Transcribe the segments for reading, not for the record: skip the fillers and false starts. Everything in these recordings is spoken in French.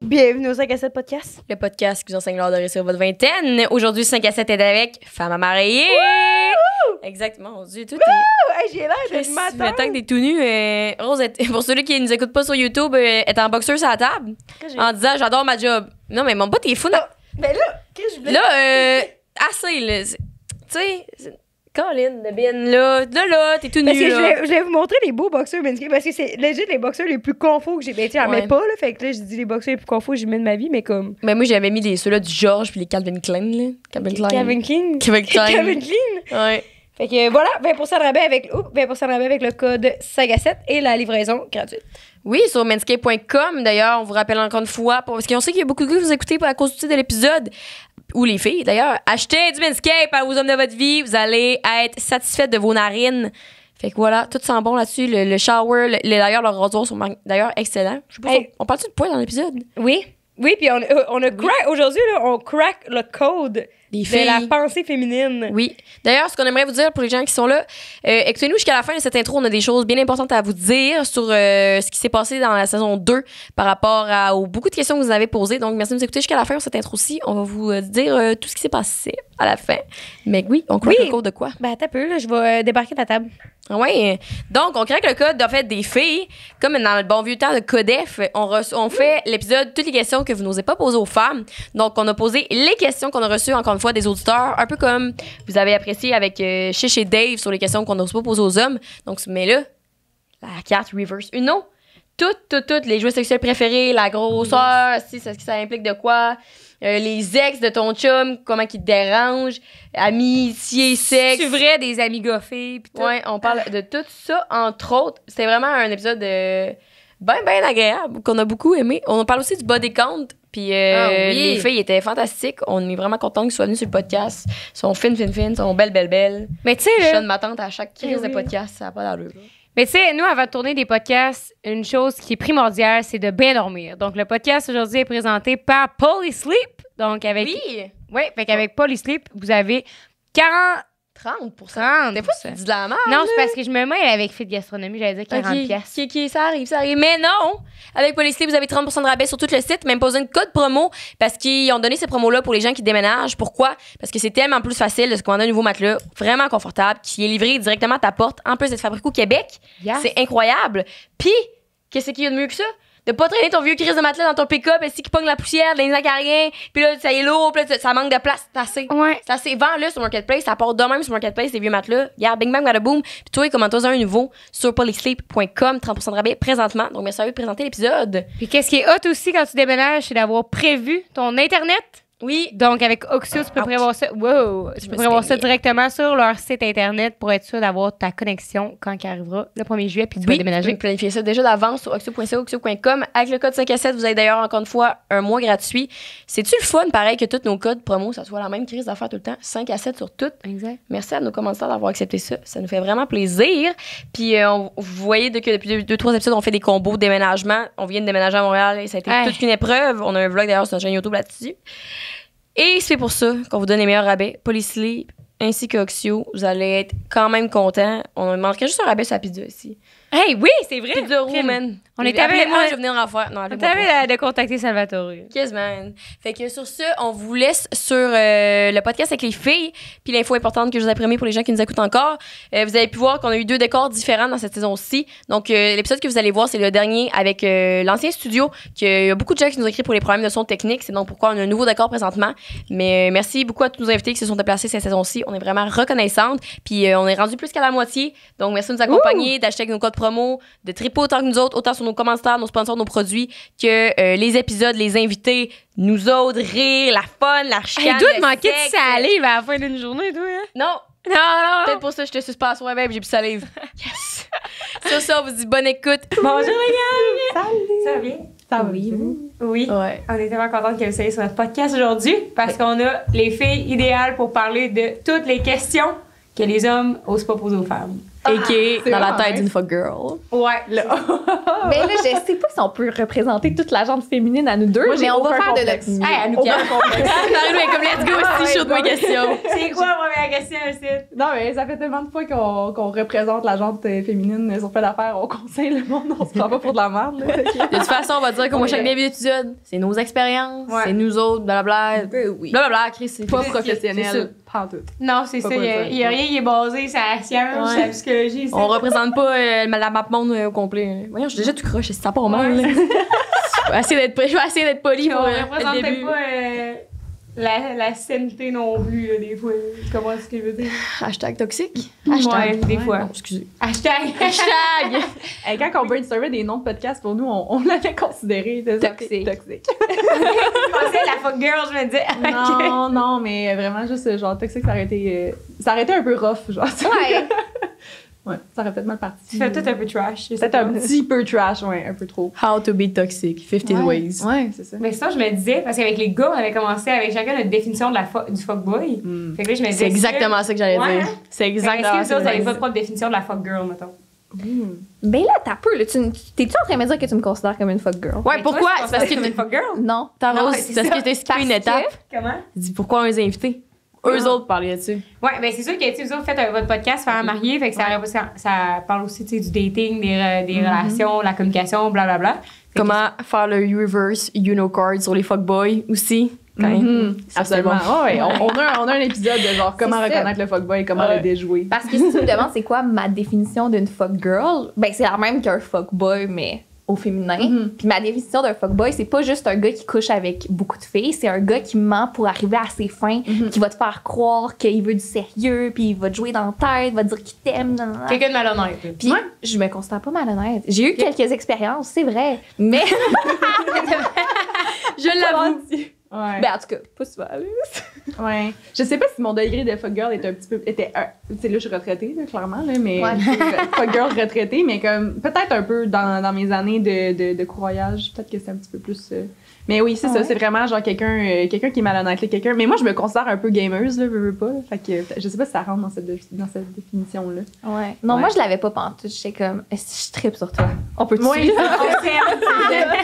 Bienvenue au 5 à 7 podcast. Le podcast qui vous enseigne l'art de réussir votre vingtaine. Aujourd'hui, 5 à 7 est avec Femme à marier. Exactement, mon Dieu, tout Hey, j'ai l'air de matin. Maintenant que t'es tout nu, Rose, pour ceux qui nous écoutent pas sur YouTube, est en boxeur sur la table en disant j'adore ma job. Non, mais mon pote, t'es fou. Mais là, qu'est-ce que je voulais Là, assez, là. Tu sais, Colin, de bien là, t'es tout nu. Parce que là. je voulais vous montrer les beaux boxeurs Manscaped parce que c'est legit les boxeurs les plus confos que j'ai. Ben, tu sais, j'en mets pas, là. Fait que là, j'ai dit les boxeurs les plus confos que j'ai mis de ma vie, mais comme. Ben, moi, j'avais mis ceux-là du George puis les Calvin Klein, là. Calvin Klein. Calvin Klein. Calvin Klein. Calvin Klein. Ouais. Fait que voilà, 20% de rabais avec, 20% de rabais avec le code 5 à 7 et la livraison gratuite. Oui, sur manscaped.com. D'ailleurs, on vous rappelle encore une fois, parce qu'on sait qu'il y a beaucoup de gars qui vous écoutez à cause du titre de l'épisode, ou les filles d'ailleurs. Achetez du Manscaped aux hommes de votre vie. Vous allez être satisfaite de vos narines. Fait que voilà, tout sent bon là-dessus. Le shower, d'ailleurs, leurs rasoirs sont d'ailleurs excellents. Je sais pas, on parle-tu de poids dans l'épisode? Oui. Oui, puis on a crack, aujourd'hui, là, on crack le code de la pensée féminine. Oui. D'ailleurs, ce qu'on aimerait vous dire pour les gens qui sont là, écoutez-nous jusqu'à la fin de cette intro. On a des choses bien importantes à vous dire sur ce qui s'est passé dans la saison 2 par rapport aux beaucoup de questions que vous avez posées. Donc, merci de nous écouter jusqu'à la fin de cette intro-ci. On va vous dire tout ce qui s'est passé à la fin. Mais oui, on craque le code de quoi? Ben, attends un peu, là, je vais débarquer de la table. Oui. Donc, on craque le code en fait des filles. Comme dans le bon vieux temps de Codef, on fait l'épisode toutes les questions que vous n'osez pas poser aux femmes. Donc, on a posé les questions qu'on a reçues, encore une fois, des auditeurs, un peu comme vous avez apprécié avec Chiche et Dave sur les questions qu'on n'ose pas poser aux hommes. Donc, mais là, la carte reverse Uno. Toutes les jouets sexuels préférés, la grosseur, si ça implique de quoi, les ex de ton chum, comment ils te dérangent, amitié, sexe. C'est vrai, des amis goffés. Ouais, on parle de tout ça, entre autres. C'était vraiment un épisode bien agréable, qu'on a beaucoup aimé. On parle aussi du body count, puis les filles étaient fantastiques. On est vraiment contents qu'ils soient venus sur le podcast. Ils sont fines, sont belles. Mais tu sais, je donne ma tante à chaque crise de podcast, ça n'a pas d'allure. Mais tu sais, nous, avant de tourner des podcasts, une chose qui est primordiale, c'est de bien dormir. Donc, le podcast aujourd'hui est présenté par Polysleep. Donc, avec. Oui! Oui, fait qu'avec Polysleep, vous avez 30%. Des fois, tu dis de la merde. Non, c'est parce que je me mêle avec Fit Gastronomie, j'allais dire 40$. OK, ça arrive. Mais non! Avec Polysleep, vous avez 30% de rabais sur tout le site, même pas besoin de code promo, parce qu'ils ont donné ces promos-là pour les gens qui déménagent. Pourquoi? Parce que c'est tellement plus facile de se commander un nouveau matelas, vraiment confortable, qui est livré directement à ta porte, en plus d'être fabriqué au Québec. Yes. C'est incroyable. Puis, qu'est-ce qu'il y a de mieux que ça? De pas traîner ton vieux crise de matelas dans ton pick-up, et si qui pogne la poussière, les acariens, puis là, ça est lourd, puis là, ça manque de place, c'est assez. Ouais. C'est assez. Vends-le sur Marketplace, ça part de même sur Marketplace, les vieux matelas. Regarde, bing bang, bada boom. Puis toi, commande-toi un nouveau sur polysleep.com, 30% de rabais présentement. Donc, merci à vous de présenter l'épisode. Puis qu'est-ce qui est hot aussi quand tu déménages, c'est d'avoir prévu ton Internet. Oui. Donc, avec Oxio, tu peux prévoir ça. Wow! Tu peux prévoir ça directement sur leur site Internet pour être sûr d'avoir ta connexion quand il arrivera le 1er juillet, puis tu vas déménager. Tu peux planifier ça déjà d'avance sur oxio.ca, oxio.com. Avec le code 5 à 7, vous avez d'ailleurs encore une fois un mois gratuit. C'est-tu le fun, pareil, que tous nos codes promo, ça soit la même crise d'affaires tout le temps? 5 à 7 sur tout. Exact. Merci à nos commanditaires d'avoir accepté ça. Ça nous fait vraiment plaisir. Puis, vous voyez que depuis 2-3 épisodes, on fait des combos de déménagement. On vient de déménager à Montréal et ça a été toute une épreuve. On a un vlog d'ailleurs sur notre chaîne YouTube là-dessus. Et c'est pour ça qu'on vous donne les meilleurs rabais. Polysleep ainsi qu'Oxio. Vous allez être quand même contents. On manquerait juste un rabais sur la pizza ici. Hey, oui, c'est vrai! Pizza roux, man. On était Appelez-moi, je vais venir en faire. Non, on t'avait de contacter Salvatore. Quasiment. Fait que sur ce, on vous laisse sur le podcast avec les filles. Puis l'info importante que je vous ai promis pour les gens qui nous écoutent encore. Vous avez pu voir qu'on a eu 2 décors différents dans cette saison-ci. Donc, l'épisode que vous allez voir, c'est le dernier avec l'ancien studio. Il y a beaucoup de gens qui nous ont écrit pour les problèmes de son technique. C'est donc pourquoi on a un nouveau décor présentement. Mais merci beaucoup à tous nos invités qui se sont déplacés cette saison-ci. On est vraiment reconnaissantes. Puis on est rendu plus qu'à la moitié. Donc, merci de nous accompagner, d'acheter avec nos codes promo, de triper autant que nous autres, autant sur nos commanditaires, nos sponsors, nos produits, que les épisodes, les invités, nous autres, rire, la fun, la chicane. Il doit te manquer de salive à la fin d'une journée, toi, hein? Non. Non. Peut-être pour ça que je te suce pas à soir, j'ai plus salive. Yes. Sur ça, on vous dit bonne écoute. Bonjour, les gars! Salut! Ça va bien? Ça va bien, Oui. Ouais. On est tellement contente que vous soyez sur notre podcast aujourd'hui parce qu'on a les filles idéales pour parler de toutes les questions que les hommes osent pas poser aux femmes. A.K.A. dans la tête d'une fuck girl. Ouais. Là. Mais là, je sais pas si on peut représenter toute la gente féminine à nous deux, mais on va faire de notre mieux. Hey, Anouka. Marie-Lou est comme let's go aussi, chaud de ma question. C'est quoi la première question, aussi? Non, mais ça fait tellement de fois qu'on représente la gente féminine sur plein d'affaires, on conseille le monde, on se prend pas pour de la merde. Là, De toute façon, on va dire que moi, chaque début d'épisode, c'est nos expériences, c'est nous autres, blablabla. Oui. Blablabla, Chris, c'est Pas c'est professionnel, pas en tout. Non, c'est Pas ça. Il y a rien qui est basé sur la science, sur la psychologie. On représente pas la map monde au complet. Voyons, j'ai déjà tout croché, ça part mal. Là. Je vais essayer d'être poli pour On le représente début. pas la sainteté non plus, là, des fois. Tu comprends ce que je veux dire? Hashtag toxique. Ouais, des fois. Non, excusez. Hashtag. Hashtag. Quand on brainstormait des noms de podcasts, pour nous, on l'avait considéré Toxique. toxique. Je pensais à la fuck girl, je me disais. Non, mais vraiment, juste genre toxique, ça aurait été un peu rough, genre. Ouais. Ouais, ça aurait peut-être mal parti. Tu fais peut-être un peu trash. Peut-être un petit peu trash, ouais, un peu trop. How to be toxic, 50 ways. Ouais, c'est ça. Mais ça, je me disais, parce qu'avec les gars, on avait commencé avec chacun notre définition de du fuckboy. Fait que là, je me disais. C'est exactement ça que j'allais Ouais, dire. hein? C'est Est-ce exactement que ça. vous avez votre propre définition de la fuck girl, mettons? Ben là, t'as peu, là. T'es-tu en train de me dire que tu me considères comme une fuck girl? Ouais, Mais pourquoi? toi, C'est parce que tu une fuck girl? Non. t'as Non, Rose, c'est c'est parce ça. que t'as skippé une étape. Comment? Dis pourquoi on les a invités? Eux autres parlaient dessus. Ouais, ben c'est sûr que tu sais, vous faites votre podcast Faire marier, fait que ça parle aussi tu sais, du dating, des relations, la communication, blablabla. Comment faire le reverse Unocard sur les fuckboys aussi. Ça, c'était Absolument. bon. Ouais, on a un épisode de genre comment C'est ça. reconnaître le fuckboy, comment le déjouer. Parce que si tu me demandes c'est quoi ma définition d'une fuck girl, ben c'est la même qu'un fuckboy, mais au féminin. Puis ma définition d'un fuckboy, c'est pas juste un gars qui couche avec beaucoup de filles, c'est un gars qui ment pour arriver à ses fins, qui va te faire croire qu'il veut du sérieux, puis il va te jouer dans la tête, va te dire qu'il t'aime. nanana. Quelqu'un de malhonnête. Puis je me considère pas malhonnête. J'ai eu quelques expériences, c'est vrai, mais Je l'avoue. Ouais. ben en tout cas, pas souvent. Ouais. Je sais pas si mon degré de fuck girl était un petit peu. Tu sais, là, je suis retraitée, là, clairement, là, mais. Ouais. Fuck girl retraitée, mais comme. Peut-être un peu dans mes années de courroyage. Peut-être que c'est un petit peu plus. Mais oui, c'est ça. ouais. C'est vraiment genre quelqu'un qui est malhonnête, là, quelqu'un. Mais moi, je me considère un peu gameuse, là, veux pas. Fait que je sais pas si ça rentre dans cette définition-là. Ouais. Non, Ouais. moi je l'avais pas pantoute. J'étais comme, est-ce que je trippe sur toi? On peut-tu? Oui,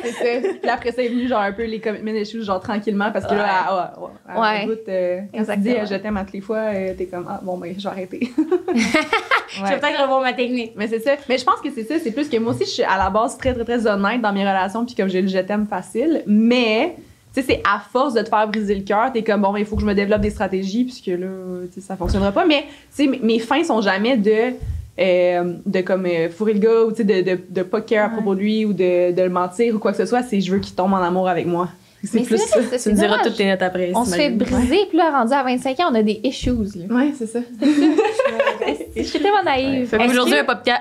c'est ça. Puis après ça est venu genre un peu les commitment issues, genre tranquillement, parce que là, Ouais. écoute, quand tu dis je t'aime à toutes les fois, t'es comme, ah bon, ben, je vais arrêter. Je vais peut-être revoir ma technique. Mais c'est ça. Mais je pense que c'est ça. C'est plus que moi aussi, je suis à la base très, très, très honnête dans mes relations, puis comme j'ai le je t'aime facile. Mais, tu sais, c'est à force de te faire briser le cœur, t'es comme, bon, il faut que je me développe des stratégies, puisque là, tu sais, ça fonctionnera pas. Mais, tu sais, mes fins sont jamais de comme fourrer le gars, ou tu sais, de pas care à propos de lui, ou de le mentir, ou quoi que ce soit. C'est je veux qu'il tombe en amour avec moi. C'est Mais plus ça. vrai, Tu me diras dommage. toutes tes notes après. On se fait briser, puis là, rendu à 25 ans, on a des issues. Là. Ouais, c'est ça. Je suis tellement naïve. Fait aujourd'hui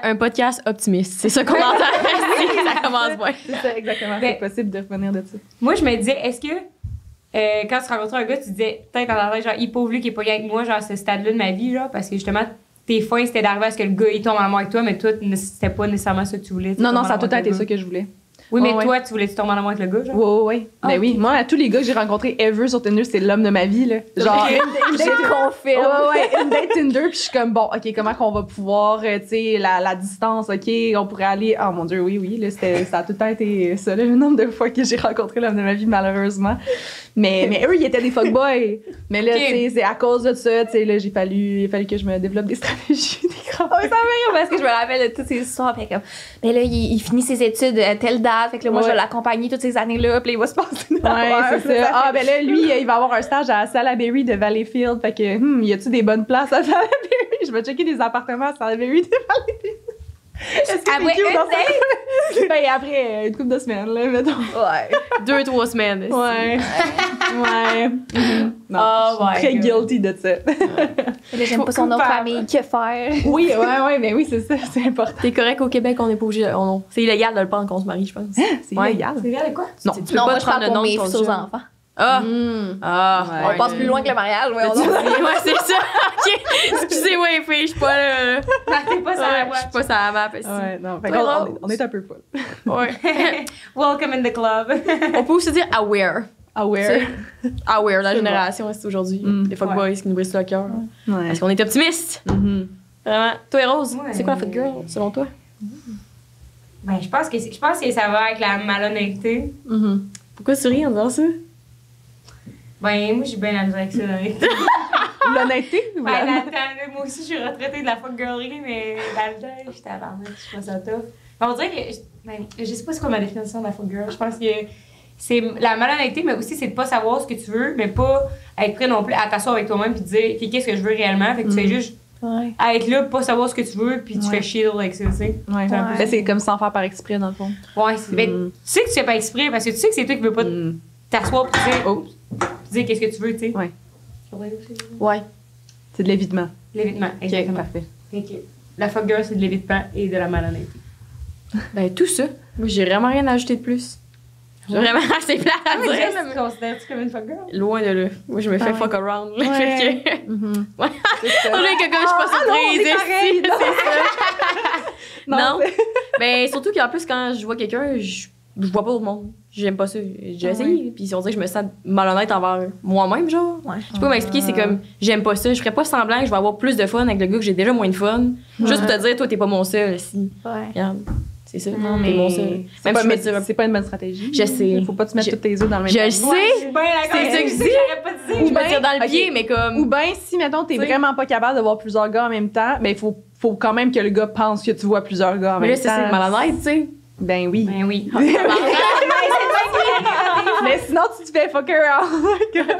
un podcast optimiste. C'est ça qu'on entend. Ça commence bien. C'est ça, exactement. Ben, C'est possible de revenir de ça. Moi, je me disais, est-ce que quand tu rencontrais un gars, tu disais peut-être dans la tête, genre, il est pauvre lui qui est pas bien avec moi, genre, à ce stade-là de ma vie, genre, parce que justement, tes fins, c'était d'arriver à ce que le gars, il tombe en amour avec toi, mais toi, c'était pas nécessairement ça que tu voulais. Non, ça a tout le temps été ça que je voulais. Oui, mais Ouais. toi, tu voulais-tu tomber en amour avec le gars, genre? Ouais. Ben oui, moi, tous les gars que j'ai rencontrés ever sur Tinder, c'est l'homme de ma vie, là. Genre, Je confirme. ouais, une date Tinder, puis je suis comme, bon, OK, comment qu'on va pouvoir, tu sais, la distance, OK, on pourrait aller, oh mon Dieu, oui, là, ça a tout le temps été ça, là, le nombre de fois que j'ai rencontré l'homme de ma vie, malheureusement. Mais eux, ils étaient des fuckboys. Mais là, Ok. tu sais, c'est à cause de ça, tu sais, là, il a fallu que je me développe des stratégies, des grands. Oh, ça me parce que je me rappelle de toutes ces histoires. Puis comme, ben là, il finit ses études à telle date. Fait que là, moi, je vais l'accompagner toutes ces années-là. Puis là, il va se passer une Ouais, affaire. c'est ça. Ah, ben là, lui, il va avoir un stage à Salaberry de Valleyfield. Fait que, y a-tu des bonnes places à Salaberry? Je vais checker des appartements à Salaberry de Valleyfield. Est-ce que Après c'est cute une dans ça? Ben, après une couple de semaines, là, mettons. Ouais. 2-3 semaines. Ouais. Ouais. Non, Oh je suis my très God. guilty de ça. Là, j'aime pas son autre famille. Que faire? Oui, ouais, mais oui, c'est ça, c'est important. T'es correct au Québec, on n'est pas obligé. C'est illégal de le prendre quand on se marie, je pense. C'est Ouais. illégal. C'est vrai, quoi? Non. Tu peux Non, pas moi, te je prendre parle le pour nom de mes ton fils aux jeune. enfants. Ah! Ouais. On passe plus loin que le mariage. Ouais, Ouais, c'est ça. OK. Excusez-moi, les filles, je suis pas là. T'es pas ça, Je suis pas sur la map ici. Ouais, non. Fait Toi, qu'on- Rose? on est un peu full. Ouais. Welcome in the club. On peut aussi dire aware. Aware. Aware, la C'est génération, c'est aujourd'hui. Les fuckboys qui nous brisent le cœur. Ouais. Parce qu'on est optimistes. Mhm. Vraiment. Toi, Rose, Ouais. c'est quoi la fuck girl, selon toi? Ben, je pense que ça va avec la malhonnêteté. Pourquoi tu ris en disant ça? Ben, moi, j'ai bien la misère avec ça, l'honnêteté. L'honnêteté? ou Ben, la- moi aussi, je suis retraitée de la fuck girlerie, mais dans le temps, j'étais à barnette, je trouve ça tough. Ben, on dirait que, je sais pas c'est quoi ma définition de la fuck girl. Je pense que c'est la malhonnêteté, mais aussi c'est de pas savoir ce que tu veux, mais pas être prêt non plus à t'asseoir avec toi-même puis te dire, OK, qu'est-ce que je veux réellement? Fait que tu fais juste Ouais. à être là, pas savoir ce que tu veux, puis tu Ouais. fais chier d'autres avec ça, tu sais. Ouais. C'est un peu Ben, c'est comme sans faire par exprès, dans le fond. Ouais, ben, tu sais que tu fais pas exprès parce que tu sais que c'est toi qui veux pas t'asseoir pour dire, Oh, dire qu'est-ce que tu veux, tu sais. Ouais. Ouais. c'est de l'évitement. L'évitement, Ok, exactement. parfait. Fait que la fuck girl, c'est de l'évitement et de la malhonnêteté. Ben, tout ça. Moi, j'ai vraiment rien à ajouter de plus. J'ai vraiment assez plat à dire. Jess, là, tu considères-tu comme une fuck girl? mais Loin de là. Moi, je me fais Ouais. fuck around. Là, Ouais. fait que... Mhm. Ouais. C'est ça. Oh, là, que je suis pas Ah, non, on surprise. est pareil, c'est non. ça. Non. c'est- Ben, surtout qu'en plus, quand je vois quelqu'un, je vois pas au monde. J'aime pas ça. J'ai Ah essayé. Puis on dirait que je me sens malhonnête envers moi-même, genre. Ouais. Je peux pas m'expliquer, c'est comme, j'aime pas ça. Je ferais pas semblant que je vais avoir plus de fun avec le gars que j'ai déjà moins de fun. Juste pour te dire, toi, t'es pas mon seul, si. Ouais. Regarde. C'est ça. Non, T'es mais mon seul. c'est Même pas, si je me mais dis, c'est pas une bonne stratégie. Je sais. Faut pas te mettre Je- tous tes œufs dans le même je le panier. sais. Je suis bien d'accord C'est avec ça que je ça, dis. j'aurais pas dit. je me tire dans le Ok. pied, mais comme. Ou bien, si, mettons, t'es Tu sais. vraiment pas capable de voir plusieurs gars en même temps, ben, il faut quand même que le gars pense que tu vois plusieurs gars en Mais même là, temps. c'est malhonnête, tu sais. Ben oui. Ben oui. Mais sinon, tu te fais fuck around.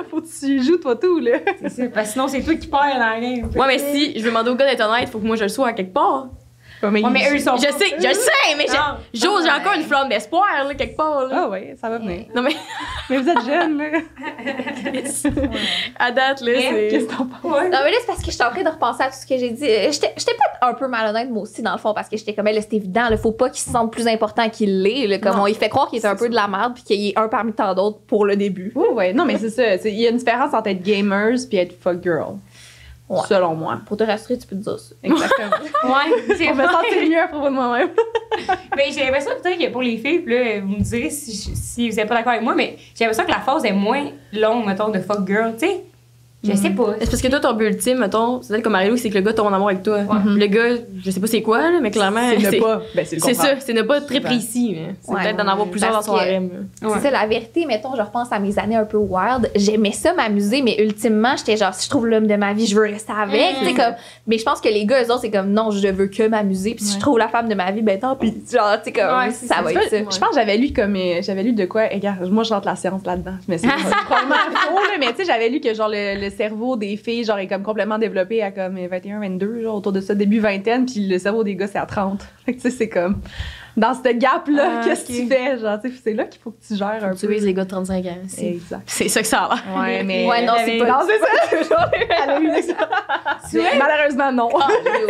Faut que tu joues, toi, tout, là. C'est ça, parce que sinon, c'est toi qui perds dans la game. Ouais, mais si je vais demander au gars d'être honnête, faut que moi je le sois à quelque part. Ouais, mais, Ouais, mais eux, ils sont Je sais, mais Non. j'ose, j'ai encore une flamme d'espoir, là, quelque part, là. Ah ouais, ça va venir. Non, mais Mais vous êtes jeune, là. à date, là, c'est. Qu'est-ce que t'en penses? Ouais. Non, mais là, c'est parce que je suis en train de repenser à tout ce que j'ai dit. J'étais peut-être un peu malhonnête, moi aussi, dans le fond, parce que j'étais comme, là, c'est évident, il faut pas qu'il se sente plus important qu'il l'est. Là, comme Non. on lui fait croire qu'il est un peu de la merde, puis qu'il est un parmi tant d'autres pour le début. Oui, ouais. Non, mais c'est ça. Il y a une différence entre être gamers puis être fuck girl. Ouais. Selon moi. Pour te rassurer, tu peux te dire ça. Exactement. Ouais, c'est Je me vrai. sentir mieux à propos de moi-même. Mais j'ai l'impression peut-être que pour les filles, puis là, vous me direz si vous êtes pas d'accord avec moi, mais j'ai l'impression que la phase est moins longue, mettons, de fuck girl, tu sais. Je sais pas. C'est parce que toi, ton but ultime, mettons, c'est peut-être comme Marie-Lou, c'est que le gars tombe en amour avec toi. Le gars, je sais pas c'est quoi, là, mais clairement. C'est ne pas. Ben, c'est le C'est contraire. ça, c'est ne pas très précis. Mais c'est Ouais. peut-être d'en avoir plusieurs dans Parce son que- harem. Ouais. C'est ça, la vérité, mettons, je repense à mes années un peu wild. J'aimais ça m'amuser, mais ultimement, j'étais genre, si je trouve l'homme de ma vie, je veux rester avec. Tu sais, comme, mais je pense que les gars, eux autres, c'est comme, non, je veux que m'amuser. Puis si je trouve la femme de ma vie, ben tant pis. Genre, tu sais, comme, Ouais, c'est ça ça. va être ça. Je pense que j'avais lu de quoi. Regarde, moi, je rentre la science là-dedans. Mais c'est probablement faux, là, mais tu sais, j'avais lu que genre le cerveau des filles, genre, est comme complètement développé à comme 21, 22, genre, autour de ça, début vingtaine, puis le cerveau des gars, c'est à 30. Fait que tu sais, c'est comme. Dans ce gap-là, Ah, qu'est-ce que ok. tu fais? Genre, tu sais, c'est là qu'il faut que tu gères un Tu peu. es les gars de 35 ans. Exact. C'est ça que ça a l'air. Ouais, mais. Ouais, non, c'est pas. Non, c'est ça. Elle a eu des- Malheureusement, non. Ah, yo.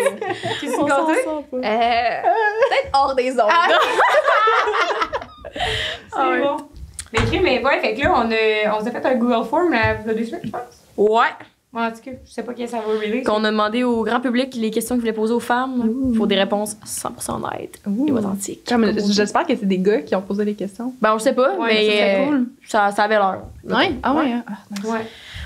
Qu'est-ce que tu comptes? Peut-être hors des ondes. C'est bon. Mais ok, mais ouais, fait que là, on s'est fait un Google Form là, il y a 2 semaines, je pense. Ouais. Ouais, en tout cas, je sais pas qui ça va release. Qu'on a demandé au grand public les questions qu'ils voulaient poser aux femmes. Il faut des réponses 100% honnêtes et authentiques. Comme, j'espère que c'est des gars qui ont posé les questions. Ben, on le sait pas, Ouais, mais ça serait cool. Ça avait l'air. Ah ouais. Hein? Ouais.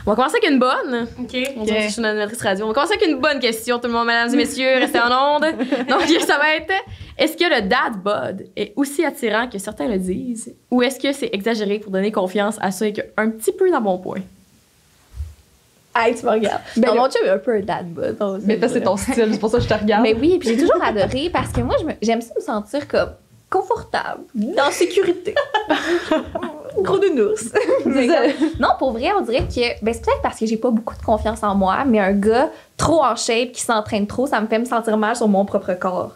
On va commencer avec une bonne. Ok. On dirait que je suis une animatrice radio. On va commencer avec une bonne question, tout le monde, mesdames et messieurs, restez en onde. Donc, ça va être est-ce que le dad bod est aussi attirant que certains le disent ou est-ce que c'est exagéré pour donner confiance à ceux qui ont un petit peu dans bon point? Hey, tu me regardes. Ben, Non, là- mon chum est un peu un dad bod. Mais ça, c'est ton style, c'est pour ça que je te regarde. Mais oui, puis j'ai toujours adoré parce que moi, j'aime ça me sentir comme confortable, en sécurité. Gros nounours. C'est ça. Non, pour vrai, on dirait que. Ben, c'est peut-être parce que j'ai pas beaucoup de confiance en moi, mais un gars trop en shape qui s'entraîne trop, ça me fait me sentir mal sur mon propre corps.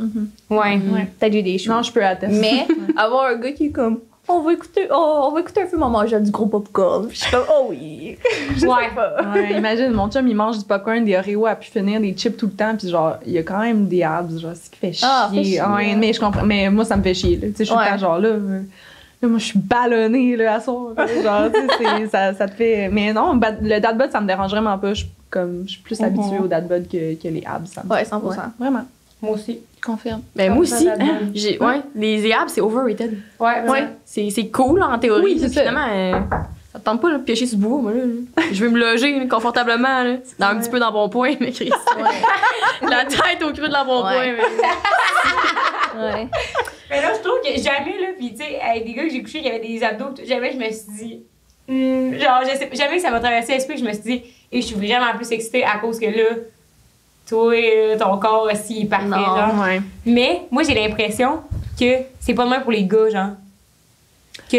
Ouais. Peut-être j'ai des choses. Non, je peux attester. Mais avoir un gars qui est comme. On va écouter un film en mangeant du gros popcorn. Puis je suis comme, oh oui. Je sais Ouais. pas. Ouais, imagine, mon chum, il mange du popcorn, des Oreos à pu finir, des chips tout le temps, puis genre, il y a quand même des abs, genre, ce qui fait chier. Ah, fait chier, Ouais, hein. mais je comprends, mais moi, ça me fait chier, là. Tu sais, je suis tout Ouais. le temps genre là, moi, je suis ballonnée, là, à soir. Là, genre, tu sais, ça te fait. Mais non, le dad bod, ça me dérange vraiment pas. Je suis plus habituée au dad bod que les abs. Ça me Ouais, 100%. Vraiment. Moi aussi. Confirme. Ben, moi aussi. Dad bod. Ouais, les abs, c'est overrated. Ouais, Ouais. C'est cool en théorie. Oui, c'est ça. Finalement, tente pas de piocher sur le bois, moi, là. Je veux me loger là, confortablement, là. Un petit peu dans bon point, mais Chris. La tête au creux de la bon point, Ouais. mais... Ouais. Mais là, je trouve que jamais, là, pis tu sais, avec des gars que j'ai couché qui avaient des abdos, jamais je me suis dit. Genre, je sais, jamais que ça m'a traversé l'esprit, je me suis dit, et je suis vraiment plus excitée à cause que là, toi, ton corps aussi est parfait, Non. genre. Ouais. Mais moi, j'ai l'impression que c'est pas le même pour les gars, genre. Que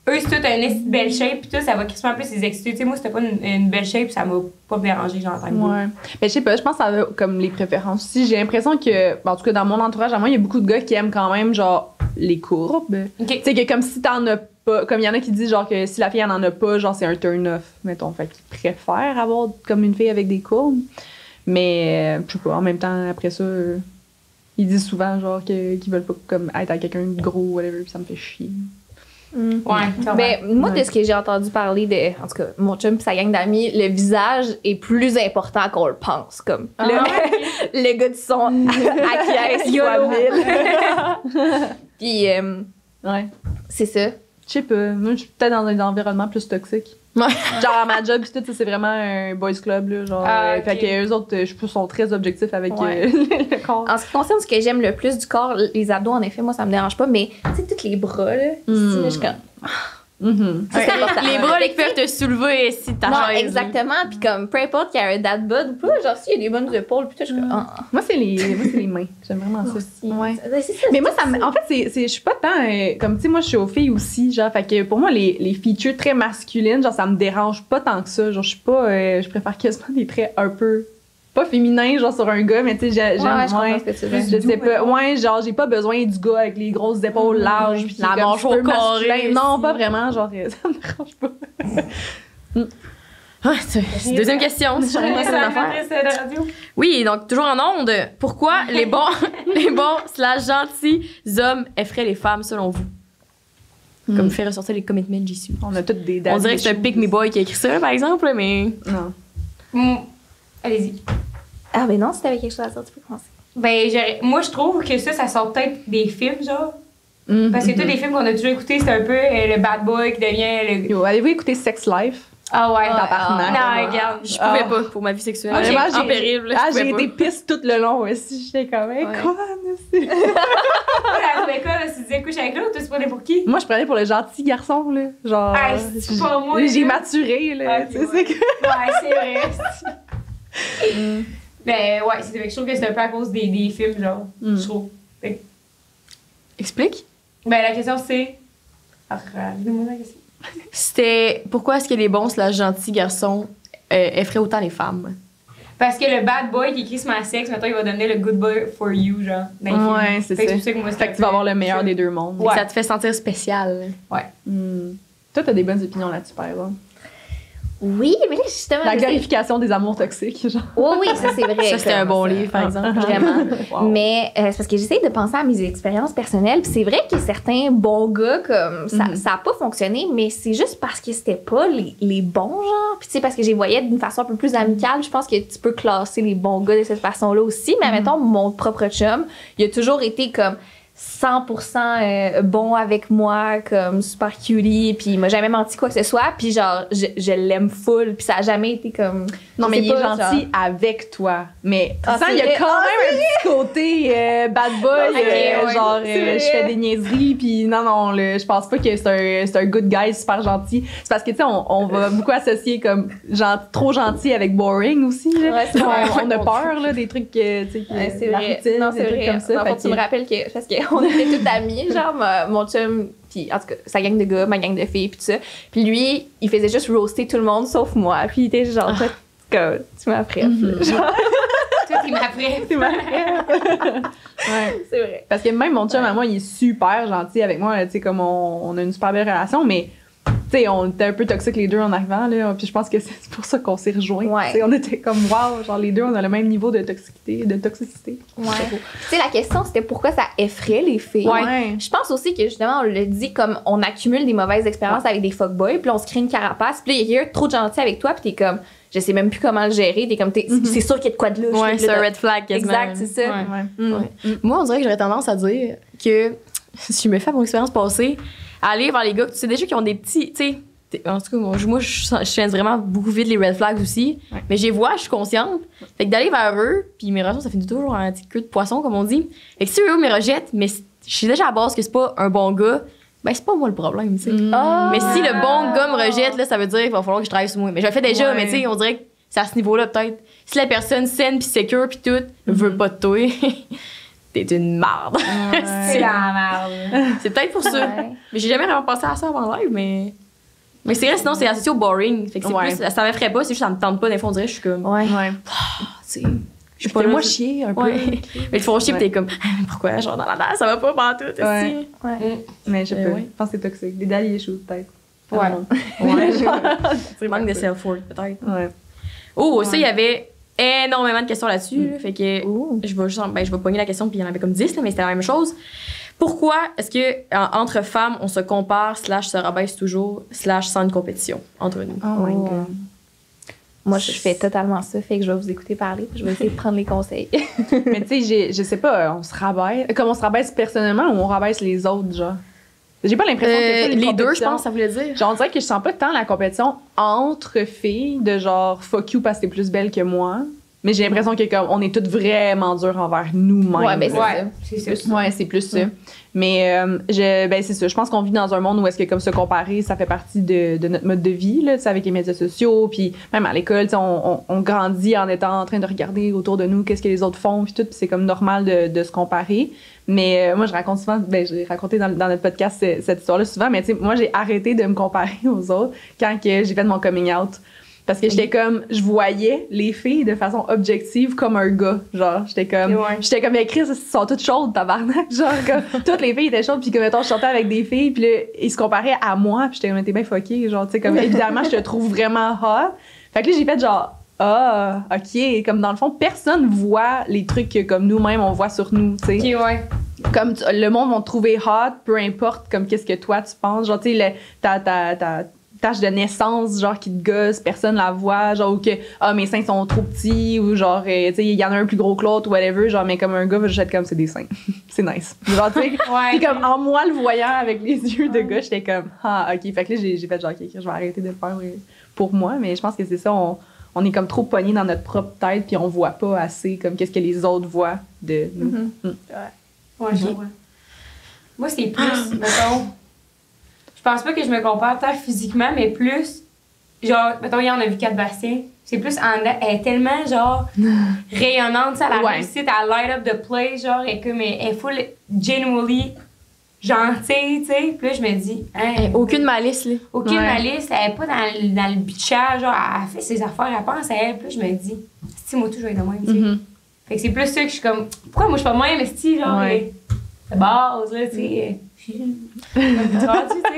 eux, si toi, t'as une belle shape, pis tout, ça va crispement plus les exciter. Tu sais, moi, c'était pas une belle shape, ça m'a pas dérangé, genre, en tant que gars. Ouais. Mais je sais pas, je pense que ça va comme les préférences aussi. J'ai l'impression que, en tout cas, dans mon entourage, à moi, il y a beaucoup de gars qui aiment quand même, genre, les courbes. Ok. Tu sais, que comme si t'en as pas, comme il y en a qui disent, genre, que si la fille, elle en a pas, genre, c'est un turn-off, mettons. Fait qu'ils préfèrent avoir comme une fille avec des courbes. Mais, je sais pas, en même temps, après ça, ils disent souvent, genre, qu'ils veulent pas comme être avec quelqu'un de gros, whatever, pis ça me fait chier. Ouais, Ben, moi, Ouais. de ce que j'ai entendu parler de, en tout cas, mon chum et sa gang d'amis, le visage est plus important qu'on le pense. Comme le gars du son acquiesce fois 1000. Puis, Ouais. c'est ça. Je sais pas, moi, je suis peut-être dans un environnement plus toxique. Ouais. Genre, à ma job, pis tout, ça, c'est vraiment un boys club, là. Genre, Ah, ok. fait que eux autres, je trouve, sont très objectifs avec Ouais. le corps. En ce qui concerne ce que j'aime le plus du corps, les abdos, en effet, moi, ça me dérange pas, mais tu sais, tous les bras, là, ici, là, je suis comme. Mhm. Ça, c'est important. Les bras, Fait les que, tu sais, peuvent te soulever si ta non, chaise. exactement. Puis comme, peu importe qu'il y a un dad bod ou pas, genre, s'il y a des bonnes épaules, puis tout, je suis comme, Moi, c'est les mains. J'aime vraiment ça. Ouais. C'est ça. Mais moi, en fait, je suis pas tant. Comme, tu sais, moi, je suis aux filles aussi, genre. Fait que pour moi, les features très masculines, genre, ça me dérange pas tant que ça. Genre, je suis pas. Je préfère quasiment des traits un peu. Pas féminins, genre, sur un gars, mais tu sais, j'aime. Ouais, je comprends ce que tu veux dire. Je sais pas. Ouais, genre, j'ai pas besoin du gars avec les grosses épaules larges. Puis La comme mâchoire un peu carrée masculin. Non, aussi. pas vraiment. Genre, ça me dérange pas. Ah, deuxième question. Si j'arrive pas à cette affaire. de radio. Oui, donc toujours en onde. Pourquoi les bons / gentils hommes effraient les femmes selon vous? Comme fait ressortir les commitments, j'y suis. On a toutes des On dirait que c'est un Pick Me Boy qui a écrit ça, par exemple, mais. Non. Allez-y. Ah, mais non, si t'avais quelque chose à dire, tu peux commencer. Ben, moi, je trouve que ça sort peut-être des films, genre. Parce que tous les films qu'on a toujours écoutés, c'est un peu le bad boy qui devient le. Yo, allez-vous écouter Sex Life? Ah ouais, tabarnak. Non, regarde. Je pouvais pas pour ma vie sexuelle. Ok. Vraiment, En péril, là, je j'ai pouvais été piste tout le long aussi. J'étais comme, hey, Ouais. quoi, c'est... La trouvais quoi, là, si tu disais couche avec l'autre, tu prenais pour qui? Moi, je prenais pour le gentil garçon, là. Genre. Ah, c'est pas moi, J'ai là. maturé, là. Ok, Tu sais, ouais. c'est que. Ouais, c'est vrai. Ben, ouais, c'est vrai que je trouve que c'est un peu à cause des films, genre. Je trouve. Explique. Ben, la question, c'est. Dis-moi la question. C'était pourquoi est-ce que les bons / gentils garçons effraient autant les femmes? Parce que le bad boy qui écrit sur ma sexe, maintenant, il va devenir le good boy for you, genre. Dans les films. Ouais, c'est Fait que ça. pour ça que moi, Fait que tu vas avoir le meilleur des deux mondes. Ouais. Ça te fait sentir spécial. Toi, t'as des bonnes opinions là-dessus, par exemple. Oui, mais là, justement. La je sais- glorification des amours toxiques, genre. Oui, oui, ça, c'est vrai. Ça, c'était un comme bon ça. livre, par exemple. Vraiment. Wow. Mais c'est parce que j'essaie de penser à mes expériences personnelles. Puis c'est vrai que certains bons gars, comme ça a pas fonctionné, mais c'est juste parce que c'était pas les bons, genre. Puis tu sais, parce que je les voyais d'une façon un peu plus amicale, je pense que tu peux classer les bons gars de cette façon-là aussi. Mais mettons, mon propre chum, il a toujours été comme 100% bon avec moi, comme super cutie, puis il m'a jamais menti quoi que ce soit, puis genre, je l'aime full, puis ça a jamais été comme... Non, je mais sais il est pas, gentil genre. avec toi. Mais Ah, ça, il y a c'est quand vrai. même un petit côté bad boy. Ok, ouais, genre, c'est vrai. je fais des niaiseries, puis non, je pense pas que c'est un good guy super gentil. C'est parce que, tu sais, on va beaucoup associer comme trop gentil avec boring aussi. Là. Ouais, c'est vrai. On a peur là, des trucs, tu sais, Ouais, c'est la vrai. routine, Non, des c'est trucs vrai. comme ça. Dans le fond, Fait tu me que- rappelles que, parce qu'on était tous amis, genre, mon chum, puis en tout cas, sa gang de gars, ma gang de filles, puis tout ça. Puis lui, il faisait juste roaster tout le monde sauf moi. Puis il était genre, toi, comme, tu m'apprêtes. Genre, Toi, t'es ma vraie. C'est vrai. Ouais. c'est vrai. Parce que même mon chum à moi, il est super gentil avec moi. Tu sais, comme on a une super belle relation, mais tu sais, on était un peu toxiques les deux en arrivant, là. Puis je pense que c'est pour ça qu'on s'est rejoints. Ouais. Tu sais, on était comme, wow, genre les deux, on a le même niveau de toxicité. Ouais. Tu sais, la question, c'était pourquoi ça effraie les filles. Ouais. Je pense aussi que justement, on le dit comme on accumule des mauvaises expériences avec des fuckboys, puis on se crée une carapace, puis là, il y a quelqu'un de trop gentil avec toi, puis t'es comme, je sais même plus comment le gérer, t'es comme, c'est sûr qu'il y a de quoi de louche. Ouais, Puis c'est là, un red flag quasiment. Exact, c'est ça. Ouais. Mm. Moi, on dirait que j'aurais tendance à dire que si je me fais à mon expérience passée, aller vers les gars que tu sais déjà qui ont des petits, tu sais, En tout cas, moi je sens vraiment beaucoup vite les red flags aussi. Ouais. Mais je les vois, je suis consciente. Fait que d'aller vers eux, puis mes relations, ça finit toujours un petit queue de poisson, comme on dit. Fait que si eux me rejettent, mais je suis déjà à la base que c'est pas un bon gars, ben c'est pas moi le problème, tu sais. Mais si le bon gars me rejette, là, ça veut dire qu'il va falloir que je travaille sur moi. Mais je le fais déjà, mais tu sais, on dirait que c'est à ce niveau-là, peut-être. Si la personne saine puis secure puis tout, veut pas de toi, t'es une marde. C'est la merde. C'est peut-être pour ça. Ouais. Mais j'ai jamais vraiment pensé à ça avant live, mais c'est vrai, sinon c'est associé au boring. Fait que c'est plus, ça m'effraie pas, c'est juste ça me tente pas. Des fois, on dirait, je suis comme, Ouais. tu sais, je suis pas Fais-moi là, chier un peu. Ouais. Mais ils font chier, pis t'es comme, ah, mais pourquoi, genre dans la danse, ça va pas partout, aussi. Ouais. Ouais. Mais je sais pas. ouais. Je pense que c'est toxique. Des daddy issues, peut-être. Ouais. Ouais, c'est manque de self-worth, peut-être. Ouais. Oh, ça, il y avait énormément de questions là-dessus, là, fait que je vais juste, je vais pogner la question, puis il y en avait comme 10, là, mais c'était la même chose. Pourquoi est-ce que entre femmes, on se compare, / se rabaisse toujours, / sent une compétition entre nous? Oh my god. Moi, je fais totalement ça, fait que je vais vous écouter parler, puis je vais essayer de prendre les conseils. Mais tu sais, je sais pas, on se rabaisse. Comme on se rabaisse personnellement ou on rabaisse les autres, genre? J'ai pas l'impression que c'est les deux, je pense, ça voulait dire. Genre, on dirait que je sens pas tant la compétition entre filles de genre fuck you parce que t'es plus belle que moi. Mais j'ai l'impression que comme on est toutes vraiment dures envers nous-mêmes. Ouais, ben, Ouais, c'est ça. Ouais, c'est plus ça. Mais ben c'est ça. Je pense qu'on vit dans un monde où est-ce que comme se comparer, ça fait partie de notre mode de vie là, tu sais, avec les médias sociaux, puis même à l'école, tu sais, on grandit en étant en train de regarder autour de nous qu'est-ce que les autres font, puis tout, puis c'est comme normal de se comparer. Mais moi je raconte souvent, ben j'ai raconté dans notre podcast cette histoire-là souvent, mais tu sais, moi j'ai arrêté de me comparer aux autres quand que j'ai fait mon coming out. Parce que j'étais comme, je voyais les filles de façon objective comme un gars. Genre, j'étais comme, mais Chris, ils sont toutes chaudes, tabarnak. Genre, comme, toutes les filles étaient chaudes, puis que, mettons, je sortais avec des filles, puis là, ils se comparaient à moi, puis j'étais comme, t'es bien fucké. Genre, tu sais, comme, évidemment, je te trouve vraiment hot. Fait que là, j'ai fait genre, ah, ok. Comme, dans le fond, personne voit les trucs que, comme nous-mêmes, on voit sur nous, tu sais. Ok, ouais. Comme, le monde va te trouver hot, peu importe, comme, qu'est-ce que toi, tu penses. Genre, tu sais, ta tache de naissance genre qui te gosse, personne la voit, genre ou que mes seins sont trop petits ou genre tu sais il y en a un plus gros que l'autre ou whatever, genre mais comme un gars je jette comme c'est des seins. C'est nice. Genre tu sais Ouais. puis comme en moi le voyant avec les yeux de gars, j'étais comme ah OK, fait que là j'ai fait genre OK, je vais arrêter de le faire pour moi, mais je pense que c'est ça, on est comme trop pognés dans notre propre tête puis on voit pas assez comme qu'est-ce que les autres voient de nous. Ouais, je vois. Moi c'est plus mettons, je pense pas que je me compare tant physiquement, mais plus, genre, mettons, hier, on a vu Kat Bastien. C'est plus en dedans, elle est tellement, genre, rayonnante, ça, la réussite, elle light up the place, genre, elle est full, genuinely gentille, tu sais. Puis là, je me dis, hein. Aucune malice, là. Aucune malice, elle est pas dans le bitchage, genre, elle fait ses affaires, elle pense à elle. Puis là, je me dis, si moi, tout, je vais être de même, tu sais. Fait que c'est plus ça que je suis comme, pourquoi moi, je suis pas de même, mais si, genre, de base, là, tu sais.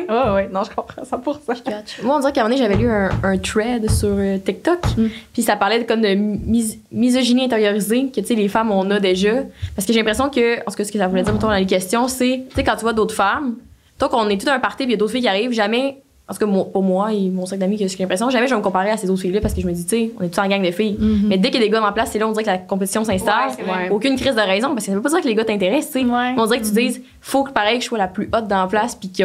Ouais, non, je comprends 100%. Moi, on dirait qu'à un moment donné, j'avais lu un thread sur TikTok, puis ça parlait comme de misogynie intériorisée, que, tu sais, les femmes, on a déjà. Parce que j'ai l'impression que, en tout cas, ce que ça voulait dire, mettons, dans les questions, c'est, tu sais, quand tu vois d'autres femmes, toi, qu'on est tout un party, puis il y a d'autres filles qui arrivent, jamais, en tout cas, pour moi et mon sac d'amis, que j'ai l'impression, jamais je vais me comparer à ces autres filles-là parce que je me dis, tu sais, on est tous en gang de filles. Mais dès qu'il y a des gars en place, c'est là, on dirait que la compétition s'installe. Ouais, aucune crise de raison, parce que ça veut pas dire que les gars t'intéressent, tu sais. Ouais. On dirait que tu dises, faut que pareil, que je sois la plus haute dans la place, puis que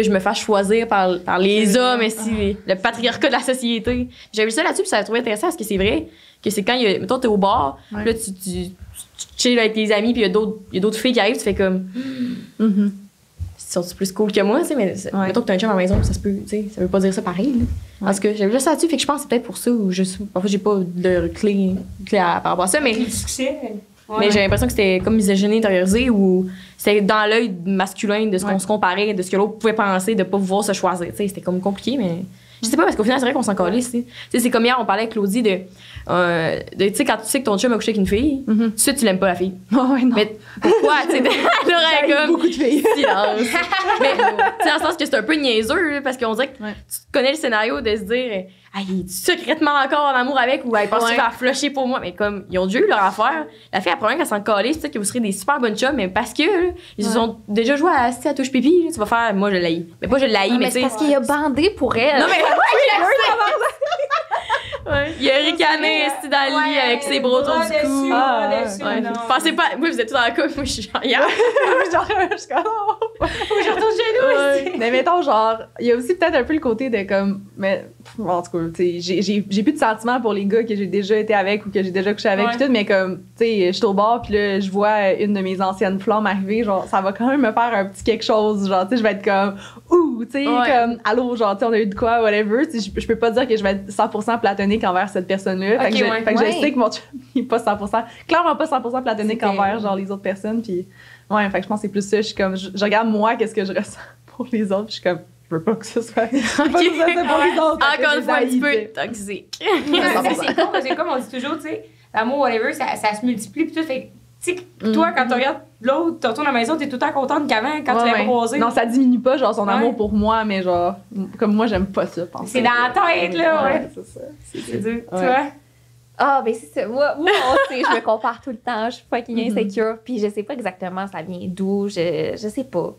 je me fasse choisir par les hommes, le patriarcat de la société. J'ai vu ça là-dessus, puis ça a trouvé intéressant parce que c'est vrai que c'est quand il y a, mettons, t'es au bar, là, tu chill avec tes amis, puis il y a d'autres filles qui arrivent, tu fais comme. Sont plus cool que moi, tu sais, mais mettons que t'as un chum à la maison, ça se peut, tu sais, ça veut pas dire ça pareil, là. Parce que j'avais vu ça là-dessus, fait que je pense que c'est peut-être pour ça où parfois j'ai pas de clé par rapport à ça, mais j'ai l'impression que c'était comme misogynie intériorisée ou c'était dans l'œil masculin de ce qu'on se comparait, de ce que l'autre pouvait penser, de pas pouvoir se choisir, tu sais, c'était comme compliqué, mais je sais pas, parce qu'au final, c'est vrai qu'on s'en calisse, tu sais. C'est comme hier, on parlait avec Claudie de tu sais, quand tu sais que ton chum a couché avec une fille, tout de suite, tu l'aimes pas la fille. Ouais, non. Mais pourquoi, tu sais, comme beaucoup de filles. silence. Mais, tu sais, dans le sens que c'est un peu niaiseux, là, parce qu'on dirait que tu connais le scénario de se dire, hey, es-tu secrètement encore en amour avec ou elle pense que tu vas flusher pour moi? Mais comme, ils ont déjà eu leur affaire. La fille, elle prend qu'elle s'en calait, c'est ça que vous serez des super bonnes chums, mais parce que, là, ils se sont déjà joué à touche pipi, là, tu vas faire, moi, je l'haïs. Mais pas je l'haïs, mais tu sais. C'est parce qu'il a bandé pour elle. Non, mais il a ricané dans le lit avec ses bras autour du cou. Pensez pas, moi, vous êtes tous dans la coupe, moi, je suis genre, genre, je suis comme, Faut que je retourne chez nous. aussi. Mais mettons, genre, il y a aussi peut-être un peu le côté de comme. Mais en tout cas, tu sais, j'ai plus de sentiments pour les gars que j'ai déjà été avec ou que j'ai déjà couché avec, pis tout, mais comme, tu sais, je suis au bar, puis là, je vois une de mes anciennes flammes arriver, genre, ça va quand même me faire un petit quelque chose, genre, tu sais, je vais être comme, ouh, tu sais, comme, allô, genre, tu sais, on a eu de quoi, whatever, tu sais, je peux pas dire que je vais être 100% platonique envers cette personne-là. Fait que, je sais que mon chum, il est pas 100%, clairement pas 100% platonique envers, genre, les autres personnes, puis ouais, fait que je pense que c'est plus ça, je suis comme, je regarde moi, qu'est-ce que je ressens pour les autres, puis je suis comme, je veux pas que ce soit. Je veux pas que ce soit ça pour les autres. Encore une fois, un petit peu toxique. C'est con parce que comme on dit toujours, tu sais, l'amour, whatever, ça se multiplie pis tout. Fait tu sais, toi, quand tu regardes l'autre, tu retournes à la maison, t'es tout le temps contente qu'avant, quand tu l'as croisé. Non, ça diminue pas, genre, son amour pour moi, mais genre, comme moi, j'aime pas ça, penser. C'est dans la tête, là, ouais. C'est ça. C'est dur. Tu vois? Ah, ben c'est ça. Moi tu sais, je me compare tout le temps. Je suis fucking insécure. Puis je sais pas exactement ça vient d'où. Je sais pas.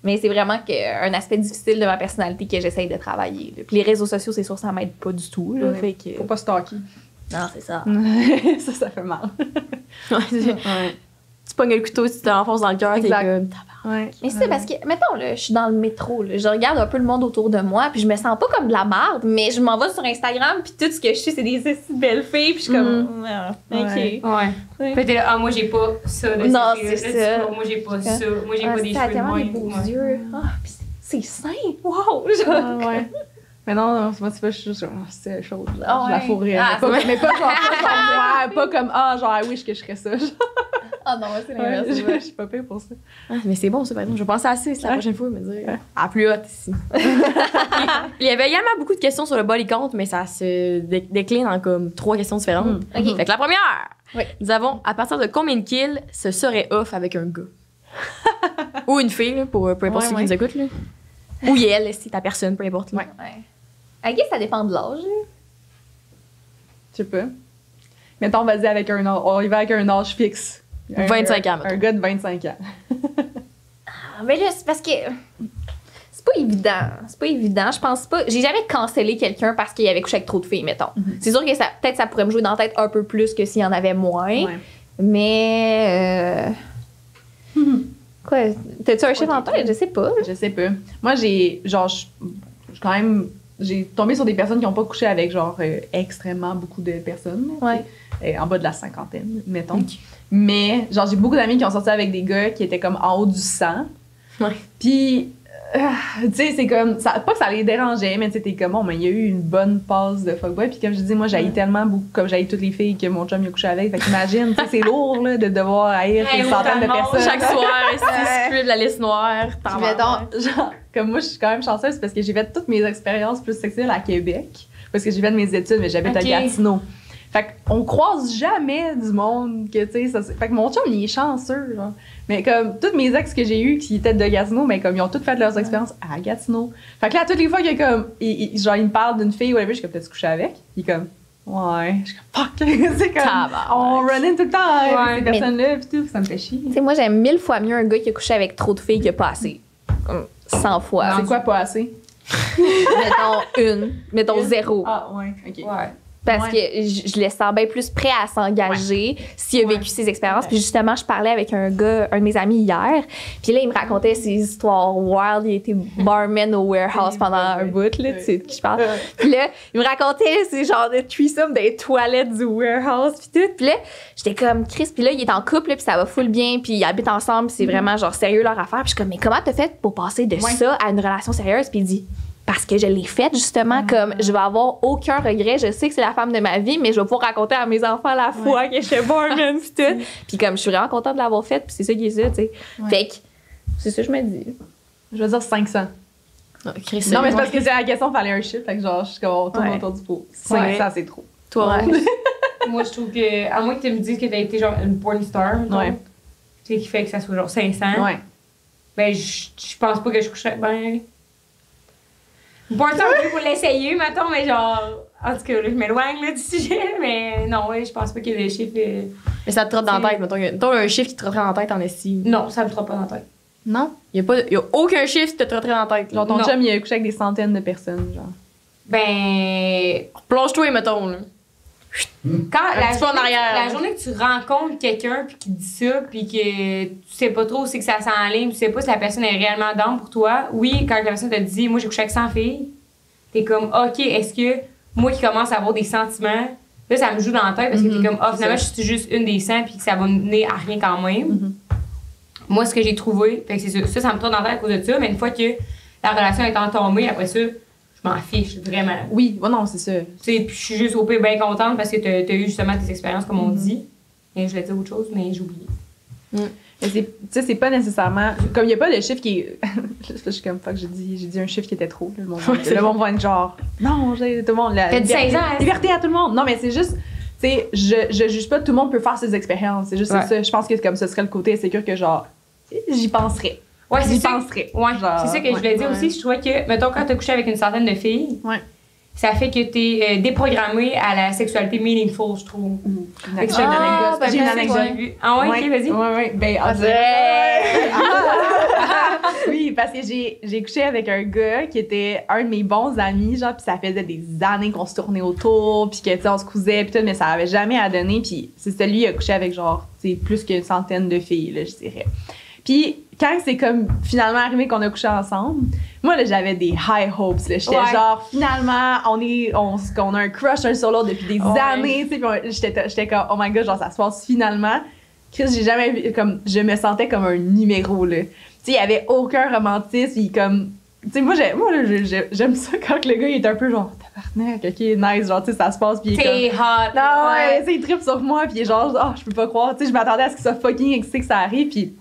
Mais c'est vraiment un aspect difficile de ma personnalité que j'essaye de travailler. Là. Puis les réseaux sociaux, c'est sûr, ça m'aide pas du tout. Là, fait que... Faut pas stalker. Non, c'est ça. ça fait mal. Tu pognes le couteau, tu t'enfonces dans le cœur, t'es comme... Ouais. Mais c'est parce que, mettons, là, je suis dans le métro, là, je regarde un peu le monde autour de moi, puis je me sens pas comme de la merde, mais je m'en vais sur Instagram, puis tout ce que je suis, c'est des belles filles, puis je suis comme, OK. Ouais. Fait que t'es là, moi, j'ai pas ça. De non, c'est ça. Moi, j'ai pas ça. Moi, j'ai pas des ça a cheveux de tellement des même. beaux yeux. Ah, puis c'est sain. Wow! Ouais. Mais non, moi, c'est pas juste genre, c'est chaud. Je la fourrais. Mais pas genre, moi, pas comme, genre, I wish que je serais ça. Ah non, c'est l'inverse. Je suis pas pire pour ça. Mais c'est bon, ça, par exemple. Je vais penser à ça la prochaine fois, me dire. Plus haute ici. Il y avait également beaucoup de questions sur le body count, mais ça se décline en comme 3 questions différentes. OK. Fait que la première, nous avons à partir de combien de kills ce serait off avec un gars? Ou une fille, là, pour peu importe ceux qui nous écoutent. Là. Ou elle, si ta personne, peu importe. Là. I guess ça dépend de l'âge. Je sais pas. Mettons, vas-y avec un âge. On y va avec un âge fixe. 25 ans, Un gars de 25 ans. Mais là, c'est parce que c'est pas évident. C'est pas évident. Je pense pas. J'ai jamais cancellé quelqu'un parce qu'il avait couché avec trop de filles, mettons. C'est sûr que peut-être ça pourrait me jouer dans la tête un peu plus que s'il y en avait moins. Ouais. Mais. Quoi? T'as-tu un chiffre en tête? Je sais pas. Je sais pas. Moi, j'ai. Genre, quand même. J'ai tombé sur des personnes qui n'ont pas couché avec, genre, extrêmement beaucoup de personnes. En bas de la cinquantaine, mettons. Okay. Mais, genre, j'ai beaucoup d'amis qui ont sorti avec des gars qui étaient comme en haut du 100. Puis, tu sais, c'est comme. Ça, pas que ça les dérangeait, mais tu sais, t'es comme, bon, mais il y a eu une bonne passe de fuckboy. Puis, comme je dis, moi, j'haïs tellement beaucoup, comme j'haïs toutes les filles que mon chum a couché avec. Fait qu'imagine, tu sais, c'est lourd, là, de devoir haïr une centaine de personnes. Chaque soir, si je la liste noire, puis, mettons, genre, comme moi, je suis quand même chanceuse parce que j'ai fait toutes mes expériences plus sexuelles à Québec. Parce que j'ai fait mes études, mais j'habite à Gatineau. Fait qu'on croise jamais du monde que, tu sais, fait que mon chum, il est chanceux, genre. Mais comme, toutes mes ex que j'ai eues qui étaient de Gatineau, mais comme, ils ont toutes fait leurs expériences à Gatineau. Fait que là, toutes les fois qu'il y a comme, genre, il me parle d'une fille, whatever, je suis comme, t'as-tu couché avec? Il est comme, ouais. Je suis comme, fuck, c'est comme, on run in tout le temps avec ces personnes-là, pis tout, ça me fait chier. Tu sais, moi, j'aime 1000 fois mieux un gars qui a couché avec trop de filles que pas assez. 100 fois. C'est quoi pas assez? Mettons 0. Ah, ouais, ok. Ouais. Parce que je le sens bien plus prêt à s'engager s'il a vécu ses expériences. Puis justement, je parlais avec un gars, un de mes amis hier. Puis là, il me racontait ses histoires wild. Il était barman au warehouse pendant un bout, là, tu sais de qui je parle. Puis là, il me racontait ces genres de threesome des toilettes du warehouse, puis tout. Puis là, j'étais comme, Chris, puis là, il est en couple, puis ça va full bien, puis ils habitent ensemble, puis c'est vraiment genre sérieux leur affaire. Puis je suis comme, mais comment t'as fait pour passer de ça à une relation sérieuse? Puis il dit, parce que je l'ai faite, justement, comme je vais avoir aucun regret. Je sais que c'est la femme de ma vie, mais je vais pouvoir raconter à mes enfants la fois que j'étais barman, pis tout. Puis comme je suis vraiment contente de l'avoir faite, puis c'est ça qui est ça, tu sais. Fait que, c'est ça que je me dis. Je vais dire 500. Non, mais c'est parce que c'est la question, il fallait un chiffre, fait que genre, je suis comme, on tourne autour du pot. 500, c'est trop. Toi, moi, je trouve que, à moins que tu me dises que t'as été genre une porn star, tu sais, qui fait que ça soit genre 500, ben, je pense pas que je coucherais ben. Bon, il faut l'essayer, mettons, mais genre. En tout cas, là, je m'éloigne là, du sujet, mais non, je pense pas que le chiffre. Mais ça te trotte dans la tête, mettons. Il y a un chiffre qui te trotterait dans la tête en estime. Non, ça me trotte pas dans la tête. Non? Il y a aucun chiffre qui te trotterait dans la tête. Genre, ton chum, il a couché avec des centaines de personnes, genre. Ben. Plonge-toi, mettons, là. Quand petit peu en arrière. la journée que tu rencontres quelqu'un puis qui dit ça puis que tu sais pas trop où c'est que ça s'enligne, tu sais pas si la personne est réellement down pour toi. Oui, quand la personne te dit moi j'ai couché avec 100 filles, t'es comme OK, est-ce que moi qui commence à avoir des sentiments, là ça me joue dans la tête parce que t'es comme finalement je suis juste une des 100 puis que ça va mener à rien quand même. Moi ce que j'ai trouvé, fait que c'est ça me tourne dans la tête à cause de ça, mais une fois que la relation est entamée, après ça je m'en fiche, vraiment. Oui, non, c'est ça. Tu sais, puis je suis juste au pire bien contente parce que t'as eu justement tes expériences, comme on dit. Et je voulais dire autre chose, mais j'ai oublié. Tu sais, c'est pas nécessairement. Comme il n'y a pas de chiffre qui est. Je suis comme, fuck, j'ai dit un chiffre qui était trop. Le monde va être genre, non, tout le monde. T'as 16 ans, hein? Liberté à tout le monde. Non, mais c'est juste. Tu sais, je juge pas, tout le monde peut faire ses expériences. C'est juste ça. Je pense que comme ce serait le côté insécure que genre, j'y penserais. Ouais, j'y penserais. Ouais, c'est ça que je voulais dire aussi. Je trouvais que, mettons, quand t'as couché avec une centaine de filles, ça fait que t'es déprogrammé à la sexualité meaningful, je trouve. J'ai une anecdote. Ah ouais, ok, vas-y. Ouais. Ben, oui, parce que j'ai couché avec un gars qui était un de mes bons amis, genre, pis ça faisait des années qu'on se tournait autour, pis que, tu sais, on se cousait, pis tout, mais ça avait jamais à donner, pis c'est celui qui a couché avec, genre, tu sais, plus qu'une centaine de filles, là, je dirais. Puis quand c'est comme finalement arrivé qu'on a couché ensemble, moi là j'avais des high hopes là, j'étais genre finalement on a un crush un sur l'autre depuis des années, tu sais, j'étais comme oh my god, genre ça se passe finalement. Chris, j'ai jamais vu comme je me sentais comme un numéro là. Tu sais, il y avait aucun romantisme, il comme tu sais moi j'aime ça quand le gars il est un peu genre tabarnak, OK, nice, genre tu sais ça se passe puis il est t'es comme hot. non, ouais, tu sais il trippe sur moi puis il est genre je peux pas croire, tu sais je m'attendais à ce que ça fucking excité que ça arrive puis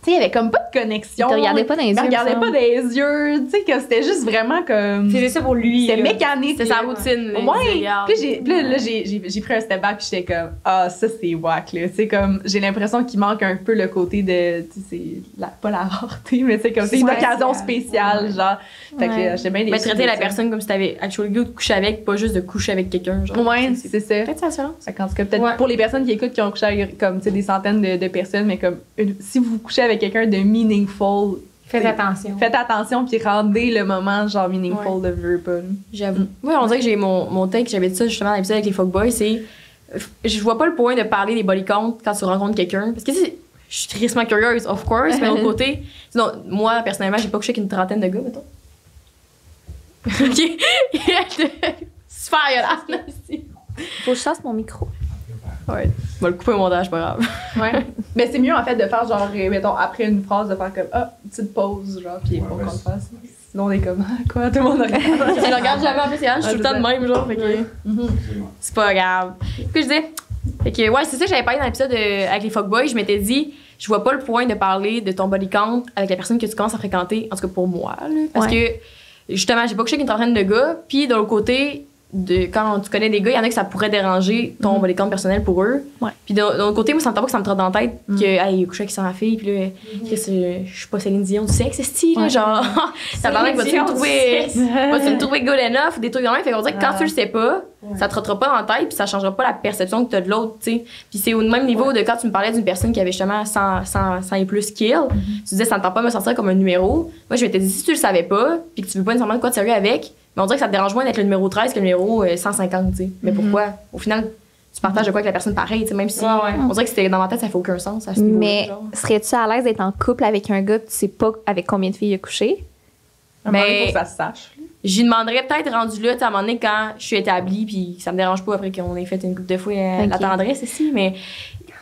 tu sais, il y avait comme pas de connexion. Il te regardait pas dans les yeux. Il me regardait pas dans les yeux. Tu sais, que c'était juste vraiment comme. C'était ça pour lui. C'était mécanique. C'était sa routine. Ouais. Puis là, j'ai pris un step back, puis j'étais comme, ça, c'est whack, là. Tu sais, comme, j'ai l'impression qu'il manque un peu le côté de. Tu sais, pas la rareté, mais c'est comme, c'est une occasion spéciale, genre. Fait que j'étais bien déçue. Mais traiter la personne comme si t'avais actually goût de coucher avec, pas juste de coucher avec quelqu'un, genre. Ouais, c'est ça. Peut-être ça, ça. Fait qu'en tout cas, peut-être pour les personnes qui écoutent, qui ont couché avec, comme, tu sais, des centaines de personnes, mais comme, si vous couchez avec quelqu'un de meaningful, faites attention. Faites attention, puis rendez le moment, genre, meaningful de veux pas. J'avoue. Oui, on dirait que j'ai mon take, j'avais dit ça justement dans l'épisode avec les fuckboys, c'est. Je vois pas le point de parler des body counts quand tu rencontres quelqu'un. Parce que je suis tristement curieuse, of course, mais de l'autre côté, sinon, moi, personnellement, j'ai pas couché avec une trentaine de gars, mettons. OK. Super, là. Faut que je chasse mon micro. Ouais. On va le couper au montage, pas grave. Ouais. Mais c'est mieux, en fait, de faire, genre, mettons, après une phrase, de faire comme, une petite pause, genre, puis pour qu'on le fasse. Sinon, on est comme, quoi, tout le monde regarde. Je le regarde jamais, en plus, je suis tout le temps de même, genre, fait que. C'est pas grave. Qu'est-ce que je disais? Fait que, ouais, c'est ça que j'avais parlé dans l'épisode avec les fuckboys. Je m'étais dit, je vois pas le point de parler de ton body count avec la personne que tu commences à fréquenter, en tout cas pour moi, là. Parce que, justement, j'ai pas couché avec une trentaine de gars, puis de l'autre côté, quand tu connais des gars, il y en a que ça pourrait déranger ton body count personnel pour eux. Ouais. Puis de l'autre côté, moi, ça me tente pas que ça me trotte dans la tête que, hey, il couche avec sa fille, puis là, je suis pas Céline Dion du sexe, style, là, genre, ça paraît que vas-tu me trouver good enough, des trucs de même. Fait qu'on dirait que quand tu le sais pas, ça te trottera pas dans la tête, puis ça changera pas la perception que t'as de l'autre, tu sais. Puis c'est au même niveau de quand tu me parlais d'une personne qui avait justement 100 et plus kills, tu disais, ça ne tente pas de me sentir comme un numéro. Moi, je m'étais dit, si tu le savais pas, puis que tu veux pas nécessairement de quoi de sérieux avec, mais on dirait que ça te dérange moins d'être le numéro 13 que le numéro 150, tu sais. Mais pourquoi? Au final, tu partages de quoi avec la personne pareil, tu sais, même si on dirait que c'était dans ma tête, ça fait aucun sens à ce niveau-là. Mais serais-tu à l'aise d'être en couple avec un gars que tu sais pas avec combien de filles il a couché? Mais faut que ça se sache. J'y demanderais peut-être rendu là, tu sais, à un moment donné, quand je suis établie, puis ça me dérange pas après qu'on ait fait une couple de fois la tendresse ici, mais.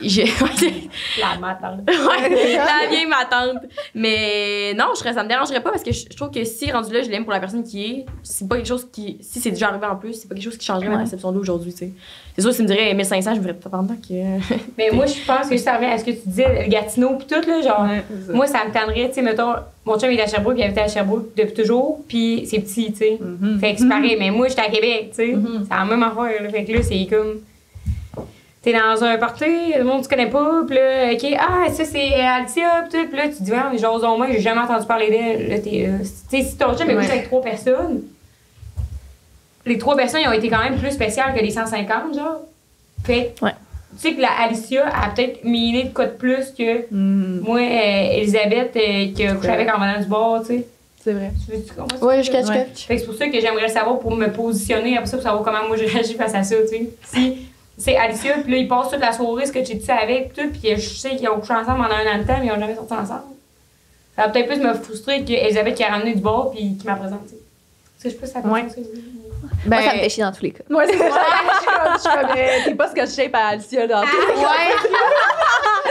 La matante. La vieille matante. Mais non, ça me dérangerait pas parce que je trouve que si rendu là, je l'aime pour la personne qui est, c'est pas quelque chose qui. Si c'est déjà arrivé en plus, c'est pas quelque chose qui changerait ma perception de aujourd'hui, tu sais. C'est sûr, si tu me dirais 1500, je me dirais peut-être en tant que. Mais moi, je pense que ça revient à ce que tu disais, le Gatineau pis tout, là, genre. Moi, ça me tannerait, tu sais, mettons, mon chum il est à Sherbrooke, il habite à Sherbrooke depuis toujours, pis c'est petit, tu sais. Fait que c'est pareil, mais moi, j'étais à Québec, tu sais. C'est la même affaire, là. Fait que là, c'est comme. T'es dans un party, le monde tu connais pas, pis là, OK, ça c'est Altia, pis tout, pis là, tu te dis, mais genre, au moins, j'ai jamais entendu parler d'elle. Là, tu sais, si ton chum est couché avec 3 personnes, les 3 personnes, ils ont été quand même plus spéciales que les 150, genre. Fait tu sais que la Alicia a peut-être miné de quoi de plus que moi, Elisabeth, qui a couché avec en venant du bord, tu sais. C'est vrai. Tu comprends ça? Ouais, je catch. Ouais. Fait que c'est pour ça que j'aimerais le savoir pour me positionner après ça, pour savoir comment moi je réagis face à ça, tu sais. Si c'est Alicia, puis là, ils passent toute la soirée, ce que j'ai dit avec, tout, puis je sais qu'ils ont couché ensemble pendant un an de temps, mais ils n'ont jamais sorti ensemble. Ça va peut-être plus me frustrer qu'Elisabeth qui a ramené du bord puis qui m'a présenté. Est-ce que je peux savoir Ouais. ça? Moi, ça me fait chier dans tous les cas. Ouais, c'est ça. Je suis comme, t'es pas ce que je shape à Alicia, là. Ouais.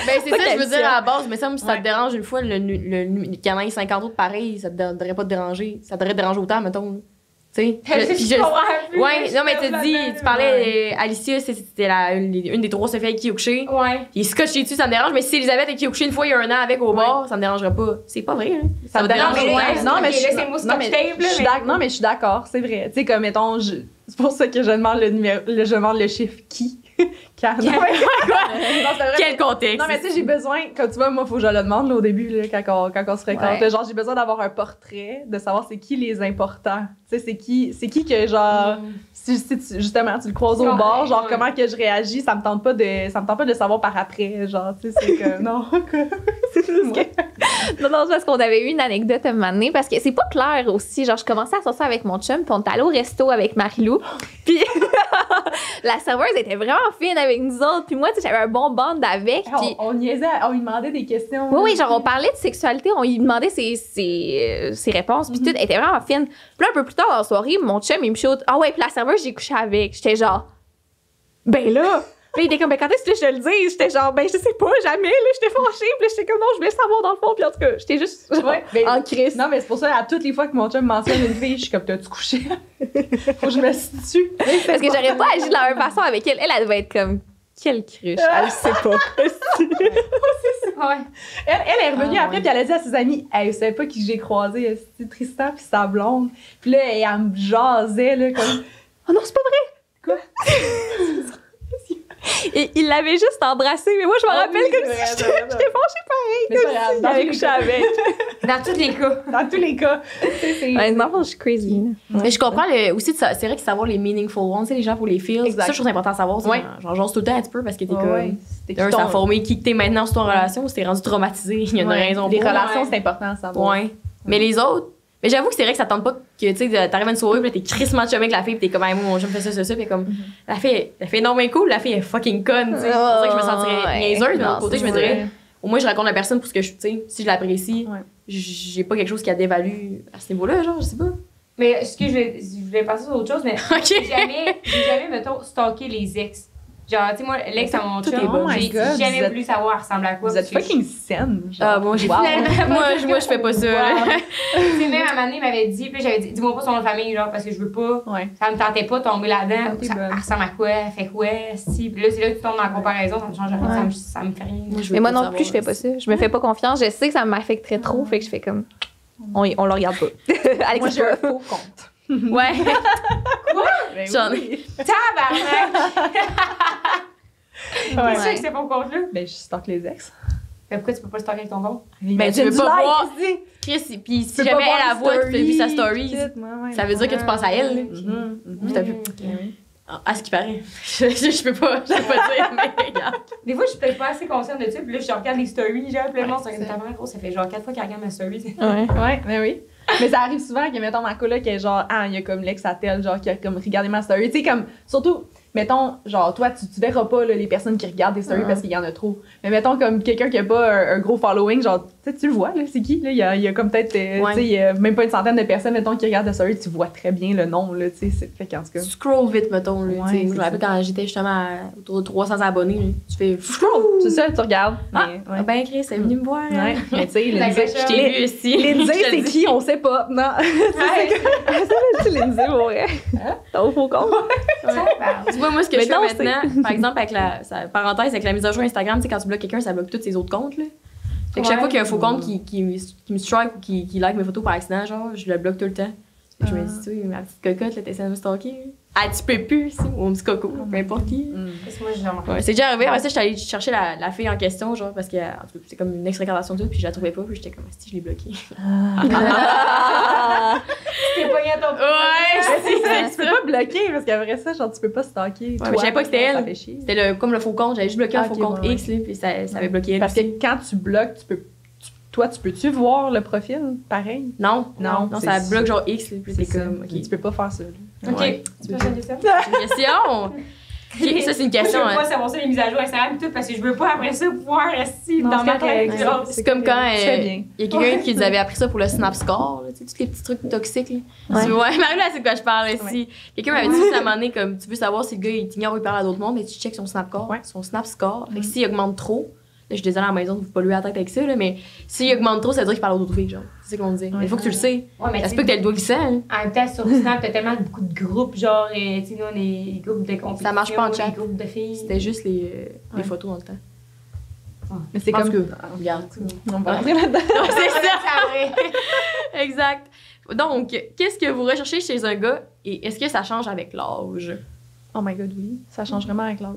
Ben, c'est Pas ça, je veux qu'elle dire à la base, mais ça, si ça Ouais. te dérange une fois, qu'il y en ait 50 autres pareils, ça te devrait pas te déranger. Ça devrait te déranger autant, mettons. Tu sais. Je comprends plus, Ouais, je non, mais suis t'as dit, là-dedans, tu parlais, Alicia, c'était une des 3 Sophie avec qui il a couché. Ouais. Et scotché dessus, ça me dérange, mais si Elisabeth avec qui il a couché une fois il y a un an avec au bar, ça me dérangerait pas. C'est pas vrai, hein. Ça me dérange déranger. ouais. Non, mais Ok, là, c'est moi, non, mais scotch tape, là, je suis mais- non, mais je suis d'accord, c'est vrai. Tu sais, comme, mettons, c'est pour ça que je demande je demande le chiffre qui. Car, non, mais quoi? Non, c'est vrai. Quel contexte? Non, mais tu sais, j'ai besoin, comme tu vois, moi, faut que je le demande là, au début, là, quand on se fréquente. Ouais. Là, genre, j'ai besoin d'avoir un portrait, de savoir c'est qui les importants. Tu sais, c'est qui que, genre, si justement, tu le croises au Ouais, bord, genre, ouais. comment que je réagis, ça me tente pas de savoir par après. Genre, tu sais, c'est que, non, quoi. C'est juste que. Non, c'est parce qu'on avait eu une anecdote à un moment donné, parce que c'est pas clair aussi. Genre, je commençais à sortir avec mon chum, puis on est allé au resto avec Marie-Lou. Puis la serveuse était vraiment fine avec nous autres. Puis moi, tu sais, j'avais un bon band avec. Puis On niaisait, on lui demandait des questions. oui, oui, genre, on parlait de sexualité, on lui demandait ses réponses, puis tout, elle était vraiment fine. Puis là, un peu plus tard dans la soirée, mon chum, il me shoot, ah ouais, puis la serveuse, j'ai couché avec. J'étais genre, ben là! Puis il était comme, ben quand est-ce que je te le dis? J'étais genre, ben je sais pas, jamais, là, j'étais fâchée. Puis là, j'étais comme, non, je voulais savoir dans le fond. Puis en tout cas, j'étais juste genre, Ouais, ben, en crise. Non, mais c'est pour ça, à toutes les fois que mon chum mentionne une fille, je suis comme, t'as-tu couché? Faut que je me situe. Parce que j'aurais pas agi de la même façon avec elle. Elle devait être comme, quelle cruche. Elle sait pas. Ouais. Elle est revenue Ah, après, ouais. puis elle a dit à ses amis, hey, vous savez pas qui j'ai croisé? C'était Tristan puis sa blonde. Puis là, elle me jasait, là, comme. Oh non, c'est pas vrai. Quoi? Et il l'avait juste embrassé. Mais moi, je me Ah rappelle oui, comme c'est si vrai, j'étais fâchée pareil. Mais c'est pas grave, Il avait couché avec. Dans tous les cas. Dans tous les cas. C'est. Ouais, non, je suis crazy. là. Mais je comprends aussi, c'est vrai que savoir les meaningful ones, tu sais, les gens pour les feels. Exact. Ça, je trouve important à savoir. Ouais. Genre, j'ose tout le temps un petit peu parce que t'es Ouais, comme. ouais. C'était D'un, qui ça a ton- formé qui que t'es maintenant sur ton relation, si t'es rendu traumatisé, il y a une Ouais. raison Les pour. relations, Ouais. c'est important à savoir. Ouais. Mais les autres. Mais j'avoue que c'est vrai que ça tente pas que, tu sais, t'arrives à une soirée, puis là, t'es crissement chumé avec la fille, puis t'es comme, hey, moi, mon chum fait ça, puis comme, la fille non, mais cool, la fille est fucking conne, tu sais. C'est pour ça que je me sentirais Ouais. niaiseuse, mais de Non, l'autre côté, je me c'est dirais, vrai. au moins, je raconte la personne pour ce que je, tu sais, si je l'apprécie, Ouais. j'ai pas quelque chose qui a dévalu à ce niveau-là, genre, je sais pas. Mais ce que je voulais passer sur autre chose, mais Ok. j'ai jamais, mettons, stalké les ex. Genre, tu sais, moi, l'ex à mon Tout chum, est bon. Oh my j'ai God, vous jamais êtes- voulu savoir elle ressemble à quoi. Vous êtes parce que fucking saine. genre. Ah, moi, j'ai Wow. moi, je fais pas ça, là. Tu sais, même à un moment donné, il m'avait dit, puis j'avais dit, dis-moi pas son nom de famille, genre, parce que je veux pas. Ouais. Ça me tentait pas de tomber là-dedans. Ah, t'es Ça bonne. elle ressemble à quoi? Elle fait quoi? Si. Puis là, c'est là que tu tombes dans la comparaison, ça me change rien. Ouais. Ça me fait rien. Je veux Mais moi pas non savoir, plus, je fais pas ça. Je me fais pas confiance. Je sais que ça m'affecterait trop, fait que je fais comme. On le regarde pas. Alex, Moi, c'est j'ai un pas. faux compte. Ouais. Ben J'en oui. Tabarnak! Ouais. C'est sûr que c'est pas au compte là. Ben, je stocke les ex. Mais pourquoi tu peux pas stalker avec ton bon? Ben, tu veux pas voir. Chris, puis si jamais elle la voit, tu fais vu sa story, ça veut dire que tu penses à elle, là. T'as vu? À ce qui paraît. Je peux pas dire, mais regarde. Des fois, je suis peut-être pas assez consciente de ça, puis là, je regarde les stories, genre, puis le monde, c'est comme gros, ça fait genre 4 fois qu'elle regarde ma story. Ouais. Ouais, ben oui. Mais ça arrive souvent que, mettons, ma coloc est genre, ah, il y a comme l'ex à tel, genre, qui a comme regardé ma story. Tu sais, comme, surtout, mettons, genre, toi, tu verras pas là, les personnes qui regardent des stories parce qu'il y en a trop. Mais mettons, comme quelqu'un qui a pas un gros following, genre, tu sais, tu le vois, là, c'est qui, là? Il y a comme peut-être, tu sais, il y a même pas une centaine de personnes, mettons, qui regardent la story, tu vois très bien le nom, là, tu sais. Fait qu'en tout cas. Tu scrolls vite, mettons. Là, Ouais, tu sais. c'est Je me rappelle ça. quand j'étais justement autour de 300 abonnés, là, tu fais. C'est ça, tu regardes. Ah, Mais, ouais. ben Chris, elle est venue me voir. hein. Ouais, mais tu sais, La Lindsay, gâchette. Je t'ai vu aussi. Lindsay, Je te c'est dis. qui? On sait pas. Non. C'est Lindsay, pour vrai. T'as au faux compte. Tu vois, moi, ce que Mais je fais non, maintenant, par exemple, avec parenthèse, avec la mise à jour Instagram, tu sais, quand tu bloques quelqu'un, ça bloque tous ses autres comptes, là. Fait que chaque Ouais. fois qu'il y a un faux compte qui me strike ou qui like mes photos par accident, genre, je le bloque tout le temps. Fait que je me dis, tu sais, ma petite cocotte, là, t'essaies de me stalker. Ah, tu peux plus, si, ou un petit coco, peu importe qui. Parce que moi, j'ai remarqué. Ouais, c'est déjà arrivé. Après ça, j'étais allée chercher la fille en question, genre, parce que en tout cas, c'est comme une ex-fréquentation de tout, puis je la trouvais pas, puis j'étais comme, si, je l'ai bloquée. T'es pas à ton Ouais, Tu peux pas bloquer parce qu'après ça, genre, tu peux pas stalker. mais je savais pas que c'était Ça elle. fait chier. C'était comme le faux compte, j'avais juste bloqué un Ah, faux ok, compte ouais, X, là, puis ça avait bloqué elle. Parce que aussi. quand tu bloques, toi, tu peux-tu voir le profil pareil? Non, Non, ça c'est- bloque genre X, là, puis C'est c'est comme, ça. OK. Tu peux pas faire ça. Là. OK. Ouais. Tu peux changer ça? C'est une question! OK, ça, c'est une question. Moi, je veux hein. pas savoir ça, les mises à jour Instagram et tout, parce que je veux pas après ça pouvoir rester Non, dans c'est ma correct. tête. genre. C'est comme quand Tu fais bien. il y a quelqu'un qui nous avait appris ça pour le Snap Score, là, tu sais, tous les petits trucs toxiques. Là. Ouais. Ouais, Marie-là, c'est de quoi je parle ici. Quelqu'un m'avait dit ça à un moment donné, comme tu veux savoir si le gars il t'ignore ou il parle à d'autres mondes, mais tu checkes son Snap Score. Ouais. Son Snap Score. Fait que s'il augmente trop, là, je suis désolée à la maison de vous polluer la tête avec ça, là, mais s'il augmente trop, ça veut dire qu'il parle à d'autres filles, genre. C'est ça qu'on dit. Mais il faut que tu le sais. Ouais, mais Ça se tu peut que t'aies sais, le doigt glissant. Hein. en même temps, sur Snap, t'as tellement beaucoup de groupes, genre, tu sais, nous, on est des groupes de compétition. Ça marche pas en chat. Des groupes de filles. C'était juste les Ouais. photos dans le temps. Mais c'est Je pense comme. que- Regarde. On va rentrer là-dedans. C'est ça! Exact. Donc, qu'est-ce que vous recherchez chez un gars et est-ce que ça change avec l'âge? Oh my god, oui. Ça change vraiment avec l'âge.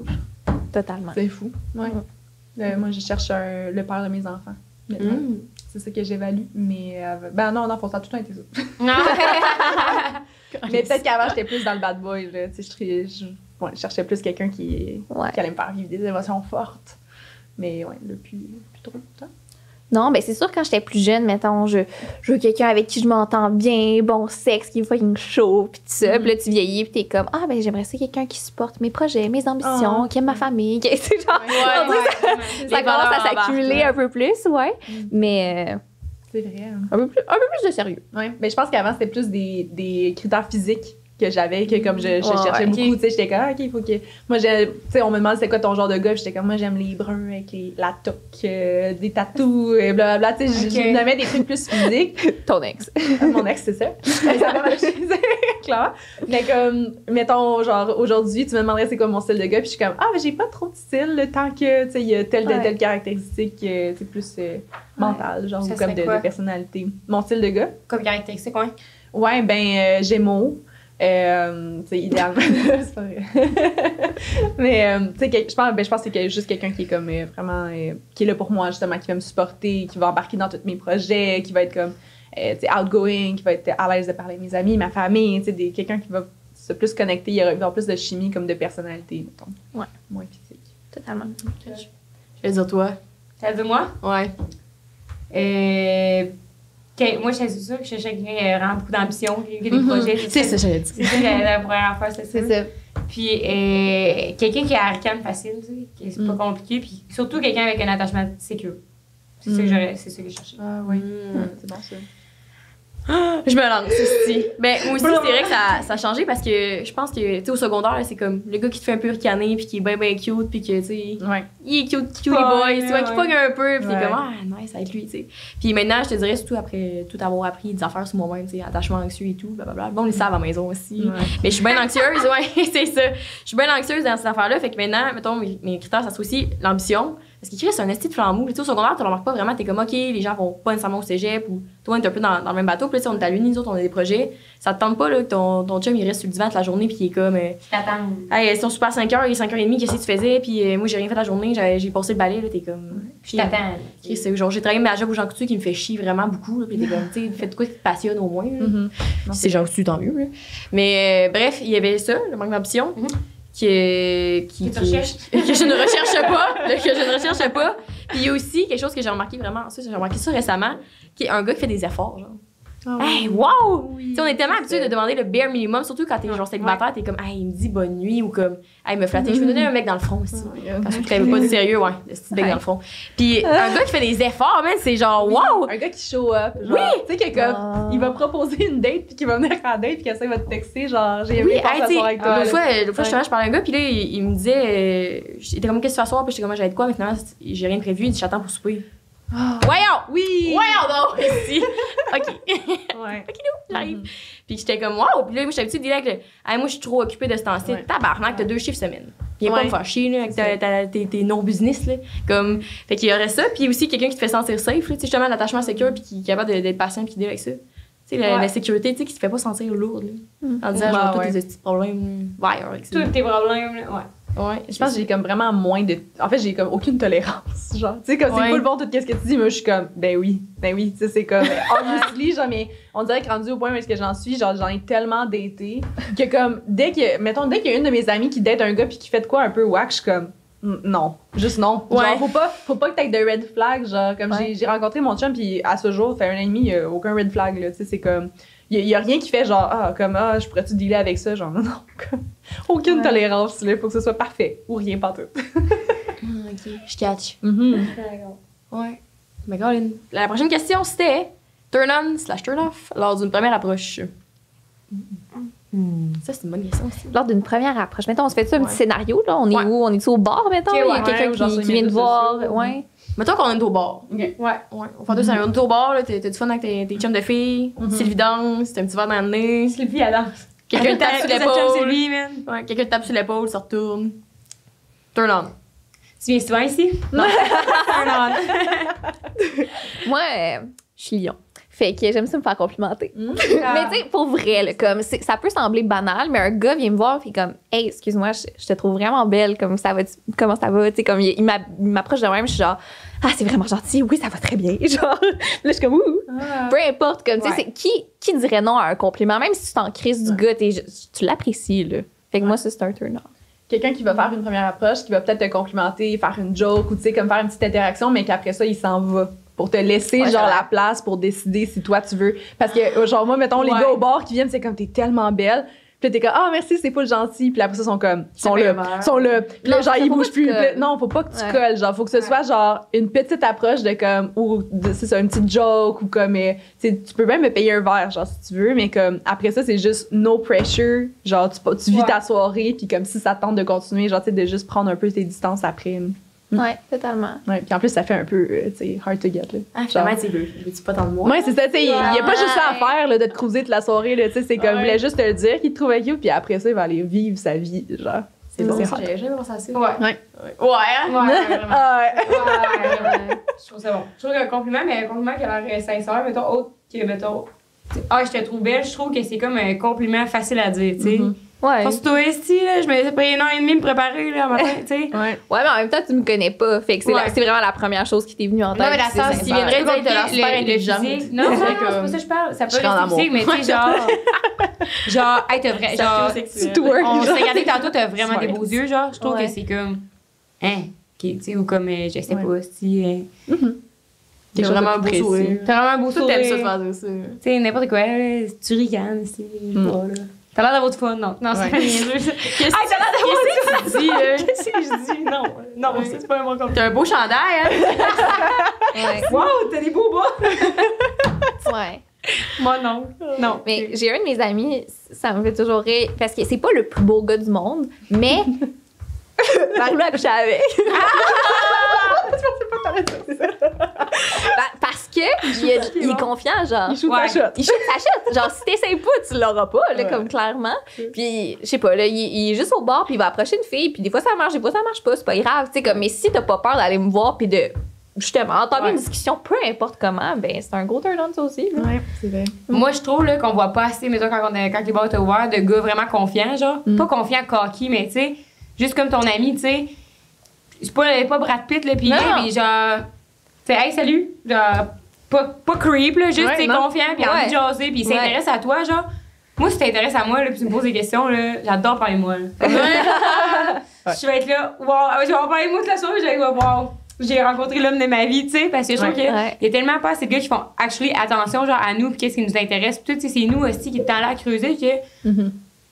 Totalement. C'est fou. Ouais. Moi, je cherche le père de mes enfants. maintenant. C'est ça que j'évalue. Mais. Ben non, faut ça a tout le temps été ça. Mais peut-être qu'avant, j'étais plus dans le bad boy. Là. Tu sais, je cherchais plus quelqu'un qui allait me faire vivre des émotions fortes. Mais ouais, là, plus trop. Hein? Non, ben c'est sûr, quand j'étais plus jeune, mettons, je veux quelqu'un avec qui je m'entends bien, bon sexe, qui est fucking chaud, pis tout ça. Puis là, tu vieillis, pis t'es comme, ah, ben j'aimerais ça quelqu'un qui supporte mes projets, mes ambitions, qui aime ma famille, qui c'est genre, on dirait que ça Les commence à valeurs s'accumuler embarquent, un peu plus, ouais. Mais C'est vrai. Hein? un peu plus de sérieux. Ouais. Ben, je pense qu'avant, c'était plus des critères physiques que j'avais, que comme je cherchais ouais. beaucoup, tu sais, j'étais comme, ah, OK, il faut que... Moi, tu sais, on me demande c'est quoi ton genre de gars, puis j'étais comme, moi, j'aime les bruns avec la toque, des tatous, et blablabla, tu sais, je nommais des trucs plus physiques. Ton ex. Mon ex, c'est ça. Ça va marcher, clairement. Mais comme, mettons, genre, aujourd'hui, tu me demanderais c'est quoi mon style de gars, puis je suis comme, ah, mais j'ai pas trop de style, le tant que, tu sais, il y a telle caractéristique, c'est plus mental, genre, Ça ou comme serait quoi? de personnalité. Mon style de gars? Comme caractéristique, ouais. Ouais, ben, Gémeaux. C'est idéalement. C'est pas vrai. Mais, tu sais, je pense que c'est juste quelqu'un qui est comme vraiment. Qui est là pour moi, justement, qui va me supporter, qui va embarquer dans tous mes projets, qui va être comme. Tu sais, outgoing, qui va être à l'aise de parler à mes amis, ma famille, tu sais, quelqu'un qui va se plus connecter, il y aura plus de chimie comme de personnalité, mettons. Ouais. Moins physique. Totalement. Je vais dire toi. Ça veut moi? Ouais. Moi, je suis sûre que je cherchais quelqu'un qui a vraiment beaucoup d'ambition, qui a des projets. C'est ça, j'allais dire. C'est ça, la première affaire, c'est ça. C'est ça. Puis, quelqu'un qui a la ricane facile, tu sais, que c'est pas compliqué, puis surtout quelqu'un avec un attachement sécure. C'est ça que je cherchais. Ah, oui. C'est bon, ça. Je me lance ici. Ben, moi aussi, c'est vrai que ça a changé parce que je pense que, tu sais, au secondaire, là, c'est comme le gars qui te fait un peu ricaner puis qui est bien cute puis que, tu sais, Ouais. il est cute, cutie boy, tu vois, qui ouais. pogne un peu puis t'es Ouais. comme, ah, nice, avec lui, tu sais. Puis maintenant, je te dirais, surtout après tout avoir appris des affaires sur moi-même, tu sais, attachement anxieux et tout, blablabla. Bon, on le savent à la maison aussi. Ouais. Mais je suis bien anxieuse, ouais, c'est ça. Je suis bien anxieuse dans cette affaire-là. Fait que maintenant, mettons, mes critères, ça serait aussi l'ambition. Parce qu'il c'est un esti de flambeau. Tu sais, au secondaire, tu le remarques pas vraiment. T'es comme, OK, les gens vont pas nécessairement au cégep ou toi, t'es un peu dans le même bateau. Puis là, tu sais, on est à l'uni, nous autres, on a des projets. Ça te tente pas, là, que ton chum, il reste sur le divan toute la journée, puis il est comme, Je t'attends. hey, si on super à 5h, il est 5h30, qu'est-ce que tu faisais? Puis moi, j'ai rien fait la journée, j'ai passé le balai, là, t'es comme. Je t'attends. Chris, genre, j'ai travaillé ma job au Jean Coutu qui me fait chier vraiment beaucoup, là, puis t'es comme, tu sais, fais de quoi qui te passionne au moins, là. Mhm. Si c'est Jean Coutu, tant mieux, là. Mais bref, il y avait ça, le manque d'ambition. Que tu recherches? que je ne recherche pas, que je ne recherche pas. Puis il y a aussi quelque chose que j'ai remarqué vraiment, ça j'ai remarqué ça récemment, qui est un gars qui fait des efforts, genre. Ah, Hey, wow! Tu sais, on est tellement habitué de demander le bare minimum, surtout quand t'es genre célibataire, t'es comme, hey, il me dit bonne nuit ou comme, hey, me flatter, je peux donner un mec dans le front aussi. Parce que tu t'avais pas du sérieux, ouais, le petit bec dans le front. Puis un gars qui fait des efforts, man, c'est genre, wow! Un gars qui show up, genre, tu sais, que comme, Ah. il va proposer une date, puis qu'il va venir à la date, puis qu'après ça, il va te texter, genre, j'ai Oui, aimé passer hey, la tu sais, soirée avec toi. l'autre là. fois, justement, je parlais à un gars, puis là, il me disait, j'étais comme, qu'est-ce que tu fais ce soir? Puis j'étais comme, j'allais de quoi? Mais finalement, j'ai rien prévu, il dit, j'attends pour souper. Voyons! Oui! Voyons donc, ici! OK. Ouais. J'arrive. Puis j'étais comme, wow! Puis là, moi, j'étais habituée de dire avec le, hey, moi, je suis trop occupée de ce temps-ci. Ouais. Tabarnak, t'as 2 chiffres semaine. Viens pas Ouais. me faire chier, là, avec tes non-business, là. Comme, fait qu'il y aurait ça. Puis aussi, quelqu'un qui te fait sentir safe, là. Tu sais, justement, l'attachement sécure, puis qui est capable d'être patient, puis qui deal avec ça. Tu sais, la sécurité, tu sais, qui te fait pas sentir lourde, là. En disant, genre, tous tes petits problèmes, va ailleurs avec ça. Tous tes problèmes, là, ouais. Ouais. Je pense que j'ai comme vraiment moins de. En fait, j'ai comme aucune tolérance. Genre, tu sais, comme Ouais. c'est cool bon tout ce que tu dis, mais je suis comme, ben oui. Tu sais, c'est comme, honestly, genre, mais on dirait que rendu au point où est-ce que j'en suis, genre, j'en ai tellement daté que comme, dès qu'il y a une de mes amies qui date un gars puis qui fait de quoi un peu wack, je suis comme, Non, juste non. Ouais. Genre, faut pas que t'aies de red flag. Genre, comme j'ai rencontré mon chum, puis à ce jour, ça fait 1 an et demi, il y a aucun red flag, là. Tu sais, c'est comme. Il y a rien qui fait genre, je pourrais-tu dealer avec ça? Genre, non, comme, aucune tolérance, là. Faut que ce soit parfait. Ou rien, pas tout. Ok, je catch. Ouais. Mais Colin, la prochaine question, c'était turn on/turn off lors d'une première approche. Ça, c'est une bonne question aussi. Lors d'une première approche, mettons, on se fait ça un Ouais. petit scénario, là. On est Ouais. où? On est-tu au bar, mettons? Ok, Il y a ouais, quelqu'un ou genre sur qui les vient de médias voir. sociaux. Ouais. Mettons qu'on est au bar. Ouais. Ouais. On fait deux scénarios. On est au bar, là, t'as du fun avec tes chums de filles. Sylvie danse, t'as un petit verre dans le nez. Sylvie, elle danse. Quelqu'un te tape sur Chum l'épaule. Sylvie, man. Ouais, quelqu'un te tape sur l'épaule, ça retourne. Turn on. Tu viens souvent ici? Non. Moi, je suis lion. Fait que j'aime ça me faire complimenter. Ah. Mais tu sais, pour vrai, là, comme, ça peut sembler banal, mais un gars vient me voir et comme, hey, excuse-moi, je te trouve vraiment belle, comme ça va, comment ça va? Tu sais, comme il m'approche de même, je suis genre, ah, c'est vraiment gentil, oui, ça va très bien. Genre, là, je suis comme, ouh. Peu importe, comme, tu sais, Ouais. qui dirait non à un compliment, même si tu t'en crises du gars, tu l'apprécies, là. Fait que moi, ça, c'est un turn-on. Quelqu'un qui va faire une première approche, qui va peut-être te complimenter, faire une joke ou tu sais, comme faire une petite interaction, mais qu'après ça, il s'en va. Pour te laisser, Ouais, genre, j'aurais- la place pour décider si toi tu veux. Parce que, genre, moi, mettons, les Ouais. gars au bar qui viennent, c'est comme, t'es tellement belle. Puis là, t'es comme, ah, merci, c'est full gentil. Puis après ça, ils sont comme, ils sont là. Puis là, Non, genre, ça, ils faut bougent pas que tu plus. Puis là, colles. non, faut pas que tu Ouais. colles. Genre, faut que ce soit, genre, une petite approche de comme, ou, c'est ça, une petite joke, ou comme, tu sais, tu peux même me payer un verre, genre, si tu veux. Mais comme, après ça, c'est juste no pressure. Genre, tu vis Ouais. ta soirée. Puis comme, si ça te tente de continuer, genre, tu sais, de juste prendre un peu tes distances après. Ouais, totalement. Ouais, puis en plus, ça fait un peu, tu sais, hard to get, là. Ah, finalement, tu veux-tu pas tant de moi? Ouais, c'est ça, tu sais, il y a pas juste ça à Ouais. faire, là, de te cruiser toute la soirée, là, tu sais, c'est comme, il Ouais. voulait juste te le dire qu'il te trouvait cute, puis après ça, il va aller vivre sa vie, genre. C'est bon, c'est ça. hot. J'avais jamais pensé à ça. Ouais. Ouais, hein? Ouais, vraiment. Ah ouais. Ouais. Je trouve ça bon. Je trouve qu'un compliment, mais un compliment qui a l'air sincère, mettons, autre que, mettons, je te trouve belle, je trouve que c'est comme un compliment facile à dire, tu sais. Ouais. Pense-toi ici, là, je me suis pris 1 an et demi me préparer, là, matin, tu sais. Ouais. Ouais, mais en même temps, tu me connais pas. Fait que c'est Ouais. c'est vraiment la première chose qui t'est venue en tête. Non, mais la puis c'est sens, sincère. il viendrait dire que t'as l'air Le- super le intelligente. physique. Non, c'est pas ça que je parle. Ça peut Je serais en rester physique, mais tu sais, genre, hey, t'as vrai, genre, Tu twerk, on s'est genre. regardé tantôt, t'as vraiment Smart. des beaux yeux, genre, je trouve Ouais. que c'est comme, ok, tu sais, ou comme, je sais Ouais. pas, si, T'as Quelque chose vraiment de un beau précis. sourire. t'as vraiment un beau Tout sourire. t'aimes ça de faire de ça. Tu sais, n'importe quoi, là, tu ricanes, si, je sais pas, là. T'as l'air d'avoir du fun, non? Non, c'est Ouais. pas niaiseux. Qu'est-ce Hey, t'as l'air d'avoir du fun! que tu dis, Qu'est-ce que je dis? Non, non, c'est pas un bon compliment. T'as un beau chandail, hein? Ouais. Wow, t'as des beaux bas! Ouais. Moi, non. Non. Mais j'ai un de mes amis, ça me fait toujours rire, parce que c'est pas le plus beau gars du monde, mais. Marie-Lou a couché avec. Parce que il est confiant, genre. Il shoot Ouais. sa shot. Il shoot sa shot. Genre, si t'essayes pas, tu l'auras pas, là, Ouais. comme clairement. Puis, je sais pas, là, il est juste au bar, puis il va approcher une fille, puis des fois ça marche, des fois ça marche pas, c'est pas grave. Tu sais, comme, mais si t'as pas peur d'aller me voir, puis de, justement, entamer Ouais. une discussion, peu importe comment, ben, c'est un gros turn-on, ça aussi. Là. Ouais, c'est vrai. Moi, je trouve là, qu'on voit pas assez, mettons, quand les bars étaient ouverts, de gars vraiment confiants, genre. Mm. Pas confiants, cocky, mais tu sais, juste comme ton ami, tu sais. C'est pas Brad Pitt, là, pis Non. mais genre. Tu sais, hey, salut! Genre, pas creep, là, juste, Ouais, t'es non. confiant, pis envie de jaser, pis il s'intéresse à toi, genre. Moi, si t'intéresses à moi, là, pis tu me poses des questions, là, j'adore parler de moi, là. Je vais être là, wow, je vais en parler de moi toute la soirée, je vais être wow. J'ai rencontré l'homme de ma vie, tu sais, parce que je trouve qu'il Ouais. y a tellement pas assez de gars qui font actually attention genre à nous puis qu'est-ce qui nous intéresse puis tout, tu sais, c'est nous aussi qui est temps là à creuser que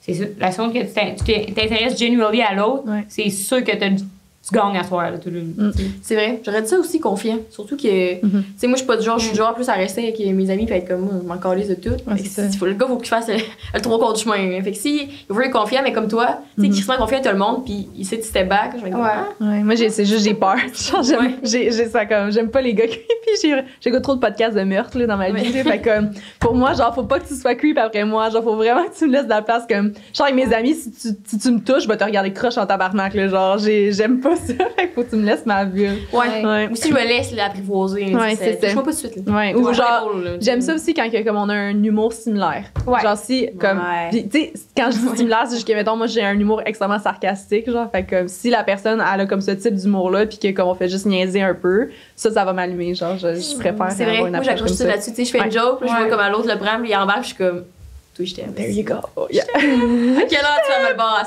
c'est sûr, la seconde que tu t'intéresses genuinely à l'autre, Ouais. c'est sûr que tu gagnes à soir là, tout le monde. C'est vrai. J'aurais dit ça aussi confiant. Surtout que, tu sais, moi, je suis pas du genre, je suis du genre plus à rester avec mes amis puis être comme moi, je m'en calisse de tout. Ouais, Fait que c'est ça. le gars, faut qu'il fasse le trois quarts du chemin. Hein. Fait que si il veut être confiant, mais comme toi, tu sais, qu'il se sent confiant à tout le monde puis il sait que step back, je vais être comme, Ouais. Ouais, moi, c'est juste, j'ai peur. Genre, j'ai ça comme, j'aime pas les gars creepy. J'écoute trop de podcasts de meurtre, là, dans ma vie. Là, fait comme, pour moi, genre, faut pas que tu sois creep après moi. Genre, faut vraiment que tu me laisses de la place. Comme, genre, avec mes amis, si tu me touches, je vais te regarder croche en tabarnak, là. Genre, j'aime pas ça. Fait que faut que tu me laisses ma bulle. Ouais. Ouais. Ou si je me laisse l'apprivoiser. Ouais, c'est ça. Touche-moi pas tout de suite. Là. Ouais. Ou Ouais, genre, drôle, là. j'aime ça aussi quand comme on a un humour similaire. Ouais. Genre si comme Ouais. puis, tu sais quand je dis similaire, c'est juste que mettons moi j'ai un humour extrêmement sarcastique genre fait que comme si la personne elle a comme ce type d'humour là puis que comme on fait juste niaiser un peu, ça va m'allumer genre je préfère C'est avoir vrai. une Moi, approche j'accroche comme ça ça. là-dessus. Tu sais, je fais une joke, puis je Ouais. vois comme à l'autre le prend, puis il embarque, puis je suis comme. Toi, je t'aime. There you go. Oh, yeah. À quelle heure tu vas me le barrer?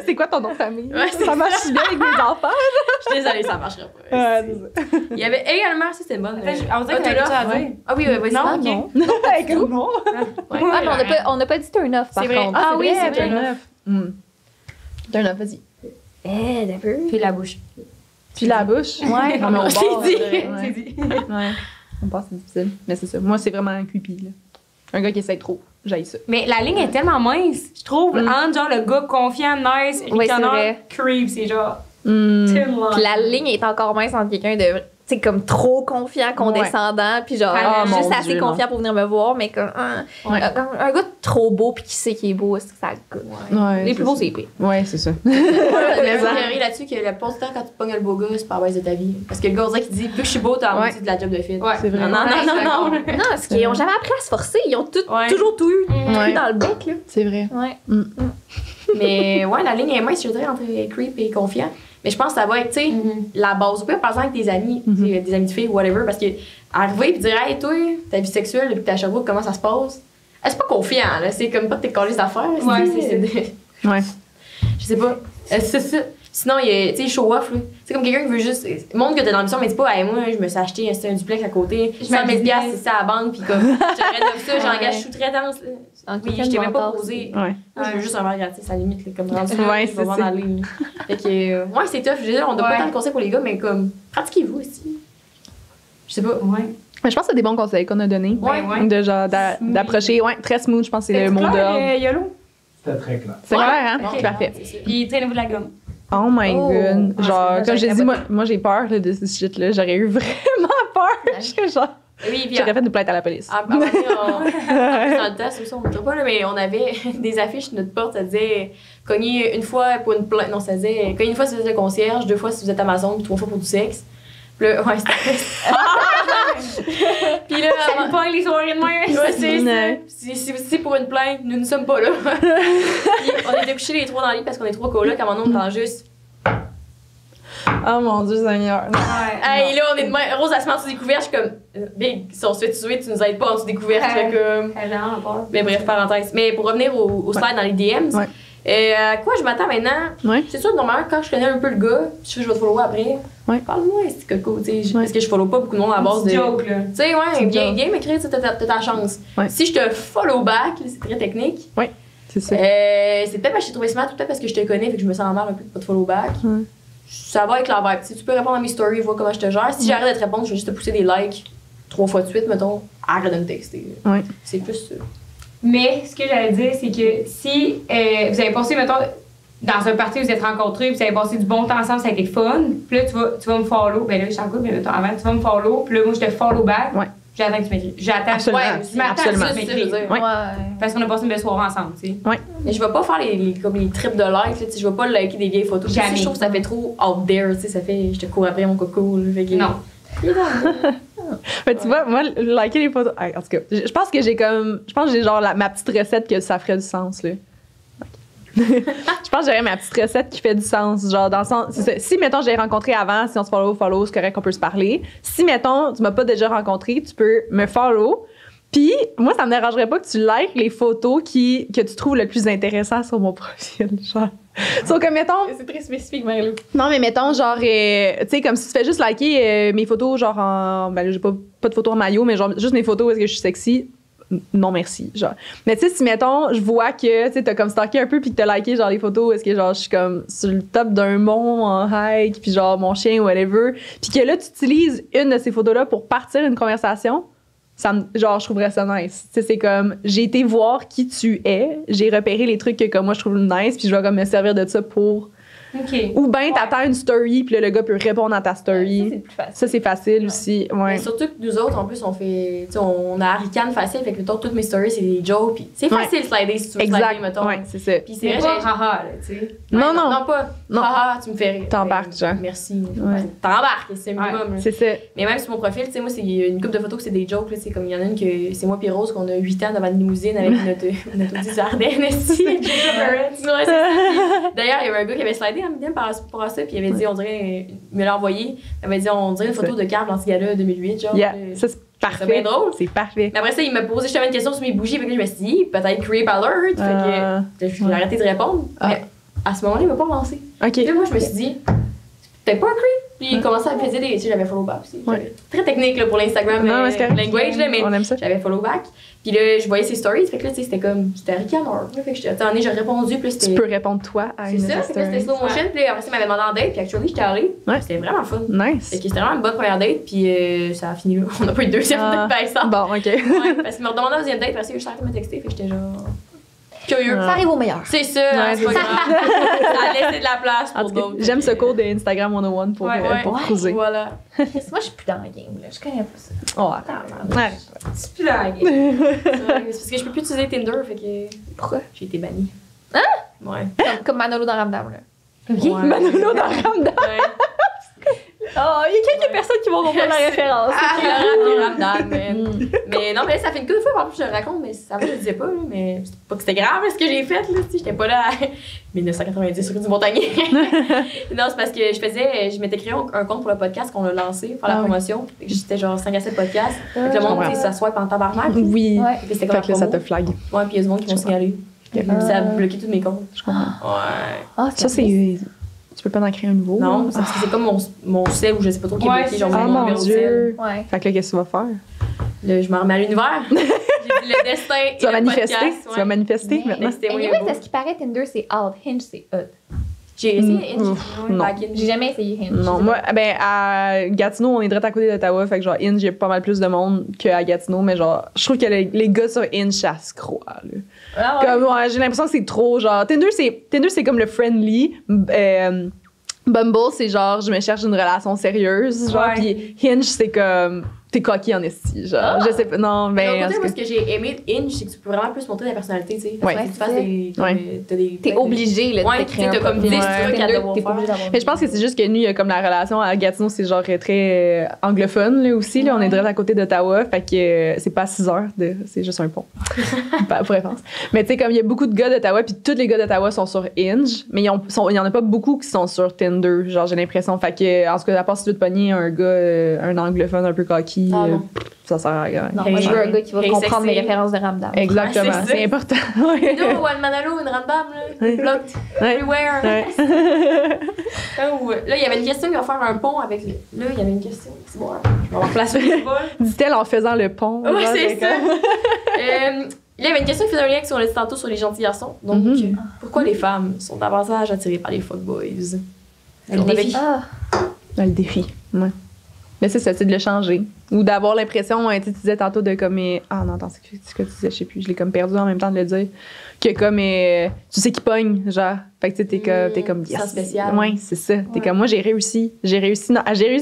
C'est quoi ton nom de famille? Ouais, c'est ça marche bien avec mes enfants. Je suis désolée, ça marchera pas. Ouais, c'est ça. Il y avait également, ça c'était une bonne. On dirait que t'avais quelque chose à dire. Ah oui, vas-y. Non, Ah, ok. non. Hey, comme non. Ouais. Ah, mais on n'a pas dit turn off, par C'est vrai. contre. Ah oui, c'est turn vrai. off. Turn off, vas-y. D'accord. Puis la bouche. Puis la bouche. Ouais. Non, mais on C'est part, dit. ouais. C'est dit. Ouais. On part, c'est difficile. Mais c'est ça. Moi, c'est vraiment creepy, là. Un gars qui essaie trop. J'haïs ça. Mais la ligne est tellement mince, je trouve, entre genre le gars confiant, nice, Ouais, c'est ricaneur, vrai. creep, c'est genre Mm. thin Puis line. la ligne est encore mince entre quelqu'un de, tu sais, comme trop confiant, condescendant, puis genre, Ah, mon juste assez Dieu, confiant pour venir me voir, mais comme Ouais. un gars trop beau, puis qui sait qu'il est beau, est-ce que ça goûte? Ouais, Les plus beaux, c'est pire. Ouais, c'est ça. J'ai une ça. théorie là-dessus que la plupart du temps, quand tu pognes le beau gars, c'est pas la baisse de ta vie. Parce que le gars, on dirait qu'il dit, vu que je suis beau, t'as la Ouais. moitié de la job de fit. Ouais. C'est vrai. Non, non, non, non. Non, parce qu'ils ont jamais appris à se forcer, ils ont Ouais. toujours tout eu, Ouais. dans le bec, là. C'est vrai. Ouais. Mais ouais, la ligne est mince, je dirais, entre creep et confiant. Mais je pense que ça va être, tu sais, la base. Ou pas, par exemple, avec tes amis, tu sais, des amis de filles, whatever, parce que arriver et dire, hey, toi, ta vie sexuelle depuis que t'es à Sherbrooke, comment ça se passe? C'est pas confiant, là. C'est comme pas que t'es collé d'affaires. Ouais, c'est ça. Ouais. Je sais pas. C'est ça. Sinon, il y a, tu sais, show off, là. C'est comme quelqu'un qui veut juste. Montre que t'es dans l'ambition, mais dis pas, hey, moi, je me suis acheté un duplex à côté. 100 000 $, c'est ça à la banque, pis comme, j'arrête de ça, j'engage sous-traitance, là. Oui, je t'ai même pas posé. Ouais. Moi, je veux juste un verre gratis, à la limite, là, comme rendu Ouais, je vais c'est vendre ça. en ligne. Fait que, ouais, c'est tough. Je veux dire, on donne pas tant de conseils pour les gars, mais comme, pratiquez-vous aussi. Je sais pas. Ouais. Mais je pense que c'est des bons conseils qu'on a donnés. Ouais, ouais. De genre d'approcher. Ouais, très smooth, je pense que c'est le mot d'ordre. YOLO. C'était très clair. C'est clair, hein? Ok. Parfait. C'est ça. Puis traînez-vous de la gomme. Oh my Oh. god. Ah, Genre, c'est comme j'ai vrai, dit, moi j'ai peur là, de ce shit-là. J'aurais eu vraiment peur. Genre, Oui, puis j'aurais fait une plainte à la police. à un moment donné, dans le test aussi, on ne montre pas, là, mais on avait des affiches sur notre porte, ça disait cogner une fois pour une plainte. Non, ça disait cogner une fois si vous êtes le concierge, 2 fois si vous êtes Amazon, puis 3 fois pour du sexe. Puis là, ouais, c'était. Puis là, Ça pas les soirées de même. ouais, c'est ça. Ouais. Si pour une plainte, nous ne sommes pas là. Puis on était couchés les 3 dans le lit parce qu'on est 3 colocs, à un moment donné, on entend juste. Oh mon Dieu Seigneur. Hey, là, on est de même. Rose, elle se met en dessous des couverts, je suis comme. Big, si on se fait tuer, tu nous aides pas en dessous des couverts. Je fais comme. Mais bref, parenthèse. Mais pour revenir au slide dans les DMs, Ouais. à quoi je m'attends maintenant? Ouais. C'est sûr, normalement, quand je connais un peu le gars, je sais que je vais te follow après. Ouais. Parle-moi, c'est coco, tu sais. Ouais. Parce que je follow pas beaucoup de monde à base de. Joke, là. Tu sais, ouais, C'est viens joke. m'écrire, tu sais, t'as ta chance. Ouais. Si je te follow back, là, c'est très technique. C'est ça. C'est peut-être parce que je t'ai trouvé smart ou peut-être parce que je te connais, fait que je me sens mal un peu de pas te follow back. Ouais. Ça va avec la vibe. Tu sais, tu peux répondre à mes stories, voir comment je te gère. Si j'arrête de te répondre, je vais juste te pousser des likes 3 fois de suite, mettons. Arrête de me texter. Ouais. C'est plus ça. Mais ce que j'allais dire, c'est que si vous avez passé, mettons, dans un party, vous êtes rencontrés, puis vous avez passé du bon temps ensemble, ça a été fun, puis là, tu vas me follow. Ben là, je suis en couple, mais mettons, avant, tu vas me follow, puis là, moi, je te follow back. Ouais. J'attends que tu m'écris. J'attends. Absolument. Ouais, je m'attends Absolument. à ce que C'est tu ça, je veux m'écris. dire. Ouais. Parce qu'on a passé une belle soirée ensemble, tu sais. Mais je vais pas faire comme les trips de likes, là, tu sais, je vais pas liker des vieilles photos. Jamais. Je trouve que ça fait trop out there, tu sais, ça fait je te cours après mon coco. Là, fait que- Non. Mais tu vois, moi, liker les photos. En tout cas, je pense que j'ai comme. Je pense que j'ai genre ma petite recette que ça ferait du sens, là. Je pense que j'aurais ma petite recette qui fait du sens. Genre, dans le sens. C'est ça. Si, mettons, j'ai rencontré avant, si on se follow, c'est correct qu'on peut se parler. Si, mettons, tu m'as pas déjà rencontré, tu peux me follow. Puis, moi, ça me dérangerait pas que tu likes les photos que tu trouves le plus intéressant sur mon profil. Genre. Sauf que, mettons. C'est très spécifique, Marie-Lou. Non, mais mettons, genre, tu sais, comme si tu fais juste liker mes photos, genre en. Ben, là, j'ai pas de photos en maillot, mais genre, juste mes photos où est-ce que je suis sexy. Non, merci. Genre. Mais tu sais, si, mettons, je vois que, tu sais, t'as comme stalké un peu puis que t'as liké, genre, les photos où est-ce que, genre, je suis comme sur le top d'un mont en hike, puis genre, mon chien, whatever. Puis que là, tu utilises une de ces photos-là pour partir une conversation. Genre, je trouverais ça nice. Tu sais, c'est comme, j'ai été voir qui tu es, j'ai repéré les trucs que, comme moi, je trouve nice, puis je vais comme me servir de ça pour. OK. Ou ben, t'attends une story, puis là, le gars peut répondre à ta story. C'est plus facile. Ça, c'est facile aussi. Ouais. Mais surtout que nous autres, en plus, on fait. Tu sais, on a Haricane facile, fait que mettons, toutes mes stories, c'est des jokes, puis c'est Ouais. facile de slider si tu veux Exact. slider, mettons. Ouais, c'est ça. Puis c'est C'est vrai, pas haha, là, tu sais. Non, non. Non, pas. Non. Haha, tu me fais rire. T'embarques, Ben, genre. Merci. Ouais. T'embarques, c'est le minimum. là. C'est ça. Mais même sur mon profil, tu sais, moi, c'est une couple de photos que c'est des jokes, là, tu sais, comme il y en a une que c'est moi et Rose, qu'on a 8 ans devant une limousine avec notre Audi du Ardennes, ici. Ouais, c'est ça. Puis, d'ailleurs, il y avait un gars qui avait slidé DM par rapport à ça, puis il avait dit, on dirait, il me l'a envoyé, il avait dit, on dirait une photo de Carl dans ce gars-là 2008, genre. Yeah, ça c'est C'est parfait. bien drôle. C'est parfait. Mais après ça, il m'a posé justement une question sur mes bougies, fait que je me suis dit, peut-être creep alert, fait que j'ai arrêté de répondre. Mais à ce moment-là, il m'a pas lancé. OK. Puis là, moi, je me suis dit, c'est peut-être pas un creep. Puis il commençait à me faire des. Tu sais, j'avais follow back aussi. Ouais. Très technique là, pour l'Instagram Non, mais c'est correct. language, là, mais On aime ça. j'avais follow back. Puis là, je voyais ses stories. Fait que là, tu sais, c'était comme. C'était Rick Hammer. Fait que j'étais. J'ai répondu. Puis Tu peux répondre toi à C'est une ça. Fait que là, c'était slow motion. Puis là, après ça, il m'avait demandé en date. Puis actually, j'étais allée. Ouais. C'était vraiment fun. Nice. Fait que c'était vraiment une bonne première date. Puis ça a fini là. On n'a pas eu de deuxième date, par exemple. Bon, OK. Ouais, parce qu'il m'a redemandé la deuxième date. Parce que je arrêté de me texter. Fait que j'étais genre. Curieux. Ça arrive au meilleur. C'est ça, hein, c'est pas grave. Ça a laissé de la place En pour tout cas, d'autres. j'aime ce cours de Instagram 101 pour, pour cruiser. Voilà. Moi, je suis plus dans la game, là. Je connais pas ça. Oh, ouais. C'est plus la game. C'est parce que je peux plus utiliser Tinder, fait que. Pourquoi? J'ai été bannie. Hein? Ouais. Comme Manolo dans Ramdam, là. Ouais. Manolo dans Ramdam. Ouais. Oh, il y a quelques personnes qui vont comprendre la référence. Ramdam, mais non, mais là, ça fait une couple de fois, en plus, je le raconte, mais ça va, je le disais pas, là, mais c'était pas que c'était grave, là, ce que j'ai fait, là, tu sais, j'étais pas là à 1990 rue du Montagnier. Non, c'est parce que je m'étais créé un compte pour le podcast qu'on a lancé, pour la promotion. J'étais genre 5 à 7 podcasts. Fait que le monde, tu sais, s'assoit pendant tabarnak. Oui. Ouais. Puis c'était comme Fait que là, ça te flag. Ouais, puis il y a du monde qui vont signaler. Puis ça a bloqué tous mes comptes. Je comprends. Ouais. Ah, Ça, c'est. Tu peux pas en créer un nouveau? Non, c'est parce que c'est comme mon sel ou je sais pas trop qui est Ouais, bloqué, genre Oh mon mon numéro de sel. Dieu. Ouais. Fait que là, qu'est-ce que tu vas faire? Là, je m'en remets à l'univers. J'ai dit le destin et Tu vas le manifester? podcast, Tu vas manifester Mais- maintenant? C'était Anyway, c'est ce qui paraît, Tinder, c'est out. Hinge, c'est hot. J'ai essayé Hinge. non. Back Hinge. J'ai jamais essayé Hinge. Non, moi, ben, à Gatineau, on est direct à côté d'Ottawa. Fait que, genre, Inge, il y a pas mal plus de monde qu'à Gatineau. Mais, genre, je trouve que les gars sur Inge, ça se croit, là. Ah, ouais. Comme, ouais, j'ai l'impression que c'est trop, genre. Tinder, c'est comme le friendly. Bumble, c'est genre, je me cherche une relation sérieuse. Genre, Ouais. puis Hinge, c'est comme, t'es coquille en esti. Genre, je sais pas. Non, Mais mais. d'un en côté, tout moi, cas, ce que j'ai aimé de Hinge, c'est que tu peux vraiment plus montrer ta personnalité, tu sais. Ouais. Faut que tu fasses des. Ouais. T'as des. T'es obligé, là, Ouais, de créer t'as un comme profil. 10 trucs à Tinder, devoir t'es pas faire. obligé d'avoir. mais je pense que c'est juste que nous, il y a comme la relation à Gatineau, c'est genre très anglophone là, aussi. Là, on est direct à côté d'Ottawa, fait que c'est pas à 6 heures, c'est juste un pont. Pas pour référence. Mais tu sais, comme il y a beaucoup de gars d'Ottawa, puis tous les gars d'Ottawa sont sur Hinge, mais il y en a pas beaucoup qui sont sur Tinder, genre j'ai l'impression. Fait que, en tout cas, à part si tu veux te pogner un gars, un anglophone un peu coquille, Ah, non. ça sert à rien. Non, moi, je veux un gars qui va Hey, comprendre sexy. mes références de Ramdam. Exactement, Ouais, c'est ça. c'est important. Ouais. Nous, One Manalo, une random, là. Ouais. Blocked. Ouais. Everywhere. Ouais. Oh, là, il y avait une question qui va faire un pont avec. Là, il y avait une question. C'est bon, hein. Je vais avoir place le bol. Dit-elle en faisant le pont. Ouais, genre, c'est ça. comme- Là, il y avait une question qui faisait un lien avec ce qu'on a dit tantôt sur les gentils garçons. Donc, Mhm. pourquoi les femmes sont davantage attirées par les fuckboys? Le défi. Ah, Le défi, ouais. Mais c'est ça, c'est de le changer. Ou d'avoir l'impression, tu disais tantôt de comme. Ah non, attends, c'est ce que tu disais, je sais plus, je l'ai comme perdu en même temps de le dire. Que comme. Tu sais qu'il pogne, genre. Fait que tu sais, t'es comme. C'est spécial. Ouais, c'est ça. T'es comme, moi, j'ai réussi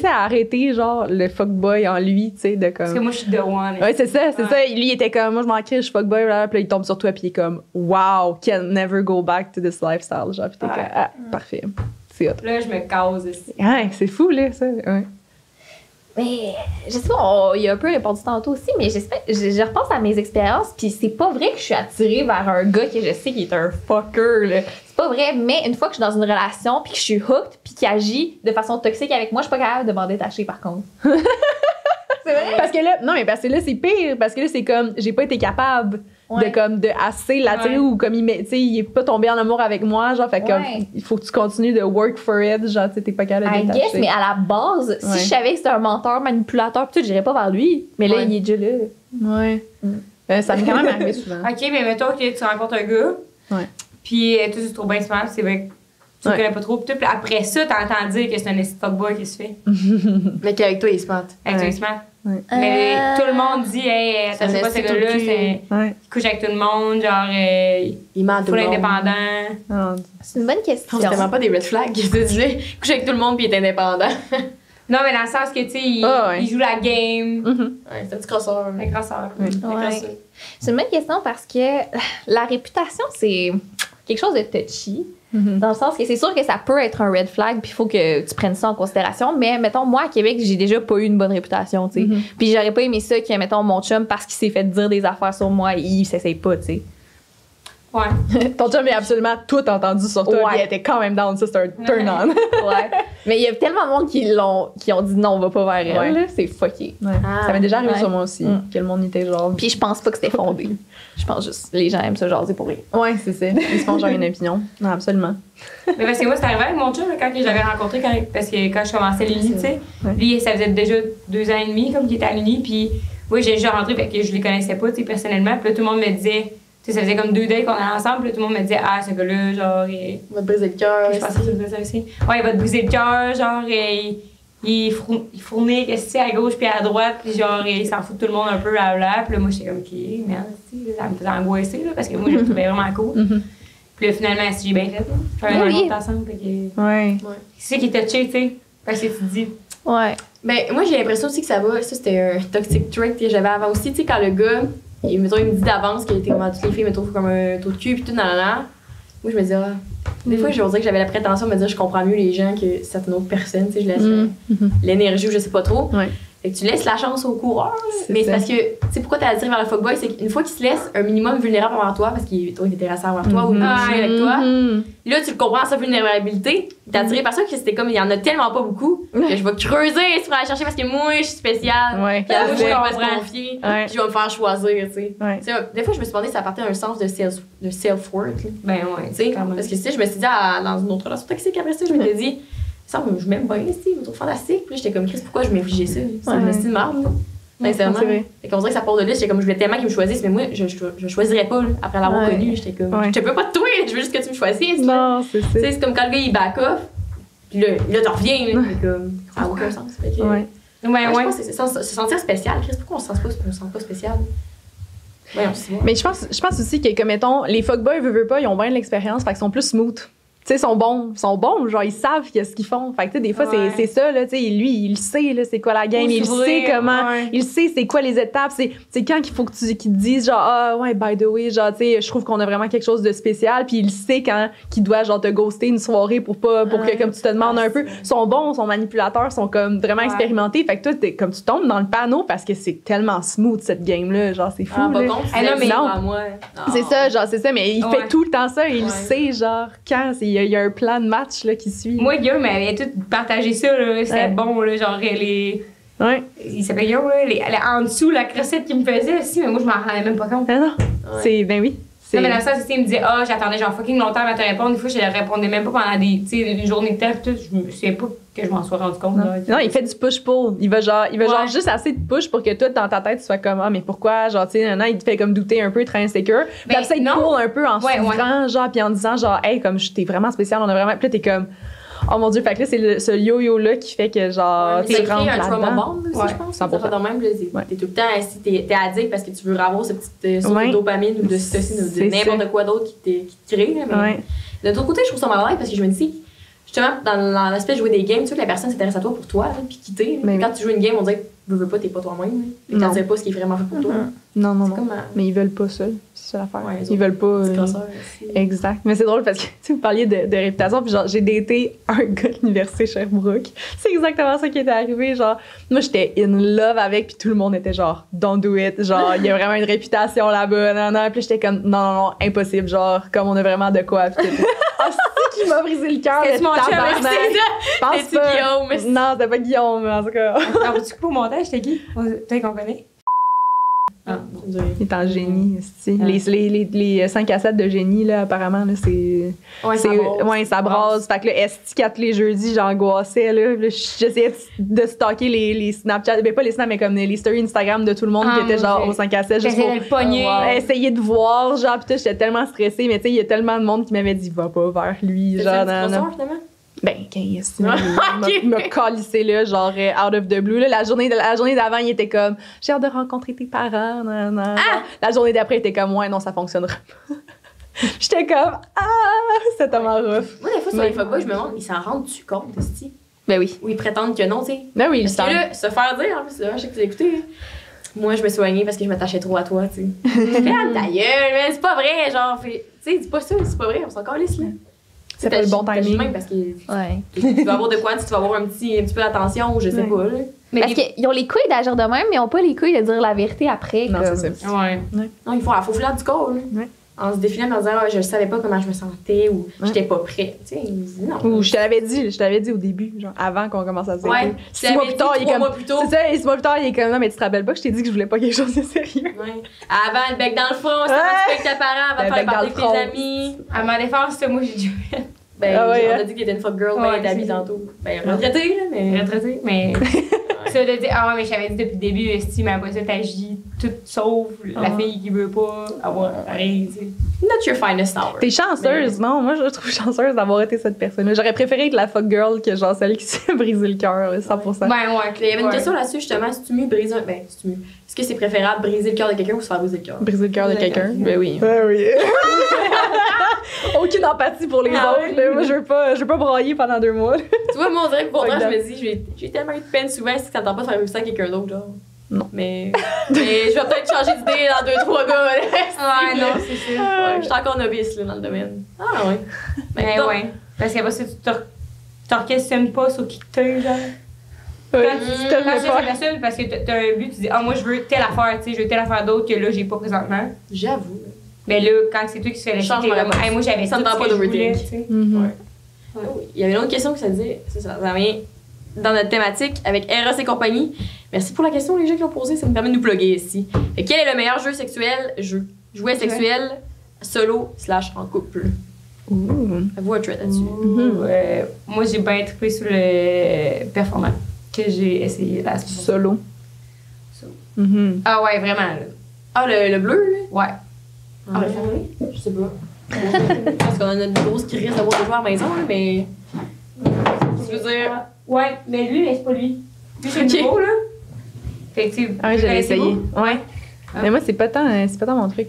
à arrêter, genre, le fuckboy en lui, tu sais, de comme. Parce que moi, je suis the one. Ouais, c'est ça, c'est Ouais. ça. Lui, il était comme, moi, je m'en crie, je suis fuckboy, là, puis là, il tombe sur toi, puis il est comme, wow, can never go back to this lifestyle, genre, puis t'es Ouais. comme, ah, parfait. C'est hot. Là, je me cause aussi. Ouais, c'est fou, là, ça. Ouais. mais je sais pas, il y a un peu répondu tantôt aussi, mais je repense à mes expériences, puis c'est pas vrai que je suis attirée vers un gars que je sais qui est un fucker, là. C'est pas vrai, mais une fois que je suis dans une relation, puis que je suis hooked, puis qu'il agit de façon toxique avec moi, je suis pas capable de m'en détacher, par contre. C'est vrai? Parce que là, non, mais parce que là, c'est pire, parce que là, c'est comme, j'ai pas été capable Ouais. de assez l'attirer Ouais. ou comme tu sais, il est pas tombé en amour avec moi, genre, fait que comme, Ouais. il faut que tu continues de work for it, genre, tu sais, t'es pas capable de I détacher. guess, mais à la base, Ouais. si je savais que c'était un menteur, manipulateur, pis tout, j'irais pas vers lui. Mais là, Ouais. il est déjà là. Ouais. Ça m'est quand même arrivé souvent. OK, mais mettons que tu rencontres un gars. Ouais. Puis toi, tu te trouves bien smart, c'est vrai que tu Ouais. le connais pas trop. Puis après ça, t'entends dire que c'est un esti de fuckboy qui se fait. Mais qu'avec toi, il est smart. Avec Ouais. toi, smart. Ouais. Mais tout le monde dit, hey, C'est un attends, pas ce esti tout gars-là, le cul. c'est. Ouais. Il couche avec tout le monde, genre, Il ment à tout full le monde. indépendant. Ah, C'est une bonne question. C'est tellement pas des red flags. Tu disais, couche avec tout le monde puis il est indépendant. Non, mais dans le sens que, tu sais, il, Ah, ouais. il joue la game. mhm. Ouais, c'est un petit crosseur. Un crosseur. Ouais. Un Ouais. crosseur. C'est une bonne question parce que la réputation, c'est quelque chose de touchy. Mhm. Dans le sens que c'est sûr que ça peut être un red flag, puis il faut que tu prennes ça en considération. Mais mettons, moi, à Québec, j'ai déjà pas eu une bonne réputation, tu sais. Mhm. Puis j'aurais pas aimé ça que, mettons, mon chum, parce qu'il s'est fait dire des affaires sur moi, il s'essaye pas, tu sais. Ouais. Ton chum a absolument tout entendu sur toi, Ouais. puis elle était quand même down, ça c'est un turn on. Ouais. Mais il y a tellement de monde qui ont dit non, on va pas vers elle. Ouais. Là. C'est fucké. Ah. Ça m'est déjà arrivé Ouais. sur moi aussi, que le monde était genre. Puis je pense pas que c'était fondé. Je pense juste les gens aiment ça jaser pour rien. Ouais, c'est ça. Ils se font genre une opinion. Non, absolument. Mais parce que moi, c'est arrivé avec mon chum là, quand je l'avais rencontré, parce que quand je commençais l'uni, tu sais. Ouais. Lui, ça faisait déjà 2 ans et demi comme qu'il était à l'uni. Puis oui, j'ai déjà rentré, fait que je les connaissais pas, tu sais, personnellement. Puis là, tout le monde me disait, tu sais, ça faisait comme 2 days qu'on allait ensemble. Puis là, tout le monde me disait, ah, ce gars-là, genre, On va te briser le cœur. je pensais que tu me disais ça aussi. Ouais, il va te briser le cœur, genre, il fournit, qu'est-ce que c'est, à gauche puis à droite, puis genre, il s'en fout de tout le monde un peu, blablabla. Puis là, moi, j'étais comme, OK, merde, tu sais, ça me faisait angoisser, là, parce que moi, je le trouvais vraiment cool. Puis là, finalement, si j'ai bien fait, là. Faire un Oui. autre ensemble, fait que. Ouais. C'est ça qui est touché, tu sais. Parce que tu te dis. Ouais. Ben, moi, j'ai l'impression aussi que ça va. Ça, c'était un toxic trait que j'avais avant aussi. Tu sais, quand le gars, il me dit d'avance qu'il était comme toutes les filles me trouvent comme un taux de cul, puis tout, nanana. Moi, je me disais, des fois, je dirais que j'avais la prétention de me dire, je comprends mieux les gens que certaines autres personnes. Tu sais, je laisse l'énergie ou je sais pas trop. Ouais. Fait que tu laisses la chance au coureur. Là. C'est Mais c'est ça. parce que, tu sais, pourquoi t'as attiré vers le fuckboy, c'est qu'une fois qu'il se laisse un minimum vulnérable envers toi, parce qu'il est intéressé envers toi ou il veut coucher avec toi, là, tu le comprends, sa vulnérabilité. T'es attiré par ça que c'était comme, il y en a tellement pas beaucoup, que je vais creuser pour aller chercher parce que moi, je suis spéciale. Ouais. Puis à moi, je vais me comprends. confier. Ouais. Puis je vais me faire choisir, tu sais. Ouais. Tu sais, des fois, je me suis demandé si ça partait d'un sens de self-worth. Là. Ben ouais, Tu sais, quand même. parce que tu sais, je me suis dit, dans une autre relation toxique après ça, je m'étais dit, ça, je m'aime bien, je me trouve fantastique. Puis là, j'étais comme, Chris, pourquoi je m'infligeais ça? C'est Ouais. une estime de merde, là. Sincèrement. c'est vrai. Fait qu'on dirait que ça part de là, j'étais comme, je voulais tellement qu'ils me choisissent, mais moi, je choisirais pas, là, après l'avoir Ouais. connu. J'étais comme, Ouais. je te veux pas de toi, je veux juste que tu me choisisses. là. Non, c'est Tu sais, ça. c'est comme quand le gars, il back off, puis là, t'en reviens, là. Fait comme, ça n'a aucun sens. Fait que, Ouais. Ouais, moi, je ouais. pense que c'est se sentir spécial. Chris, pourquoi on se sent pas spécial? Ouais, on se voit. Mais je pense aussi que, comme mettons, les fuckboys, veulent pas, ils ont bien de l'expérience, fait qu'ils sont plus smooth. Tu sais, ils sont bons, genre, ils savent qu'est-ce qu'ils font. Fait que, tu sais, des fois, Ouais. c'est ça, là, tu sais, lui, il sait, là, c'est quoi la game, Faut il s'ouvrir, sait comment, ouais. il sait c'est quoi les étapes, c'est quand qu'il faut qu'ils te disent, genre, ah, ouais, by the way, genre, tu sais, je trouve qu'on a vraiment quelque chose de spécial, puis il sait quand qu'il doit, genre, te ghoster une soirée pour que, comme tu te demandes un peu, sont bons, sont manipulateurs, sont comme vraiment Ouais. expérimentés. Fait que toi, comme tu tombes dans le panneau parce que c'est tellement smooth, cette game-là, genre, c'est fou, Ah, pas là. con, Ah, non, mais non. à moi. C'est ça, genre, c'est ça, mais il Ouais. fait tout le temps ça, et il Ouais. sait, genre, quand il y a un plan de match, là, qui suit. Moi, Guillaume m'avait tout partagé ça, là. C'était Ouais. bon, là. Genre, Ouais. il s'appelle Guillaume, là. En dessous, la crocette qu'il me faisait, aussi, mais moi, je m'en rendais même pas compte. Ah non, Ouais. c'est, ben oui. C'est, Non, mais dans ça, il me disait, j'attendais genre fucking longtemps à te répondre. Des fois, je ne répondais même pas pendant une journée de temps. Puis tout, je me souviens pas que je m'en sois rendu compte. Là. non, il fait du push-pull. Il veut genre Ouais. juste assez de push pour que toi, dans ta tête, tu sois comme, ah, mais pourquoi? Genre, tu sais, non, il te fait comme douter un peu, très insécure. Puis Ben, après ça, il te non. pull un peu en Ouais, s'ouvrant, genre, puis en disant, genre, hey, comme, t'es vraiment spécial, on a vraiment. Puis là, t'es comme, oh mon Dieu, fait que là, c'est ce yo-yo-là qui fait que, genre, Ouais, tu ça crée rentres un trauma là-dedans. bond aussi, Ouais, je pense. 100%. Ça fait de même, là, Ouais. t'es tout le temps assis, t'es addict parce que tu veux avoir cette petite source Ouais. de dopamine ou de cytocine ou C'est de n'importe ça. quoi d'autre qui te crée. Là, mais Ouais. de l'autre côté, je trouve ça malade parce que je me dis, justement, dans l'aspect de jouer des games, tu sais que la personne s'intéresse à toi pour toi, là, puis quitter. Mais Quand tu joues une game, on dirait que veux pas, t'es pas toi-même. Là, puis Non. t'en sais pas ce qui est vraiment fait pour toi. Non, non, C'est non. comme Mais ils veulent pas ça. C'est ça l'affaire. Ouais, les Ils veulent pas. petit crosseur aussi. Exact. Mais c'est drôle parce que tu sais, vous parliez de réputation, puis genre, j'ai daté un gars de l'université Sherbrooke. C'est exactement ça qui était arrivé. Genre, moi, j'étais in love avec, puis tout le monde était genre, don't do it. Genre, il y a vraiment une réputation là-bas. Non, non. Puis j'étais comme, non, impossible. Genre, comme on a vraiment de quoi. Puis tout. Ah, c'est qui m'a brisé le cœur. C'est le mon chum, tabarnak. c'est ça. Je pense C'est-tu pas. Guillaume? Non, c'était pas Guillaume, en tout cas. Alors, tu coupes au montage, c'était qui? Peut-être qu'on connaît. Ah, Il est en génie, esti. Ah. Les 5 à 7 de génie, là, apparemment, là, c'est. Ouais, C'est- ça brasse. ouais, ça brasse. Fait que là, esti, qu'à tous les jeudis, j'angoissais, là. Puis là, j'essayais de stalker les Snapchat, ben pas les Snap, mais comme les stories Instagram de tout le monde qui Ah, était genre ok. au 5 à 7, juste J'essayais pour de le pogner. essayer de voir, genre, pis tout, j'étais tellement stressée, mais tu sais, il y a tellement de monde qui m'avait dit, va pas vers lui, C'est genre, un non, petit non. crosseur, finalement? Ben, qu'est-ce que Ok. il m'a calissé là, genre out of the blue. Là, la journée d'avant, il était comme, j'ai hâte de rencontrer tes parents. Non, non. La journée d'après, il était comme, ouais, non, ça fonctionnera pas. J'étais comme, c'est tellement rough. Moi, des fois, sur Ouais. les fuckboys, je me demande, ils s'en rendent-tu compte, esti? Ben oui. Ou ils prétendent que non, tu sais? Ben oui, il Parce que là, se faire dire, en plus, là, je sais que tu l'as écouté, là. Moi, je me suis soignée parce que je m'attachais trop à toi, tu sais. Ferme ta gueule, mais c'est pas vrai, genre, tu sais, dis pas ça, c'est pas vrai, on s'en calisse, là. C'est pas le bon T'agis timing. même parce que Ouais. tu vas avoir de quoi, tu vas avoir un petit peu d'attention ou je sais Ouais. pas, là. Mais Parce qu'ils ont les couilles d'agir de même, mais ils ont pas les couilles de dire la vérité après. Non, comme. c'est ça. Ouais. Non, il faut la faufilade du corps, là. en se défilant en disant je savais pas comment je me sentais ou j'étais pas prête. Tu sais, il me dit non. Ou je te l'avais dit au début, genre avant qu'on commence à se Ouais, dire. je t'avais dit 3 mois plus tôt. C'est ça, et 6 mois plus tard, il est comme non, mais tu te rappelles pas que je t'ai dit que je voulais pas quelque chose de sérieux. Ouais. Avant, le bec dans le front, c'était avec tes parents, avant de faire parler avec tes amis. À ma défense, ça, moi, j'ai déjà fait. Ben, Ah ouais, on a dit qu'il était une fuck girl, Ouais, ben, t'as mis c'est tantôt. Ben, retraité, là, mais. Retraité, mais. Ça, de dire, ah ouais, mais je t'avais dit depuis le début, Esti, mais après ça, t'agis toute sauf la fille qui veut pas avoir rien, tu sais. Not your finest hour. T'es chanceuse, non? Moi, je trouve chanceuse d'avoir été cette personne-là. J'aurais préféré être la fuck girl que genre celle qui s'est brisé le cœur, 100%. Ouais, Il y avait une question là-dessus, justement. Si tu mieux briser un. Ben, si tu mieux. Est-ce que c'est préférable briser le cœur de quelqu'un ou se faire briser le cœur? Briser le cœur de quelqu'un? Ben oui. Ben oui. Aucune empathie pour les autres. Là. Moi, je veux pas broyer pendant 2 mois. Tu vois, moi, on dirait que pour Fuck je that. me dis, j'ai tellement eu de peine souvent si t'entends pas faire ça à quelqu'un d'autre, genre. Non. Mais je vais peut-être changer d'idée dans 2-3 gars. Ouais, non, c'est sûr. Ouais, je suis encore novice là, dans le domaine. Ah ouais. Mais donc, ouais. Parce qu'après ça, tu te questionnes pas sur qui t'es, genre. Quand tu te remets pas. personne parce que t'as un but, tu dis, ah, moi, je veux telle affaire, tu sais, je veux telle affaire d'autre que là, j'ai pas présentement. J'avoue. Mais là, quand c'est toi qui se fais Change t'es ma comme, réponse. hey, moi, j'avais Ça tout me tente ce pas que je d'overthink. voulais, tu sais. Mhm. Ah oui. Il y avait une autre question que ça disait, ça vient dans notre thématique avec Eros et compagnie. Merci pour la question, les gens qui l'ont posée, ça me permet de nous plugger ici. Et quel est le meilleur jouet sexuel solo / en couple? Ouh. À vous un trait là-dessus. Moi, j'ai bien trippé sur le performant que j'ai essayé la semaine. Solo. Solo. Mhm. Ah ouais, vraiment, là. Ah, le bleu, là? Ouais. Ah, je sais pas. Parce qu'on a notre grosse crise d'avoir des joueurs à la maison, là, mais. Je veux dire. Ouais, mais lui, mais c'est pas lui. Lui, c'est Ok. nouveau, là. Fait que, tu sais, Ah oui, vous je l'ai connaissez essayé. vous? Ouais. Ah. Mais moi, c'est pas tant mon truc.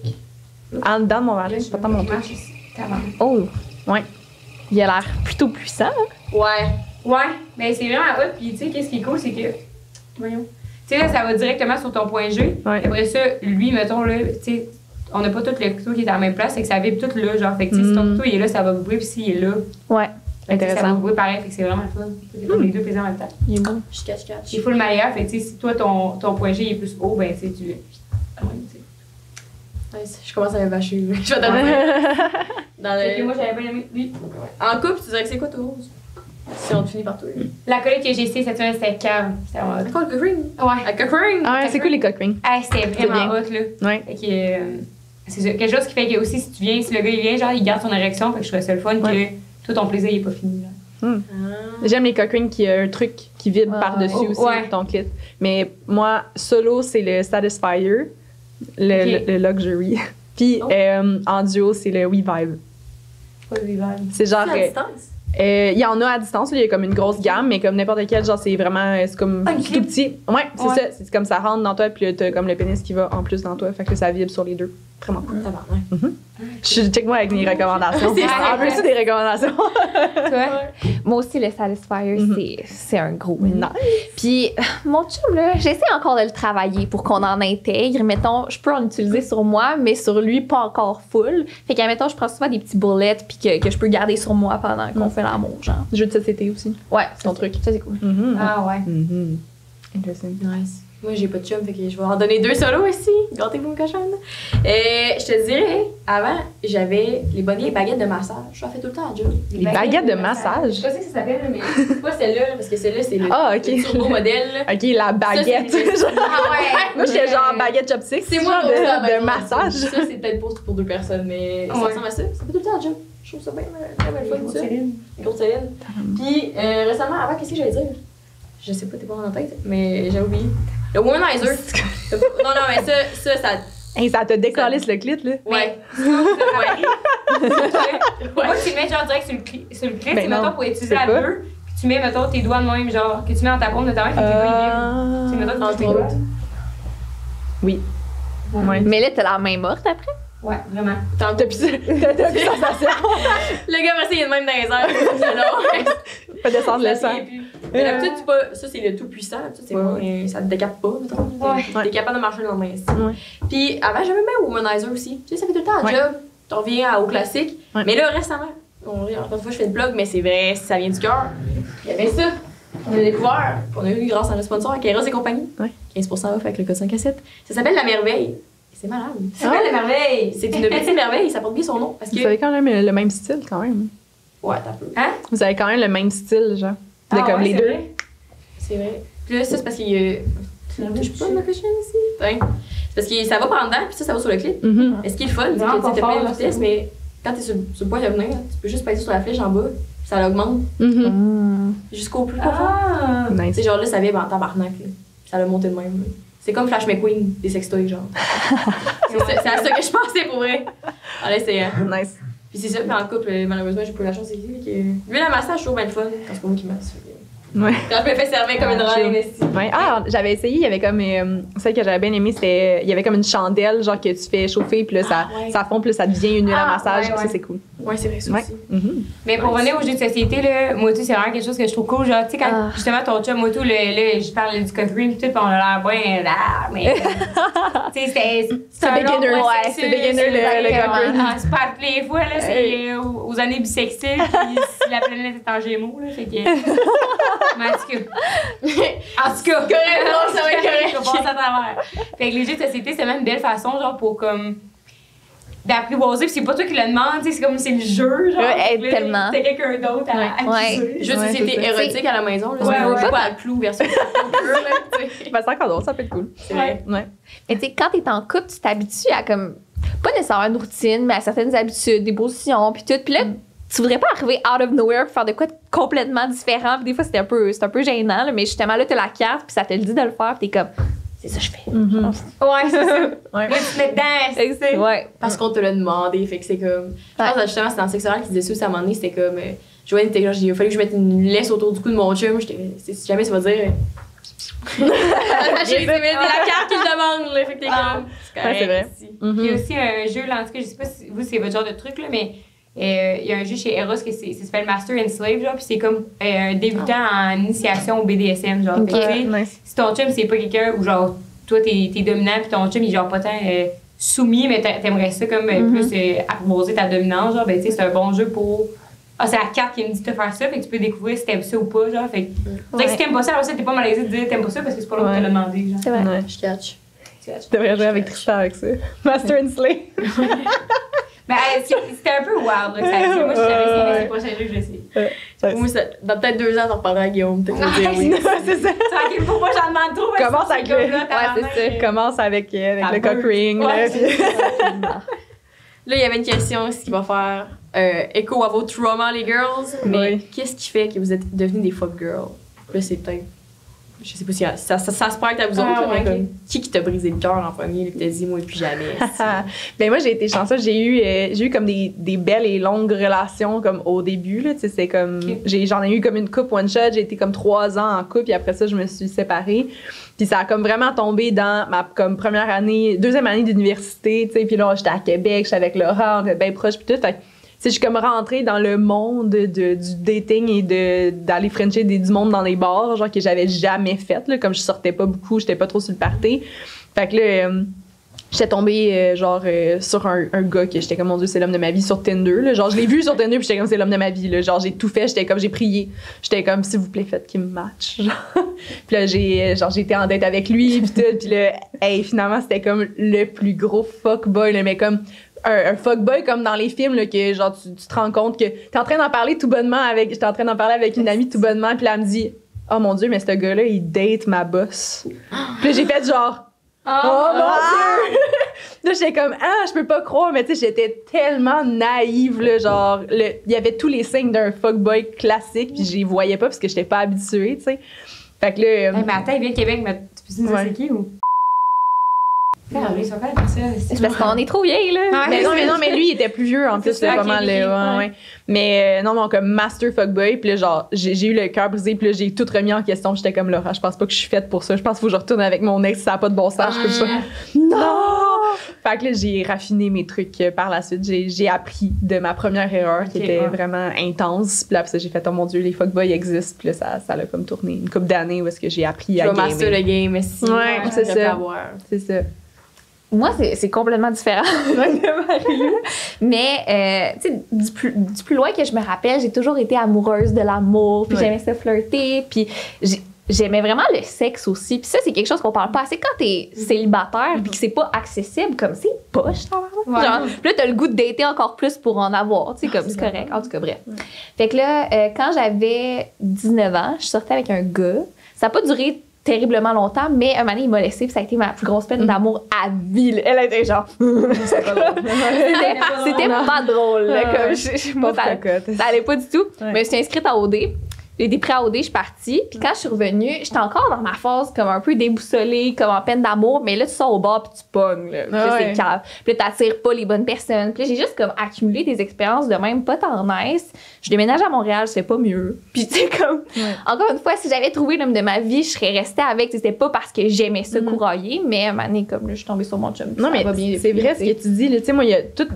En dedans de mon vagin, c'est pas tant mon truc. Oh, ouais. Il a l'air plutôt puissant. Hein? Ouais. Ouais, mais c'est vraiment hot. Puis, tu sais, qu'est-ce qui est cool, c'est que. Voyons. Tu sais, là, ça va directement sur ton point G. Ouais. Après ça, lui, mettons, là, tu sais, on n'a pas tout le couteau qui est à la même place, c'est que ça vibre tout là. Genre, fait que, tu sais, si ton couteau il est là, ça va vibrer, puis s'il est là, Ouais. fait que, ça va Intéressant. vibrer pareil. Fait que c'est vraiment le fun. C'est comme les deux pesés en même temps. Il est bon. Je catch. Il faut le meilleur. Fait que, tu sais, si toi, ton point G il est plus haut, ben, tu sais, tu. Ah ouais, tu sais. Nice. Je commence à me vacher. Je vais te le dire. Dans Fait que le... moi, j'avais bien aimé lui. En couple, tu dirais que c'est quoi, toi, Rose? Si on te finit par toi. La collègue que j'ai essayé cette semaine, c'était calme. C'était vraiment hot. C'est quoi le cockring? Ouais. Un cockring? Ah ouais, c'est cool les cock rings. Ah, c'était vraiment bien. hot, là. Ouais. Fait que, c'est ça. Quelque chose qui fait que aussi, si tu viens, si le gars il vient, genre, il garde son érection, fait que je trouvais ça le fun Ouais. que tout ton plaisir il est pas fini, là. Ah. J'aime les cock rings qui a un truc qui vibre Ah, par-dessus ouais. aussi Ouais. ton clit. Mais moi, solo, c'est le Satisfier, le, Ok. le Luxury. Puis Oh. en duo, c'est le We Vibe. Pas le vibe. C'est genre. C'est à distance? Il y en a à distance, là, il y a comme une grosse gamme, mais comme n'importe quel, genre c'est vraiment, c'est comme Un tout clip. petit. Ouais, c'est Ouais. ça. C'est comme ça rentre dans toi, puis là, t'as comme le pénis qui va en plus dans toi, fait que ça vibre sur les deux. Vraiment cool. Tabarnak. Check-moi avec mes recommandations. C'est En vrai. plus, c'est des recommandations. Toi? Moi aussi, le Satisfier, c'est un gros win. Nice. Puis, mon chum, là, j'essaie encore de le travailler pour qu'on en intègre. Mettons, je peux en utiliser sur moi, mais sur lui, pas encore full. Fait que, mettons, je prends souvent des petits bullets puis que je peux garder sur moi pendant qu'on fait l'amour, genre. Jeu de société aussi. Ouais, C'est ton truc. Ça, c'est cool. Ah ouais. Interesting. Nice. Moi, j'ai pas de chum, fait que je vais en donner 2 solos ici. Gâtez-vous, une cochonne. Je te dirais, avant, j'avais les bonnets et baguettes de massage. J'en fais tout le temps à job. Les baguettes de massage. Je sais pas si ça s'appelle, mais. C'est pas celle-là, parce que celle-là, c'est le, Ah, ok. le turbo modèle. là. Ok, la baguette. Ça, c'est- Ah ouais! Moi, j'étais genre baguette chopstick. C'est moi genre qui ai ça à de ma massage. Ça, c'est peut-être pour 2 personnes, mais ça Ouais. ressemble à ça. Ça fait tout le temps à job. Je trouve ça bien fun, ça. Céline. Les grosses Céline. Puis, récemment, avant, qu'est-ce que j'allais dire? Je sais pas, t'es pas dans la tête, mais j'ai oublié. Le womanizer. Non, mais ça. Hey, ça te décalisse le clit, là. Ouais. Moi, tu le mets genre direct sur le clit, Ben tu non, mettons, pour utiliser c'est la pas. deux, puis tu mets, mettons, tes doigts de même, genre, que tu mets dans ta paume de ta main, puis tes doigts, ils viennent. Tu mets, mettons, Entre tes doigts. autres. Oui. Ouais. Mais là, t'as la main morte après. Ouais, vraiment. T'as plus sensation. Le gars va essayer de même dans les airs. C'est long. Pas descendre le sang. Mais d'habitude, c'est pas. Ça, c'est le tout puissant. D'habitude, c'est Ouais, moins. Ça te décape pas, mettons. Ouais. T'es capable de marcher le lendemain ici. Ouais. Puis avant, j'aimais bien Womanizer aussi. Tu sais, ça fait tout le temps un Ouais. job. Tu reviens au classique. Ouais. Mais là, récemment, encore une fois, je fais une blog, mais c'est vrai, ça vient du cœur. Il y avait ça. On a découvert. On a eu grâce à notre sponsor, avec Eros et compagnie. Ouais. 15% off avec le code 5 à 7. Ça s'appelle La Merveille. C'est malade. C'est quoi, la merveille? C'est une petite merveille, ça porte bien son nom. Parce que... Vous avez quand même le même style, quand même. Ouais, t'as peu. Hein? Vous avez quand même le même style, genre. Vous êtes comme les deux. C'est vrai. Puis là, ça, c'est parce qu'il y a... Je peux pas ma cochonne ici? Ouais. C'est parce que ça va par en dedans, puis ça va sur le clip. Mhm. Mais ce qui est le fun, c'est Vraiment que tu pas as plein fort, de là, vitesse, ça. mais quand t'es sur le point de venir, tu peux juste passer sur la flèche en bas, puis ça l'augmente Mhm. jusqu'au plus profond. Ah! Tu Nice. sais, genre là, ça vibre en tabarnak, là. Puis ça l'a monté de même. Là. C'est comme Flash McQueen, des sextoys, genre. C'est à ça que je pensais pour vrai. En l'essayant. Nice. Puis c'est ça, puis en couple, malheureusement, j'ai pas eu la chance d'essayer. Lui, la massage, je trouve bien le fun quand c'est pas moi qui masse. Ouais. Quand je me fais servir comme une reine, ici. Ouais. Ah, j'avais essayé, il y avait comme. Celle que j'avais bien aimée, c'était. Il y avait comme une chandelle, genre que tu fais chauffer, puis là, ouais. ça fond, puis là, ça devient une huile à massage. ouais, Ça, ouais. c'est cool. Ouais, c'est vrai, ça Ouais. aussi. Mhm. Mais pour revenir aux jeux de société, là, moi, tout, c'est vraiment quelque chose que je trouve cool. Genre, tu sais, quand justement ton chum, moi, tout, là, je parle du cockring et tout, puis on a l'air bien là, mais. Tu sais, c'est un beginner, long ouais, processus, c'est beginner, le cockring. Ah, c'est pas appelé les fois, là, c'est aux années bisexuelles, puis si la planète est en gémeaux, là, fait que. Mais en tout cas. En tout cas. Correct, non, ça va être correct. Je vais passer à travers. Fait que les jeux de société, c'est même une belle façon, genre, pour comme. D'apprivoiser, puis c'est pas toi qui le demande, tu sais, c'est comme c'est le jeu, genre. Ouais, Là, tellement. T'as quelqu'un d'autre à Ouais. accuser. Juste Ouais, si c'est c'était ça. érotique à la maison, là. Ouais, On ouais. joue pas à le clou versus le poker, là, tu sais. Ben, c'est encore drôle, ça peut être cool. C'est vrai. Ouais. Mais tu sais, quand t'es en couple, tu t'habitues à comme, pas nécessairement une routine, mais à certaines habitudes, des positions, puis tout. Puis là, tu voudrais pas arriver out of nowhere pour faire de quoi de complètement différent. Puis des fois, c'est un peu gênant, là, mais justement, là, t'as la carte, puis ça te le dit de le faire, puis t'es comme, c'est ça que je fais. Mhm. Ouais, c'est ça. Ouais. Là, tu te mets dedans, c'est Ouais. Parce qu'on te l'a demandé, fait que c'est comme. Je pense que justement, c'est dans le sexe oral qui disait ça aussi à un moment donné, c'était comme. Joanne était genre, il a fallu que je mette une laisse autour du cou de mon chum. Si jamais ça va dire. C'est la carte qui le demande, là. Fait que t'es comme. Ouais, c'est vrai. ici. Il y a Mhm. aussi un jeu, là, en tout cas, je sais pas si vous, c'est votre genre de truc, là, mais il y a un jeu chez Eros qui s'appelle Master and Slave, genre, puis c'est comme un débutant en initiation au BDSM, genre. Ok. Fait que, tu sais, Nice. si ton chum, c'est pas quelqu'un où, genre, toi, t'es dominant, puis ton chum, il est genre pas tant soumis, mais t'aimerais ça comme plus apprivoiser ta dominance, genre, ben, tu sais, c'est un bon jeu pour. Ah, c'est la carte qui me dit de faire ça, fait que tu peux découvrir si t'aimes ça ou pas, genre. Fait que, fait que si t'aimes pas ça, alors ça, t'es pas malaisé de dire t'aimes pas ça parce que c'est pas l'autre qui te l'a demandé, genre. C'est vrai. Ouais. Je catch. Tu devrais jouer avec Tristan avec ça. Master and Slay. Ben, c'était un peu wild, là, que ça a été. Moi, je savais c'est les prochains jeux que j'essaie. Moi, dans peut-être 2 ans, t'en reparleras à Guillaume. Peut-être qu'il va dire oui. C'est ça. Tranquille, faut pas que j'en demande trop. parce que Commence c'est avec comme le- là, Ouais, tabarnak, c'est ça. Commence avec le Ça cock peut. ring. Ouais, là, c'est puis- Là, il y avait une question, ce qui va faire écho à vos traumas, les girls. Mais Oui. qu'est-ce qui fait que vous êtes devenues des fuck girls? Là, c'est peut-être. Je sais pas si ça se prête à vous Ah, autres, là, ouais, mais ok. comme, qui t'a brisé le cœur en premier, là, qui t'a dit, moi, et puis jamais. Ben moi j'ai été chanceuse, j'ai eu comme des belles et longues relations comme au début là, tu sais c'est comme Ok. j'en ai eu comme une couple one shot, j'ai été comme 3 ans en couple puis après ça je me suis séparée. Puis ça a comme vraiment tombé dans ma comme première année, deuxième année d'université, tu sais puis là j'étais à Québec, j'étais avec Laura, on était bien proches puis tout. Fait que, tu sais, je suis comme rentrée dans le monde du dating et d'aller frencher du monde dans les bars, genre que j'avais jamais fait, là, comme je sortais pas beaucoup, j'étais pas trop sur le party. Fait que là, j'étais tombée sur un gars que j'étais comme mon Dieu c'est l'homme de ma vie sur Tinder là. Genre je l'ai vu sur Tinder puis j'étais comme c'est l'homme de ma vie là. Genre j'ai tout fait, j'étais comme j'ai prié, j'étais comme s'il vous plaît faites qu'il me match genre. Puis là j'ai été en date avec lui puis tout puis là hey, finalement c'était comme le plus gros fuckboy là, mais comme un fuckboy comme dans les films là, que genre tu te rends compte que t'es en train d'en parler tout bonnement j'étais en train d'en parler avec une amie tout bonnement puis là elle me dit oh mon Dieu mais ce gars là il date ma boss. Puis là j'ai fait genre oh mon Dieu! Là, j'étais comme, je peux pas croire, mais tu sais, j'étais tellement naïve, là, genre, il y avait tous les signes d'un fuckboy classique, puis j'y voyais pas parce que j'étais pas habituée, tu sais. Fait que là. Hey, mais attends, il vient de Québec, mais tu peux nous dire Ouais. c'est qui ou? Ils sont quand même C'est parce qu'on est trop vieilles, là. Ouais. mais non, mais lui, il était plus vieux, en C'est plus, ça, là, ok, vraiment, ok, là, ouais. Mais non, comme master fuckboy, puis là, genre, j'ai eu le cœur brisé, puis là, j'ai tout remis en question, puis j'étais comme, Laura, je pense pas que je suis faite pour ça, je pense qu'il faut que je retourne avec mon ex, ça a pas de bon sens, je peux pas. Non! Fait que là, j'ai raffiné mes trucs par la suite. J'ai appris de ma première erreur qui Ok, était ouais. vraiment intense. Puis là, après ça, j'ai fait, oh mon Dieu, les fuckboys existent. Puis là, ça l'a comme tourné une couple d'années où est-ce que j'ai appris Je à vais master le gamer. game, si. Ouais, c'est ça. C'est ça. Moi, c'est complètement différent. Mais, tu sais, du plus loin que je me rappelle, j'ai toujours été amoureuse de l'amour, puis Ouais. j'aimais ça flirter, puis j'aimais vraiment le sexe aussi. Puis ça, c'est quelque chose qu'on parle pas assez quand t'es célibataire puis que c'est pas accessible, comme c'est poche, genre. Puis là, t'as le goût de dater encore plus pour en avoir, tu sais, comme c'est correct. En tout cas, bref. Fait que là, quand j'avais 19 ans, je sortais avec un gars. Ça a pas duré terriblement longtemps, mais un moment donné, il m'a laissé, puis ça a été ma plus grosse peine d'amour à vie. Là. Elle a été genre. C'était pas drôle. Là, comme moi, ça allait pas du tout. Mais je suis inscrite à OD. J'ai été prêt à OD, je suis partie. Puis quand je suis revenue, j'étais encore dans ma phase comme un peu déboussolée, comme en peine d'amour. Mais là, tu sors au bar puis tu pognes. Là. Puis là, c'est cave. Puis là, t'attires pas les bonnes personnes. Puis là, j'ai juste comme accumulé des expériences de même pas tant nice. Je déménage à Montréal, c'est pas mieux. Puis tu sais, comme, encore une fois, si j'avais trouvé l'homme de ma vie, je serais restée avec. C'était pas parce que j'aimais ça courailler, mais à un moment donné, comme là, je suis tombée sur mon chum. Non, mais c'est vrai ce que tu dis. Tu sais, moi, il y a tout.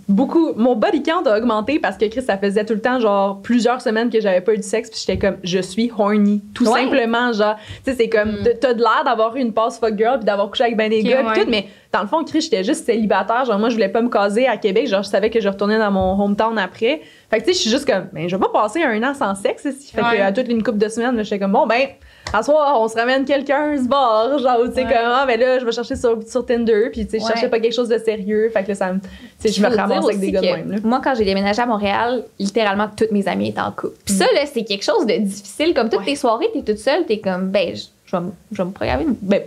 Beaucoup, mon body count a augmenté parce que Chris, ça faisait tout le temps genre plusieurs semaines que j'avais pas eu de sexe puis j'étais comme je suis horny tout simplement genre tu sais c'est comme t'as de l'air d'avoir eu une passe fuck girl puis d'avoir couché avec ben des gars pis tout mais dans le fond Chris j'étais juste célibataire genre moi je voulais pas me caser à Québec genre je savais que je retournais dans mon hometown après fait que tu sais je suis juste comme ben je vais pas passer un an sans sexe ici fait que à toutes une couple de semaines j'étais comme bon ben à soir, on se ramène quelqu'un se bar, genre, tu sais, comme, ah, ben là, je vais chercher sur Tinder, puis tu sais, je cherchais pas quelque chose de sérieux, fait que là, ça me, tu sais, je me ramasse avec des gars de même, là. Moi, quand j'ai déménagé à Montréal, littéralement, toutes mes amies étaient en couple. Puis ça, là, c'est quelque chose de difficile, comme toutes tes soirées, t'es toute seule, t'es comme, ben, je vais me programmer, je vais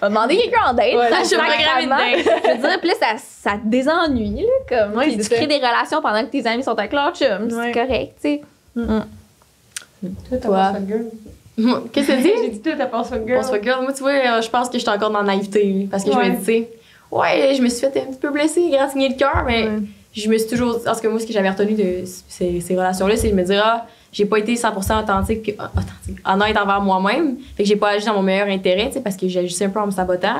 demander quelqu'un en date. Je vais me programmer une date. Je veux dire, puis là, ça te désennuie, là, comme, puis tu crées des relations pendant que tes amis sont avec leur chum, c'est correct, tu sais. Toi, t'as pas fuck girl. Qu'est-ce que tu dis? J'ai dit toi, t'as pas fuck girl. Fuck girl. Moi, tu vois, je pense que j'étais encore dans la naïveté. Parce que je me dis, tu sais, je me suis fait un petit peu blesser, gratigner le cœur, mais je me suis toujours. Parce que moi, ce que j'avais retenu de ces relations-là, c'est de me dire, j'ai pas été 100% authentique, honnête envers moi-même. Fait que j'ai pas agi dans mon meilleur intérêt, tu sais, parce que j'agissais un peu en me sabotant.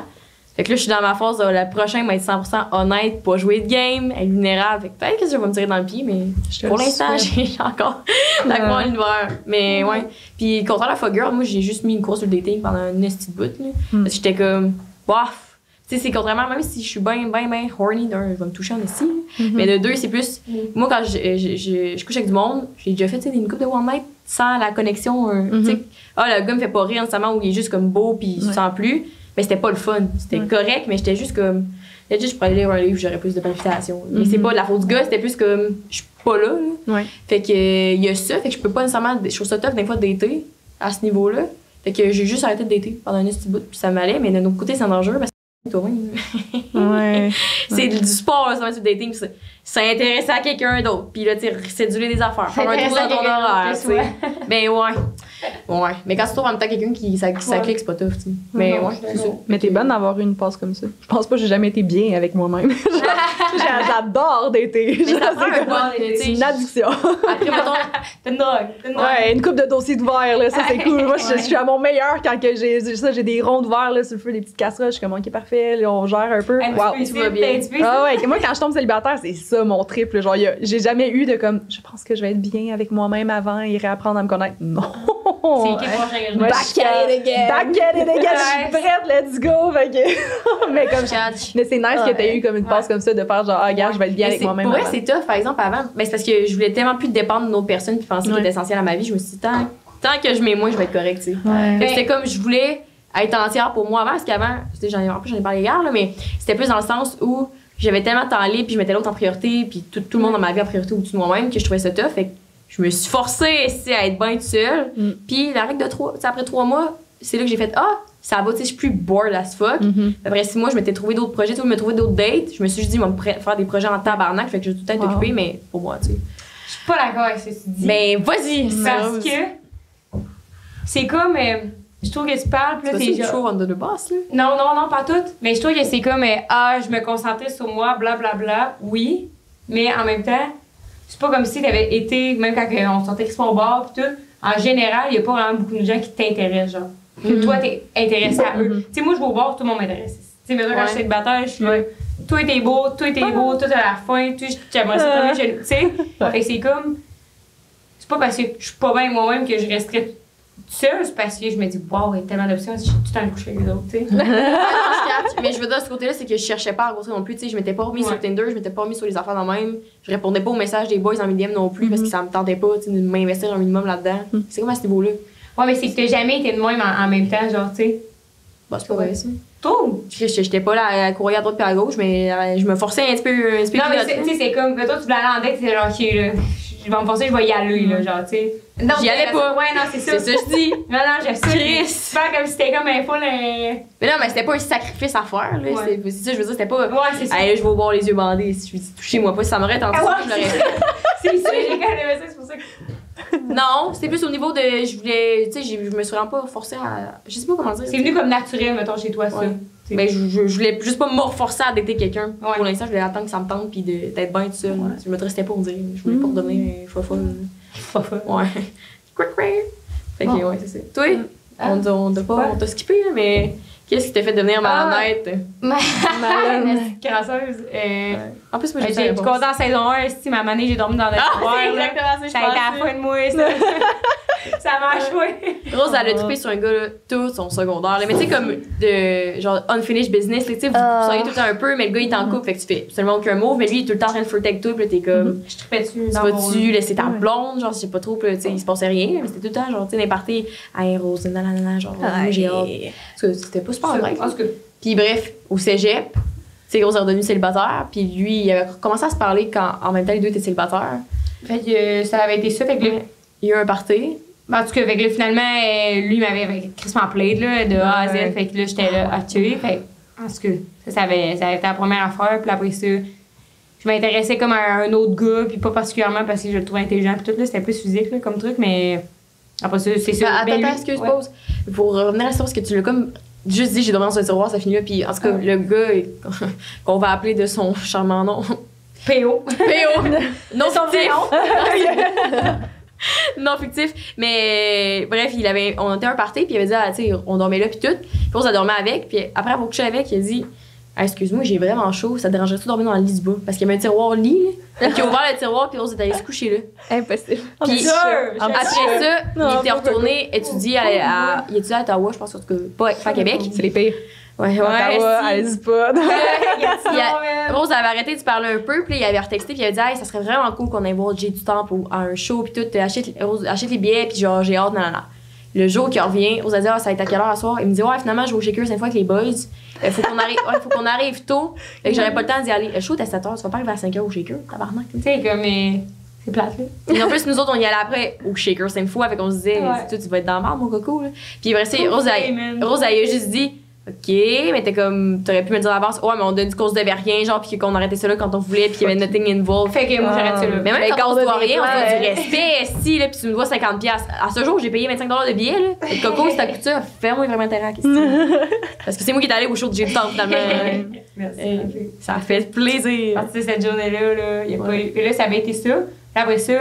Fait que là, je suis dans ma phase, la prochaine va être 100% honnête, pas jouer de game, être vulnérable. Fait que peut-être que je vais me tirer dans le pied, mais pour l'instant, j'ai encore la croix en l'hiver. Mais ouais. Puis, contre la fuck girl, moi, j'ai juste mis une course sur le dating pendant une petite bout, là. Parce que j'étais comme, bof. Tu sais, c'est contrairement, même si je suis ben horny, d'un, je vais me toucher en esti. Mais de deux, c'est plus, moi, quand je couche avec du monde, j'ai déjà fait, tu sais, une couple de one night sans la connexion, tu sais. Le gars me fait pas rire nécessairement, où il est juste comme beau, puis il se sent plus. Mais c'était pas le fun. C'était correct, mais j'étais juste comme. Là, je pourrais lire un livre, j'aurais plus de palpitations. Mais c'est pas de la faute du gars, c'était plus comme. Je suis pas là. Fait que, il y a ça, fait que je peux pas nécessairement. Je trouve ça tough des fois de dater à ce niveau-là. Fait que j'ai juste arrêté de dater pendant un petit bout, puis ça m'allait, mais d'un autre côté, c'est dangereux parce que c'est du sport, là, ça va être du dating, c'est intéresser à quelqu'un d'autre. Puis là, tu sais, céduler des affaires, faire un trou dans ton horaire, tu sais. Ben ouais. Mais quand tu trouves en même temps quelqu'un qui ça clique, c'est pas tough, tu sais. Mais c'est ça. Mais t'es bonne d'avoir eu une passe comme ça. Je pense pas que j'ai jamais été bien avec moi-même. J'adore dater. C'est une addiction. Après, mettons, t'as une drogue. Ouais, une coupe de dossiers de verre, là, ça c'est cool. Moi, je suis à mon meilleur quand que j'ai des ronds de verre là, sur le feu, des petites casseroles. Je suis comme, ok, parfait, là, on gère un peu. Wow, tu vas bien. Ah ouais, moi, quand je tombe célibataire, c'est ça mon trip. Genre, j'ai jamais eu de comme, je pense que je vais être bien avec moi-même avant et réapprendre à me connaître. Non. C'est qui prochain? Back at it again. Je suis prête, let's go. Mais comme mais c'est nice que t'aies eu comme une passe comme ça de faire genre, regarde, je vais être bien avec moi-même. Pour vrai, c'est tough, par exemple, avant. Ben, c'est parce que je voulais tellement plus dépendre d'une autre personne puis penser qu'il était essentiel à ma vie. Je me suis dit, tant que je m'aime moi, je vais être correcte, tu sais. Fait que c'était comme, je voulais être entière pour moi avant, parce qu'avant, en plus, j'en ai parlé hier, là, mais c'était plus dans le sens où j'avais tellement de temps libre puis je mettais l'autre en priorité puis tout le monde dans ma vie en priorité au-dessus de moi-même que je trouvais ça tough. Fait que je me suis forcée à être bien toute seule. Puis la règle de 3, après 3 mois, c'est là que j'ai fait ça va, tu sais, je suis plus bored as fuck. Après 6 mois, je m'étais trouvé d'autres projets, je me trouvais d'autres dates. Je me suis dit, je vais faire des projets en tabarnak, fait que je vais tout être occupée, mais pour moi, tu sais. Je suis pas d'accord avec ce que tu dis. Mais vas-y, parce que c'est comme. Je trouve que tu parles, puis là, t'es toujours under the boss, là. Non, pas toutes. Mais je trouve que c'est comme, je me concentrais sur moi, blablabla. Oui, mais en même temps, c'est pas comme si t'avais été, même quand on sortait qu'ils sont au bar, pis tout. En général, il y a pas vraiment beaucoup de gens qui t'intéressent, genre. Que toi, t'es intéressé à eux. Tu sais, moi, je vais au bar, tout le monde m'intéresse. Tu sais, mais quand je suis célibataire, je suis là. Toi, t'es beau, toi, t'as la faim, toi, j'aimerais ça, tu sais. Fait que c'est comme. C'est pas parce que je suis pas bien moi-même que je resterais seule, c'est parce que je me dis, wow, il y a tellement d'options, je suis tout le temps coucher avec les autres, tu sais. Mais je veux dire, de ce côté-là, c'est que je cherchais pas à rencontrer non plus, tu sais. Je m'étais pas remis sur Tinder, je m'étais pas remis sur les affaires dans même. Je répondais pas aux messages des boys en DM non plus parce que ça me tentait pas, tu sais, de m'investir un minimum là-dedans. C'est comme à ce niveau-là. Ouais, mais c'est que t'as jamais été de même en même temps, genre, tu sais. Bah, c'est pas vrai, ça. Toi? J'étais pas là à courir à droite et à gauche, mais je me forçais un petit peu. Non, mais tu sais, c'est comme, toi, tu voulais aller en deck, c'est genre, OK, là, je vais me forcer, je vais y aller, là, genre, tu sais. Non, J'y allais pas. Ouais, non, c'est ça. C'est ça, je dis. Non, je sais. Chris. Tu fais comme si c'était comme un full. Mais non, mais c'était pas un sacrifice à faire, là. Ouais. C'est ça, je veux dire, c'était pas. Ouais, c'est ça. Allez, je vais au bord les yeux bandés. Si je dis, touchez-moi pas, si ça m'aurait tenté, Ah ouais, je l'aurais fait. C'est ça, j'ai quand même ça, c'est pour ça que. Non, c'était plus au niveau de. Je voulais. Tu sais, je me suis vraiment pas forcée à. Je sais pas comment dire. C'est venu comme naturel, mettons, chez toi, ça. Ouais. Ben, je voulais juste pas me reforcer à dater quelqu'un. Ouais. Pour l'instant, je voulais attendre que ça me tente puis d'être bien toute seule. Ouais. Je me restais pas, on dirait. Je voulais pas redevenir fofolle. Ouais. Fait que, ouais, c'est ça. Toi, on t'a skippé, là, mais qu'est-ce qui t'a fait devenir malhonnête? Crasseuse. En plus, moi, J'ai compté en saison 1, si ma manée, j'ai dormi dans le tiroir. c'est là. exactement ça, je Ça a été à la pensais. fin de moi, ça. Ça m'a joué. Rose, elle a trippé sur un gars, là, tout son secondaire. Là. Mais tu sais, comme de genre unfinished business, là, tu sais, vous seriez tout le temps un peu, mais le gars, il est en couple, fait que tu fais seulement aucun move, mais lui, il est tout le temps en train de flirter avec toi, puis là, t'es comme. Je trippais dessus. Tu vas-tu laisser ta blonde, genre, je sais pas trop, puis là, tu sais, il se passait rien, mais c'était tout le temps, genre, tu sais, n'importe hey, Rose, nanana, genre, moi, j'ai hâte. Parce que c'était pas super vrai. Puis bref, au cégep, tu sais, Rose est redevenue célibataire, puis lui, il avait commencé à se parler quand, en même temps, les deux étaient célibataires. Fait que ça avait été ça, fait que là. Il y a eu un party. En tout cas, fait que là, finalement, lui m'avait crissement played, là, de A à Z. Ouais. Fait que là, j'étais là à tuer. Fait que, en tout cas, ça avait été la première affaire. Puis après ça, je m'intéressais comme à un autre gars, puis pas particulièrement parce que je le trouvais intelligent. Puis tout, là, c'était plus physique, là, comme truc, mais après ça, c'est ça. Attends, lui, excuse, ouais. pause. Pour revenir à ça, parce que tu l'as comme juste dit, j'ai dormi dans un tiroir, ça finit là. Puis en tout cas, le gars qu'on va appeler de son charmant nom. P.O. P.O. Non, Son vrai fictif. Non fictif. Mais bref, on était à un party, puis il avait dit, tu sais, on dormait là, puis tout. Puis on s'est dormi avec. Puis après avoir couché avec, il a dit, excuse-moi, j'ai vraiment chaud, ça te dérangerait-tu de dormir dans le lit du bas? Parce qu'il y avait un tiroir lit, là. Puis il a ouvert le tiroir, puis on s'est allé se coucher là. Impossible. Puis après ça, il était retourné étudier il étudiait à Ottawa, je pense, en tout cas, pas à Québec. C'est les pires. Ouais, Ottawa, allez-y pas. Rose avait arrêté de parler un peu, puis il avait retexté, puis il avait dit, hey, ça serait vraiment cool qu'on aille voir Jay du Temple à un show, puis tout, achète les billets, puis genre, j'ai hâte, nanana. Le jour qu'il revient, Rose a dit, ça va être à quelle heure à soir? Il me dit, ouais, finalement, je vais au Shaker cette fois avec les boys. Faut qu'on arrive tôt. Fait que j'aurais pas le temps d'y aller. Le show est à 7h, tu vas pas arriver à 5h au Shaker, tabarnak. Tu sais, comme, c'est plate, là. Et en plus, nous autres, on y allait après au Shaker, c'est une fois, fait qu'on se disait, Ouais. tu vas être dans le marre, mon coco, là. Puis après, c'est Rose, man. Rose, elle a juste dit, OK, mais t'es comme, t'aurais pu me dire à l'avance, ouais, mais on donne du cause de rien, genre, puis qu'on arrêtait ça là quand on voulait, puis il y avait nothing involved. Fait que moi, j'arrête ça, là. Mais même Mais quand on se doit rien, on se doit du ouais. respect, si, là, puis tu me dois 50$. À ce jour, j'ai payé 25$ de billets, là. Et Coco, si t'as coûté ça, fais-moi vraiment intérêt à la question. Parce que c'est moi qui est allée au show de Jay du Temple, finalement. Merci. Ça a fait plaisir. Parce que cette journée-là, là, y a pas eu. Puis là, ça avait été ça. Puis après ça,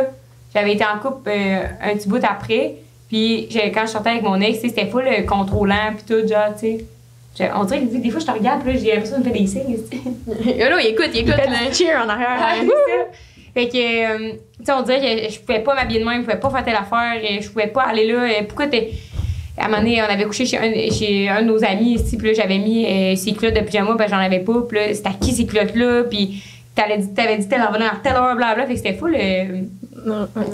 j'avais été en couple un petit bout après. Puis quand je sortais avec mon ex, c'était full contrôlant, puis tout, genre, tu sais. On dirait que des fois, je te regarde, puis là, j'ai l'impression de me faire des signes. Là, il écoute, là. Cheer en arrière. Ouais, c'est ça. Fait que, tu sais, on dirait que je pouvais pas m'habiller de même, je pouvais pas faire telle affaire, je pouvais pas aller là. Pourquoi t'es. À un moment donné, on avait couché chez un de nos amis ici, puis là, j'avais mis ses culottes de pyjama, puis j'en avais pas, puis là, c'était à qui ces culottes-là, puis t'avais dit t'allais revenir à telle heure, blablabla, fait que c'était full.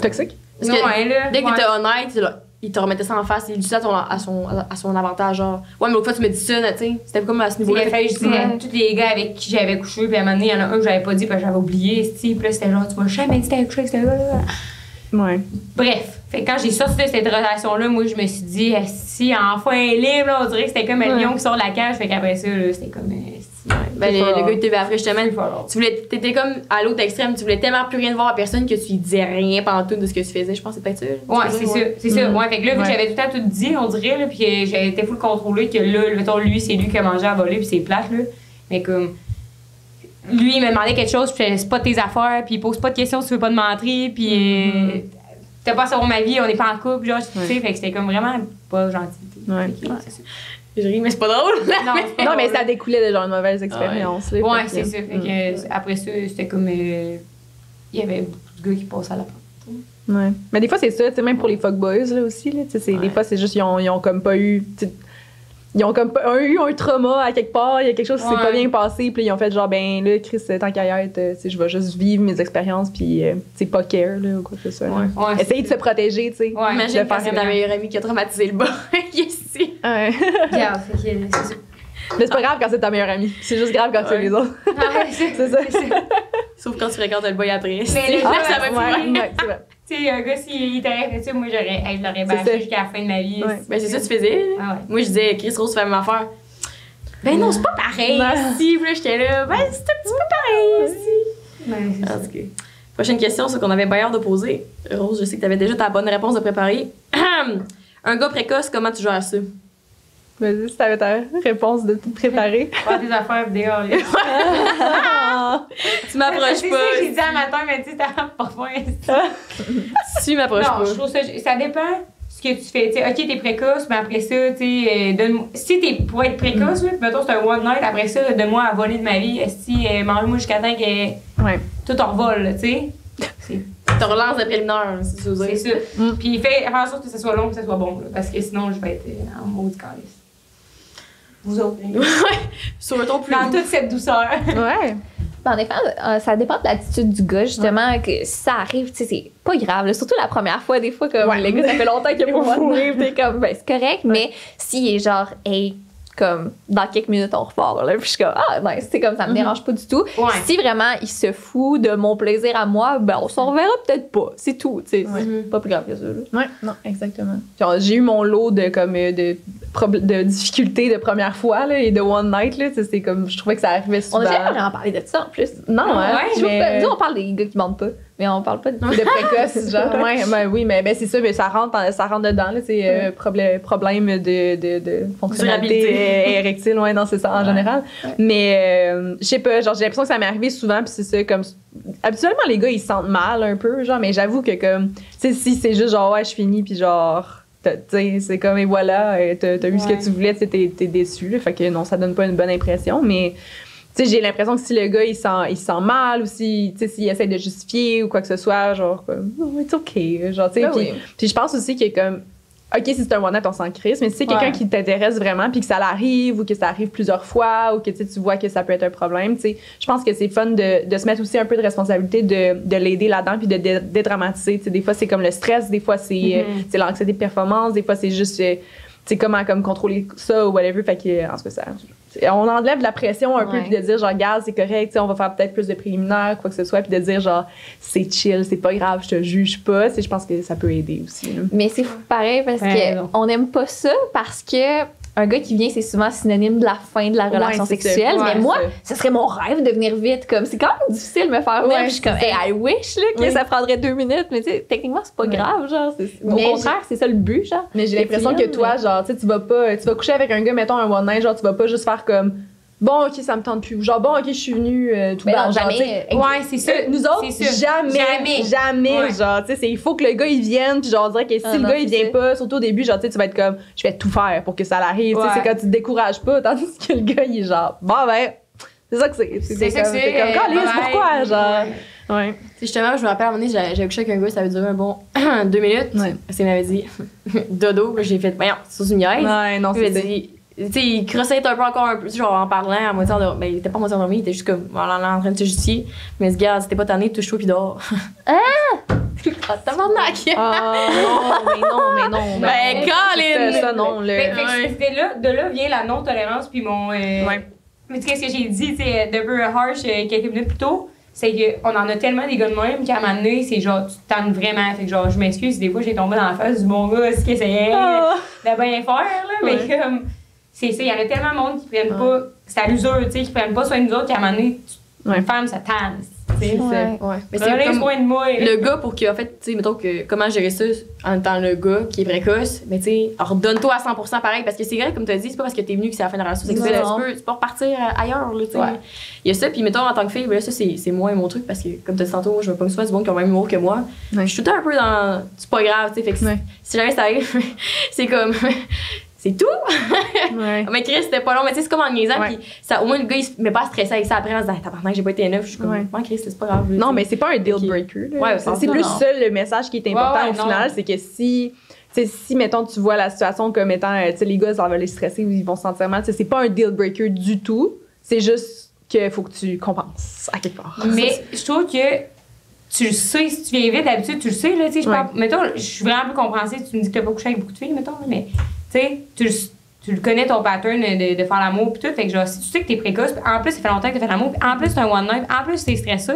Toxique? Parce que ouais, là, dès que ouais. t'es honnête, il te remettait ça en face, il dit ça à son avantage, genre. Ouais, mais l'autre fois, tu me dis ça, tu sais. C'était comme à ce Il niveau-là. a fallu que je dise à tous les gars avec qui j'avais couché, puis à un moment donné, il y en a un que j'avais pas dit, puis j'avais oublié, puis là, c'était genre, tu m'as jamais dit que t'avais couché avec ce gars-là. Ouais. Bref, fait que quand j'ai sorti de cette relation-là, moi, je me suis dit, si enfin elle est libre, là, on dirait que c'était comme un lion qui sort de la cage, fait qu'après ça, là, c'était comme. Ben, le gars qui t'avait après, justement, fort. t'étais comme à l'autre extrême, tu voulais tellement plus rien voir à personne que tu lui disais rien pendant tout de ce que tu faisais. Je pense que c'est peut-être ça. Ouais, c'est ça, c'est ça. Ouais, fait que là, vu que j'avais tout le temps tout dit, on dirait, là, puis que j'avais été full contrôlée, que là, mettons, lui, c'est lui qui a mangé à voler, puis c'est plate, là. Mais comme. Lui, il me demandait quelque chose, puis c'est pas tes affaires, puis il pose pas de questions si tu veux pas de mentir, puis. T'as pas à savoir ma vie, on n'est pas en couple, genre, tu sais, fait que c'était comme vraiment pas gentil. Ouais. C'est ça. Je ris, mais c'est pas drôle. Non, c'est pas Non, mais drôle. ça découlait de genre une mauvaise expérience. là, Ouais, fait que- c'est ça. Fait que après ça, c'était comme. Il y avait beaucoup de gars qui passaient à la porte. Ouais. Mais des fois, c'est ça, tu sais, même pour les fuckboys, là aussi, là, tu sais, des fois, c'est juste, ils ont comme pas eu. ils ont comme eu un trauma à quelque part, il y a quelque chose qui s'est pas bien passé, puis ils ont fait genre, ben là, Chris, tant qu'à y être, je vais juste vivre mes expériences, puis c'est pas care, là, ou quoi que ce soit. Essayer de se protéger, tu sais. Ouais. Imagine quand c'est ta meilleure amie qui a traumatisé le bas, qui est ici. Ouais. Regarde, fait que c'est ça. Mais c'est pas grave quand c'est ta meilleure amie, c'est juste grave quand c'est les autres. Ah ouais, C'est ça. Sauf quand tu fréquentes le boy après. Mais Ça va plus loin. Ouais, c'est vrai. Tu sais, un gars, s'il t'arrête fait ça, moi, je l'aurais C'est ça. bâché jusqu'à la fin de ma vie. Ouais. Ben, c'est ça que tu faisais. Ah ouais. Moi, je disais, Chris Rose, fait la même affaire. Ben non, c'est pas pareil. Non. Si, puis là, j'étais là, ben, c'est un petit peu pareil. Si. Ouais, c'est En tout cas. Prochaine question, c'est qu'on avait bien hâte de poser. Rose, je sais que t'avais déjà ta bonne réponse de préparer. Un gars précoce, comment tu gères ça? Vas-y, si t'avais ta réponse de tout préparer. Faire des affaires dehors, là. Tu m'approches C'est pas. ça que j'ai dit à matin, mais tu sais, t'as parfois. Tu m'approches Non, pas. je trouve ça dépend ce que tu fais. Tu sais, ok, t'es précoce, mais après ça, tu sais, si t'es pour être précoce, là, puis mettons, c'est un one night, après ça, donne-moi à voler de ma vie. Si mange-moi jusqu'à temps que Ouais. tout en revole, là, tu sais. Tu relances le préliminaire, si tu veux C'est dire. ça. Puis faire en sorte que ça soit long et que ça soit bon, là, parce que sinon, je vais être en mode calice. Vous autres, hein. Sur le ton plus. Dans toute cette douceur. Ouais. Ben, en effet, ça dépend de l'attitude du gars, justement, que si ça arrive, tu sais, c'est pas grave, là, surtout la première fois, des fois, comme les gars, ça fait longtemps qu'il a pas fourré, pis t'es comme, ben, c'est correct, mais s'il est genre, hey, comme, dans quelques minutes, on repart, là, puis je suis comme, ah, nice, c'est comme, ça me dérange pas du tout. Ouais. Si vraiment il se fout de mon plaisir à moi, ben, on s'en reverra peut-être pas, c'est tout, tu sais, c'est pas plus grave que ça, là. Ouais, non, exactement. Genre, j'ai eu mon lot de comme de difficultés de première fois là, et de one night là, c'est comme je trouvais que ça arrivait souvent. On a jamais vraiment parlé de ça, en plus. Non, Ah, hein, ouais, Je trouve mais... que, nous, on parle des gars qui mentent pas, mais on parle pas de de précoce, genre. Ouais, ben oui, mais ben, c'est ça, mais ça rentre dedans, là, c'est problème de fonctionnalité érectile, ouais, non, c'est ça en général. Ouais. Mais je sais pas, genre, j'ai l'impression que ça m'est arrivé souvent, puis c'est ça, comme. Habituellement, les gars, ils se sentent mal un peu, genre, mais j'avoue que, comme, tu sais, si c'est juste genre, ouais, je finis, puis genre. Tu sais, c'est comme, et voilà, t'as eu ce que tu voulais, tu sais, t'es déçu, là, fait que non, ça donne pas une bonne impression, mais. Tu sais, j'ai l'impression que si le gars, il se sent mal ou s'il essaie de justifier ou quoi que ce soit, genre, comme, oh, it's okay. Genre, tu sais, puis je pense aussi qu'il est comme, OK, si c'est un one-night, on s'en crisse, mais si c'est quelqu'un qui t'intéresse vraiment puis que ça l'arrive ou que ça arrive plusieurs fois ou que tu vois que ça peut être un problème, tu sais, je pense que c'est fun de se mettre aussi un peu de responsabilité de l'aider là-dedans puis de dédramatiser. Tu sais, des fois, c'est comme le stress, des fois, c'est l'anxiété de performance, des fois, c'est juste, tu sais, comment comme contrôler ça ou whatever. Fait que, en tout cas, ça... On enlève de la pression un peu puis de dire genre regarde c'est correct, on va faire peut-être plus de préliminaires quoi que ce soit puis de dire genre c'est chill, c'est pas grave, je te juge pas, je pense que ça peut aider aussi là. Mais c'est fou pareil parce que on n'aime pas ça parce que un gars qui vient, c'est souvent synonyme de la fin de la relation sexuelle. Mais moi, ce serait mon rêve de venir vite. Comme, c'est quand même difficile de me faire venir. Puis je suis comme, hey, I wish là, que ça prendrait 2 minutes. Mais tu sais, techniquement, c'est pas grave. Genre, au contraire, c'est ça le but. Genre. Mais j'ai l'impression que toi, genre, tu sais, tu vas coucher avec un gars, mettons un one night, genre, tu vas pas juste faire comme. Bon, OK, ça me tente plus. Genre, bon, OK, je suis venue tout bas. Jamais. Ouais, c'est ça. Nous autres, jamais. Ouais. Genre, tu sais, il faut que le gars, il vienne. Puis, genre, on dirait que si le gars, il vient pas, surtout au début, genre, tu sais, tu vas être comme, je vais tout faire pour que ça l'arrive. Tu sais, c'est quand tu te décourages pas. Tandis que le gars, il est genre, bon, ben, c'est ça que c'est. C'est ça que c'est. C'est comme, Calisse, pourquoi? Genre, ouais. Justement, je me rappelle à un moment donné, j'avais couché avec un gars, ça avait duré un bon 2 minutes. Ouais. Parce qu'il m'avait dit, dodo, j'ai fait, voyons, c'est sur une niaise. Ouais, non, Il m'a c'est dit, tu sais, il crossait un peu encore un peu, genre en parlant, à moitié endormi. Ben, il était pas à moitié endormi, il était juste comme en train de se justifier. Mais ce gars, c'était pas tanné, touche-toi pis dors. Tabarnak! mais non. Ben, Colin! Ça, non, De là vient la non-tolérance, puis mon. Mais tu sais, ce que j'ai dit, tu sais, de peu harsh quelques minutes plus tôt, c'est qu'on en a tellement des gars de même qu'à un moment donné, c'est genre, tu te tannes vraiment. Fait que genre, je m'excuse, des fois, j'ai tombé dans la face du bon gars, ce qu'il essayait de bien faire, là, mais comme. C'est ça, il y en a tellement de monde qui prennent pas. C'est à l'usure, tu sais, qui prennent pas soin de nous autres, qu'à un moment donné, une femme, ça tanne. Ouais. Mais c'est comme soin de moi. le gars pour que, en fait, tu sais, mettons que comment gérer ça en étant le gars qui est précoce, mais tu sais, redonne-toi à 100% pareil, parce que c'est vrai, comme tu as dit, c'est pas parce que t'es venu que c'est la fin de la relation sexuelle, tu peux repartir ailleurs, là, tu sais. Il y a ça, puis mettons en tant que fille, ben là, ça c'est moins mon truc, parce que comme tu as dit tantôt, moi, je me pogne souvent du bon qui ont le même humour que moi. Je suis tout le temps un peu dans. C'est pas grave, tu sais, fait que si jamais ça arrive, c'est comme. C'est tout! Mais Chris, c'était pas long, mais tu sais, c'est comme en niaisant, puis ça, au moins le gars, il se met pas à stresser avec ça après, en se disant, t'as j'ai pas été neuf, je suis comme, Chris, c'est pas grave. Non, mais c'est pas un deal breaker. C'est plus ça le message qui est important au final, c'est que si. tu sais, si, mettons, tu vois la situation comme étant, tu sais, les gars, ça va les stresser ou ils vont se sentir mal, tu sais, c'est pas un deal breaker du tout. C'est juste qu'il faut que tu compenses à quelque part. Mais je trouve que tu le sais, si tu viens vite, d'habitude, tu le sais, là, tu sais, je parle, mettons, je suis vraiment plus compréhensive, tu me dis que t'as pas couché avec beaucoup de filles, mettons, mais, tu sais, tu le connais ton pattern de faire l'amour pis tout, fait que genre, si tu sais que t'es précoce, pis en plus, ça fait longtemps que t'as fait l'amour, pis en plus, c'est un one night, en plus, t'es stressé,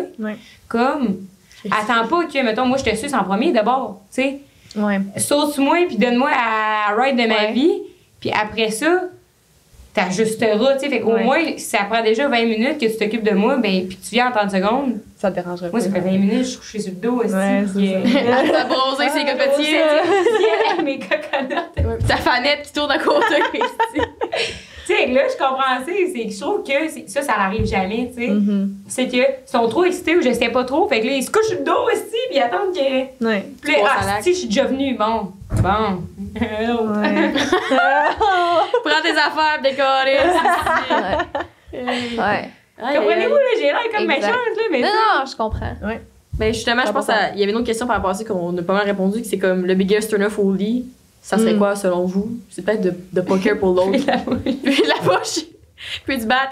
comme, attends pas que, mettons, moi, je te suce en premier, d'abord, tu sais, saute sur moi, puis donne-moi à ride de ma vie, puis après ça, t'ajusteras, tu sais. Fait qu'au moins, si ça prend déjà 20 minutes que tu t'occupes de moi, ben, puis que tu viens en 30 secondes. Ça te dérangerait pas. Moi, ça fait 20 minutes, je suis couchée sur le dos aussi. Ouais, Elle t'a bronzé ses cocotiers. Mes coconuts. Ta fanette qui tourne à côté. Tu sais, là, je comprends ça. C'est que je trouve que ça n'arrive jamais, tu sais. C'est qu'ils sont trop excités ou je sais pas trop. Fait que là, ils se couchent sur le dos aussi, puis ils attendent que. Puis là, si je suis déjà venue, bon. Prends tes affaires, décorer. Comprenez-vous, là, j'ai l'air comme méchante, là, mais. Non, je comprends. Ben justement, je pense qu'il y avait une autre question par rapport à ça qu'on a pas mal répondu, que c'est comme le biggest turn-off au lit. Ça serait quoi, selon vous? C'est peut-être de poker pour l'autre. Puis la poche. Puis du bat,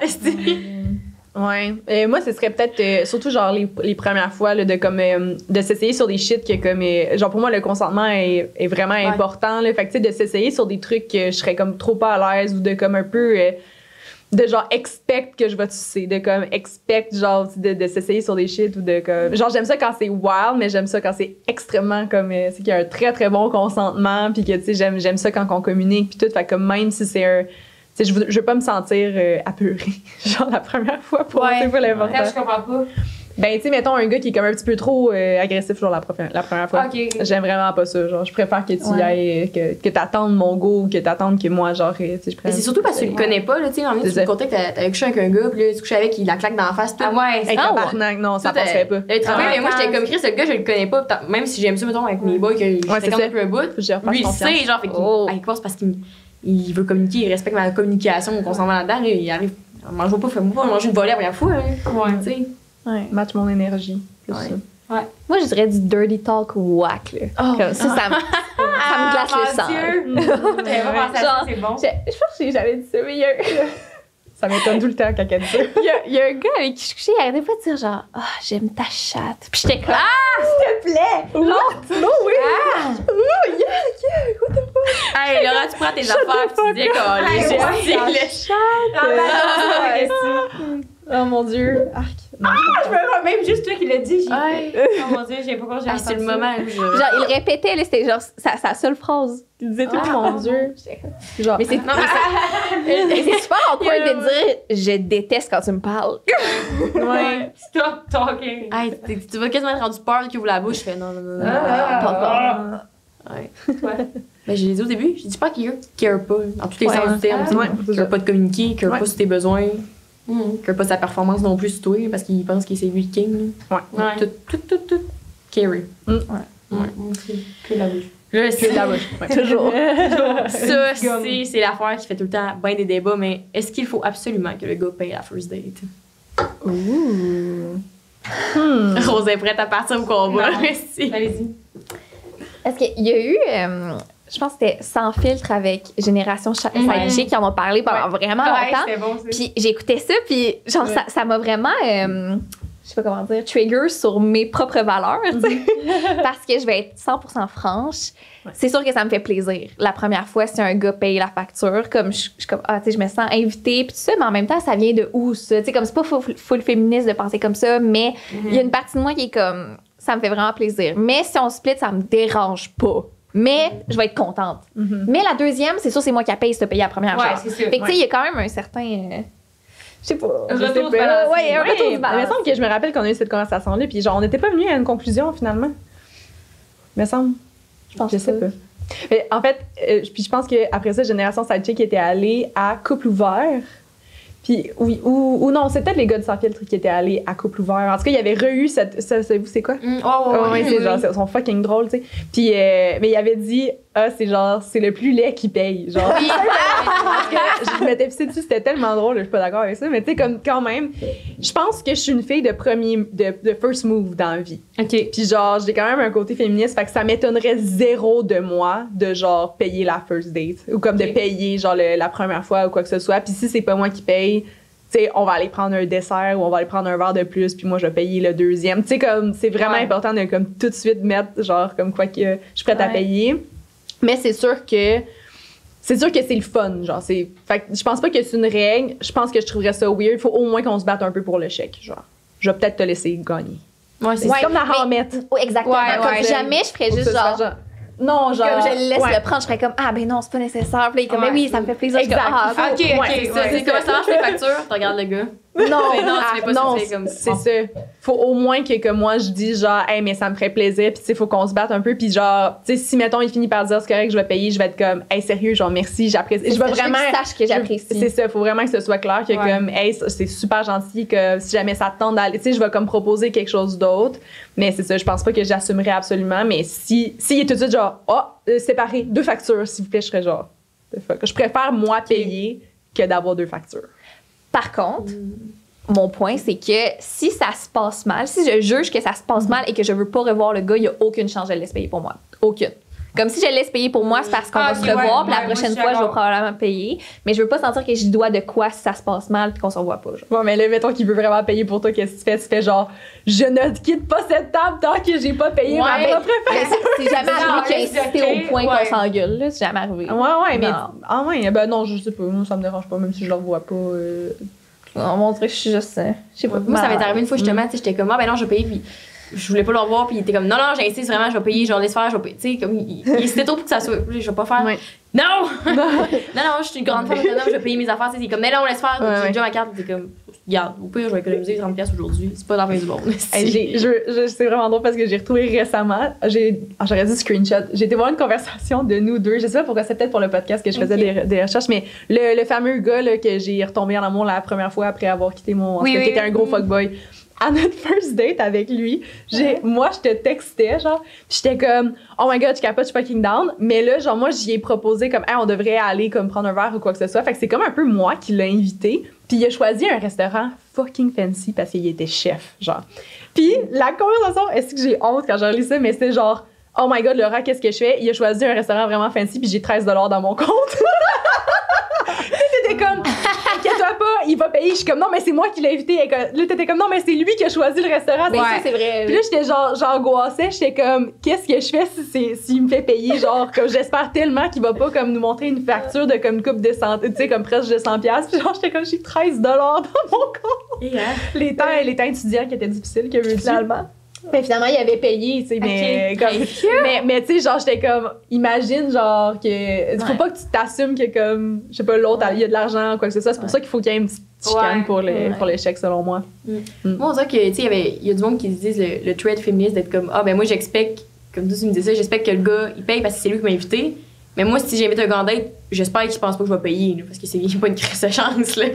Ouais. Moi, ce serait peut-être surtout genre les premières fois là, de s'essayer sur des shit que comme genre pour moi le consentement est vraiment important là. Fait que tu sais de s'essayer sur des trucs que je serais comme trop pas à l'aise ou de comme un peu de genre expect que je vais sucer, de comme expect genre de s'essayer sur des shit ou de comme genre j'aime ça quand c'est wild mais j'aime ça quand c'est extrêmement comme c'est qu'il y a un très très bon consentement puis que tu sais j'aime ça quand on communique puis tout. Fait que comme même si c'est un je veux pas me sentir apeurée, genre la première fois pour c'est pas l'important. Je comprends pas. Ben, tu sais, mettons un gars qui est comme un petit peu trop agressif, genre la première fois. Okay. J'aime vraiment pas ça. Genre, je préfère que tu y ailles, que t'attendes mon go ou que t'attendes que moi, genre, tu sais, je préfère. Mais c'est surtout parce que tu le connais pas, là, tu sais, en tu me contais que t'avais couché avec un gars, puis là, tu couchais avec, il la claque dans la face, tout. Ah ouais, c'est tabarnak, non, ça passerait pas. Mais moi, j'étais comme Chris, ce gars, je le connais pas, même si j'aime ça, mettons, avec mes boys, que j'étais quand même un bout. Lui, il sait, genre, fait qu'il pense parce qu'il veut communiquer, il respecte ma communication, qu'on s'en va là-dedans, il arrive. Mange-moi pas, fais-moi pas manger une volée la première fois, tu sais. Match mon énergie. Moi, je dirais du dirty talk whack, là. Comme ça me glace le sang. J'avais pas pensé à ça, c'est bon. Je pense que j'avais dit ça, mais ça m'étonne tout le temps quand elle dit ça. Il y a un gars avec qui je couchais, il arrêtait pas de dire genre, j'aime ta chatte. Puis j'étais comme, s'il te plaît! Non, oui! What the fuck? Hey, Laura, tu prends tes affaires, puis tu dis, oh mon Dieu! Je me même juste toi qui l'as dit. Oh mon Dieu, j'ai pas compris. C'est le moment où genre, il répétait, là, c'était genre sa seule phrase. Il disait tout, mon Dieu. Genre, mais c'est super awkward de dire je déteste quand tu me parles. Ouais. Stop talking. Hey, tu vas quasiment être rendu peur qui ouvre la bouche. Je fais non. Ouais. Ben, j'ai dit au début, j'ai dit pas qu'il care pas, dans tous les sens du terme. Il care pas de communiquer, il care pas sur tes besoins. Il care pas sa performance non plus sur toi, parce qu'il pense que c'est lui le king. Tout. Carry. Que la bouche. C'est la bouche. Toujours. Ça, c'est l'affaire qui fait tout le temps bien des débats, mais est-ce qu'il faut absolument que le gars paye la first date? Rose est prête à partir au combat. Allez-y. Est-ce qu'il y a eu, je pense que c'était Sans filtre avec Génération Sidechick qui en ont parlé pendant vraiment longtemps. C'était bon, puis j'écoutais ça, puis genre ça m'a vraiment, je sais pas comment dire, trigger sur mes propres valeurs, tu sais. Parce que je vais être 100% franche. C'est sûr que ça me fait plaisir. La première fois, si un gars paye la facture, comme je suis comme, tu sais, je me sens invitée, puis tout ça, mais en même temps, ça vient de où, ça? Tu sais, comme c'est pas full féministe de penser comme ça, mais il y a une partie de moi qui est comme, ça me fait vraiment plaisir. Mais si on split, ça me dérange pas. Mais je vais être contente. Mais la deuxième, c'est sûr, c'est moi qui a payé si t'as payé la première fois. C'est sûr. Fait que, tu sais, il y a quand même un certain... je sais pas. Un retour du balance. Ouais, un retour du balance. Il me semble que je me rappelle qu'on a eu cette conversation-là, puis genre, on n'était pas venus à une conclusion, finalement. Il me semble. Je sais pas. Mais en fait, puis je pense qu'après ça, Génération Sidechick était allée à Couple ouvert. Puis, oui, ou non, c'est peut-être les gars de Sans-Filtre qui étaient allés à couple ouvert. En tout cas, il y avait re-eu savez-vous c'est quoi? Ouais, C'est genre, ils sont fucking drôles, tu sais. Puis, mais il avait dit, c'est genre, c'est le plus laid qui paye. Genre, je m'étais pissée dessus, c'était tellement drôle, je suis pas d'accord avec ça, mais tu sais, comme quand même, je pense que je suis une fille de first move dans la vie. OK. Puis genre, j'ai quand même un côté féministe, fait que ça m'étonnerait zéro de moi de genre payer la first date ou comme de payer genre la première fois ou quoi que ce soit. Puis si c'est pas moi qui paye, tu sais, on va aller prendre un dessert ou on va aller prendre un verre de plus, puis moi je vais payer le deuxième. Tu sais, comme c'est vraiment important de comme tout de suite mettre genre comme quoi que je suis prête à payer. Mais c'est sûr que c'est le fun, genre fait que je pense pas que c'est une règle, je pense que je trouverais ça weird, faut au moins qu'on se batte un peu pour le chèque, genre. Je vais peut-être te laisser gagner. Ouais, C'est comme la ramette. Oui, exactement. Comme jamais je ferais juste genre. Non, genre. Comme je le laisse le prendre, je ferais comme ah ben non, c'est pas nécessaire. Puis là, il est comme mais oui, ça me fait plaisir. Exact. OK, c'est comme ça marche les factures, tu regardes le gars. Non, tu fais pas ça, c'est comme c'est ça. Faut au moins que moi je dis genre hey mais ça me ferait plaisir puis tu sais faut qu'on se batte un peu puis genre tu sais si mettons il finit par dire c'est correct je vais payer je vais être comme hey sérieux genre merci j'apprécie je vais vraiment sache que j'apprécie. C'est ça faut vraiment que ce soit clair que comme hey c'est super gentil que si jamais ça te tente d'aller tu sais je vais comme proposer quelque chose d'autre mais c'est ça je pense pas que j'assumerais absolument mais si il est tout de suite genre séparé 2 factures s'il vous plaît je serais genre je préfère moi payer que d'avoir 2 factures. Par contre, mon point, c'est que si ça se passe mal, si je juge que ça se passe mal et que je veux pas revoir le gars, il y a aucune chance de le laisse payer pour moi. Aucune. Comme si je le laisse payer pour moi, c'est parce qu'on va se revoir, puis la prochaine fois, je vais probablement payer. Mais je veux pas sentir que je dois de quoi si ça se passe mal puis qu'on se revoit pas. Genre. Bon, mais là, mettons qu'il veut vraiment payer pour toi, qu'est-ce que tu fais? Tu fais genre, je ne quitte pas cette table tant que j'ai pas payé ma propre facture. C'est jamais arrivé qu'il a insisté au point qu'on s'engueule, là. C'est jamais arrivé. Ouais, mais. Ah, ouais, ben non, je sais pas. Moi, ça me dérange pas, même si je le revois pas. On montrait que je suis juste. Je sais pas. Moi, ça m'est arrivé une fois, justement, tu sais, j'étais comme, ah, ben non, je vais payer, puis je voulais pas le revoir, puis il était comme, non, j'insiste vraiment, je vais payer, genre, laisse faire, je vais payer. Tu sais, comme, c'était trop pour que ça soit. Je vais pas faire. Ouais. Non! non, je suis une grande femme autonome, je vais payer mes affaires. Il est comme, non, laisse faire. J'ai déjà ma carte, t'es comme, regarde, au pire, je vais économiser 30$ aujourd'hui. C'est pas dans la fin du monde. C'est vraiment drôle parce que j'ai retrouvé récemment, j'aurais dit screenshot, j'ai été voir une conversation de nous deux. Je sais pas pourquoi, c'est peut-être pour le podcast que je faisais des recherches, mais le fameux gars là, que j'ai retombé en amour la première fois après avoir quitté mon. qui était un gros fuckboy. À notre first date avec lui, moi, je te textais, genre, pis j'étais comme, oh my god, tu capotes, je suis fucking down. Mais là, genre, moi, j'y ai proposé comme, hey, on devrait aller comme prendre un verre ou quoi que ce soit. Fait que c'est comme un peu moi qui l'ai invité. Puis il a choisi un restaurant fucking fancy parce qu'il était chef, genre. Puis la conversation, est-ce que j'ai honte quand j'ai lu ça, mais c'était genre, oh my god, Laura, qu'est-ce que je fais? Il a choisi un restaurant vraiment fancy, puis j'ai $13 dans mon compte. T'étais comme, inquiète-toi pas, il va payer. Je suis comme, non, mais c'est moi qui l'ai invité. Là, t'étais comme, non, mais c'est lui qui a choisi le restaurant. Ça, c'est vrai. Puis là, j'étais genre, j'angoissais. J'étais comme, qu'est-ce que je fais s'il me fait payer? Genre, comme, j'espère tellement qu'il va pas comme nous montrer une facture de comme une coupe de 100, tu sais, comme presque de 100$. Puis genre, j'étais comme, j'ai $13 dans mon compte. Les temps étudiants qui étaient difficiles, que veux-tu? Finalement. Mais finalement, il avait payé, tu sais, mais comme. Mais tu sais, genre, j'étais comme, imagine, genre, que. Faut pas que tu t'assumes que, comme, je sais pas, l'autre, il y a de l'argent ou quoi que ce soit. C'est pour ça qu'il faut qu'il y ait une petite chicane pour les chèques, selon moi. Moi, on dirait que, tu sais, il y a du monde qui se disent le trait féministe d'être comme, ah, ben moi, j'expecte, comme tu me disais ça, j'expecte que le gars, il paye parce que c'est lui qui m'a invité. Mais moi, si j'invite un gars en date, j'espère qu'il pense pas que je vais payer, là, parce que c'est pas une crise de chance, là.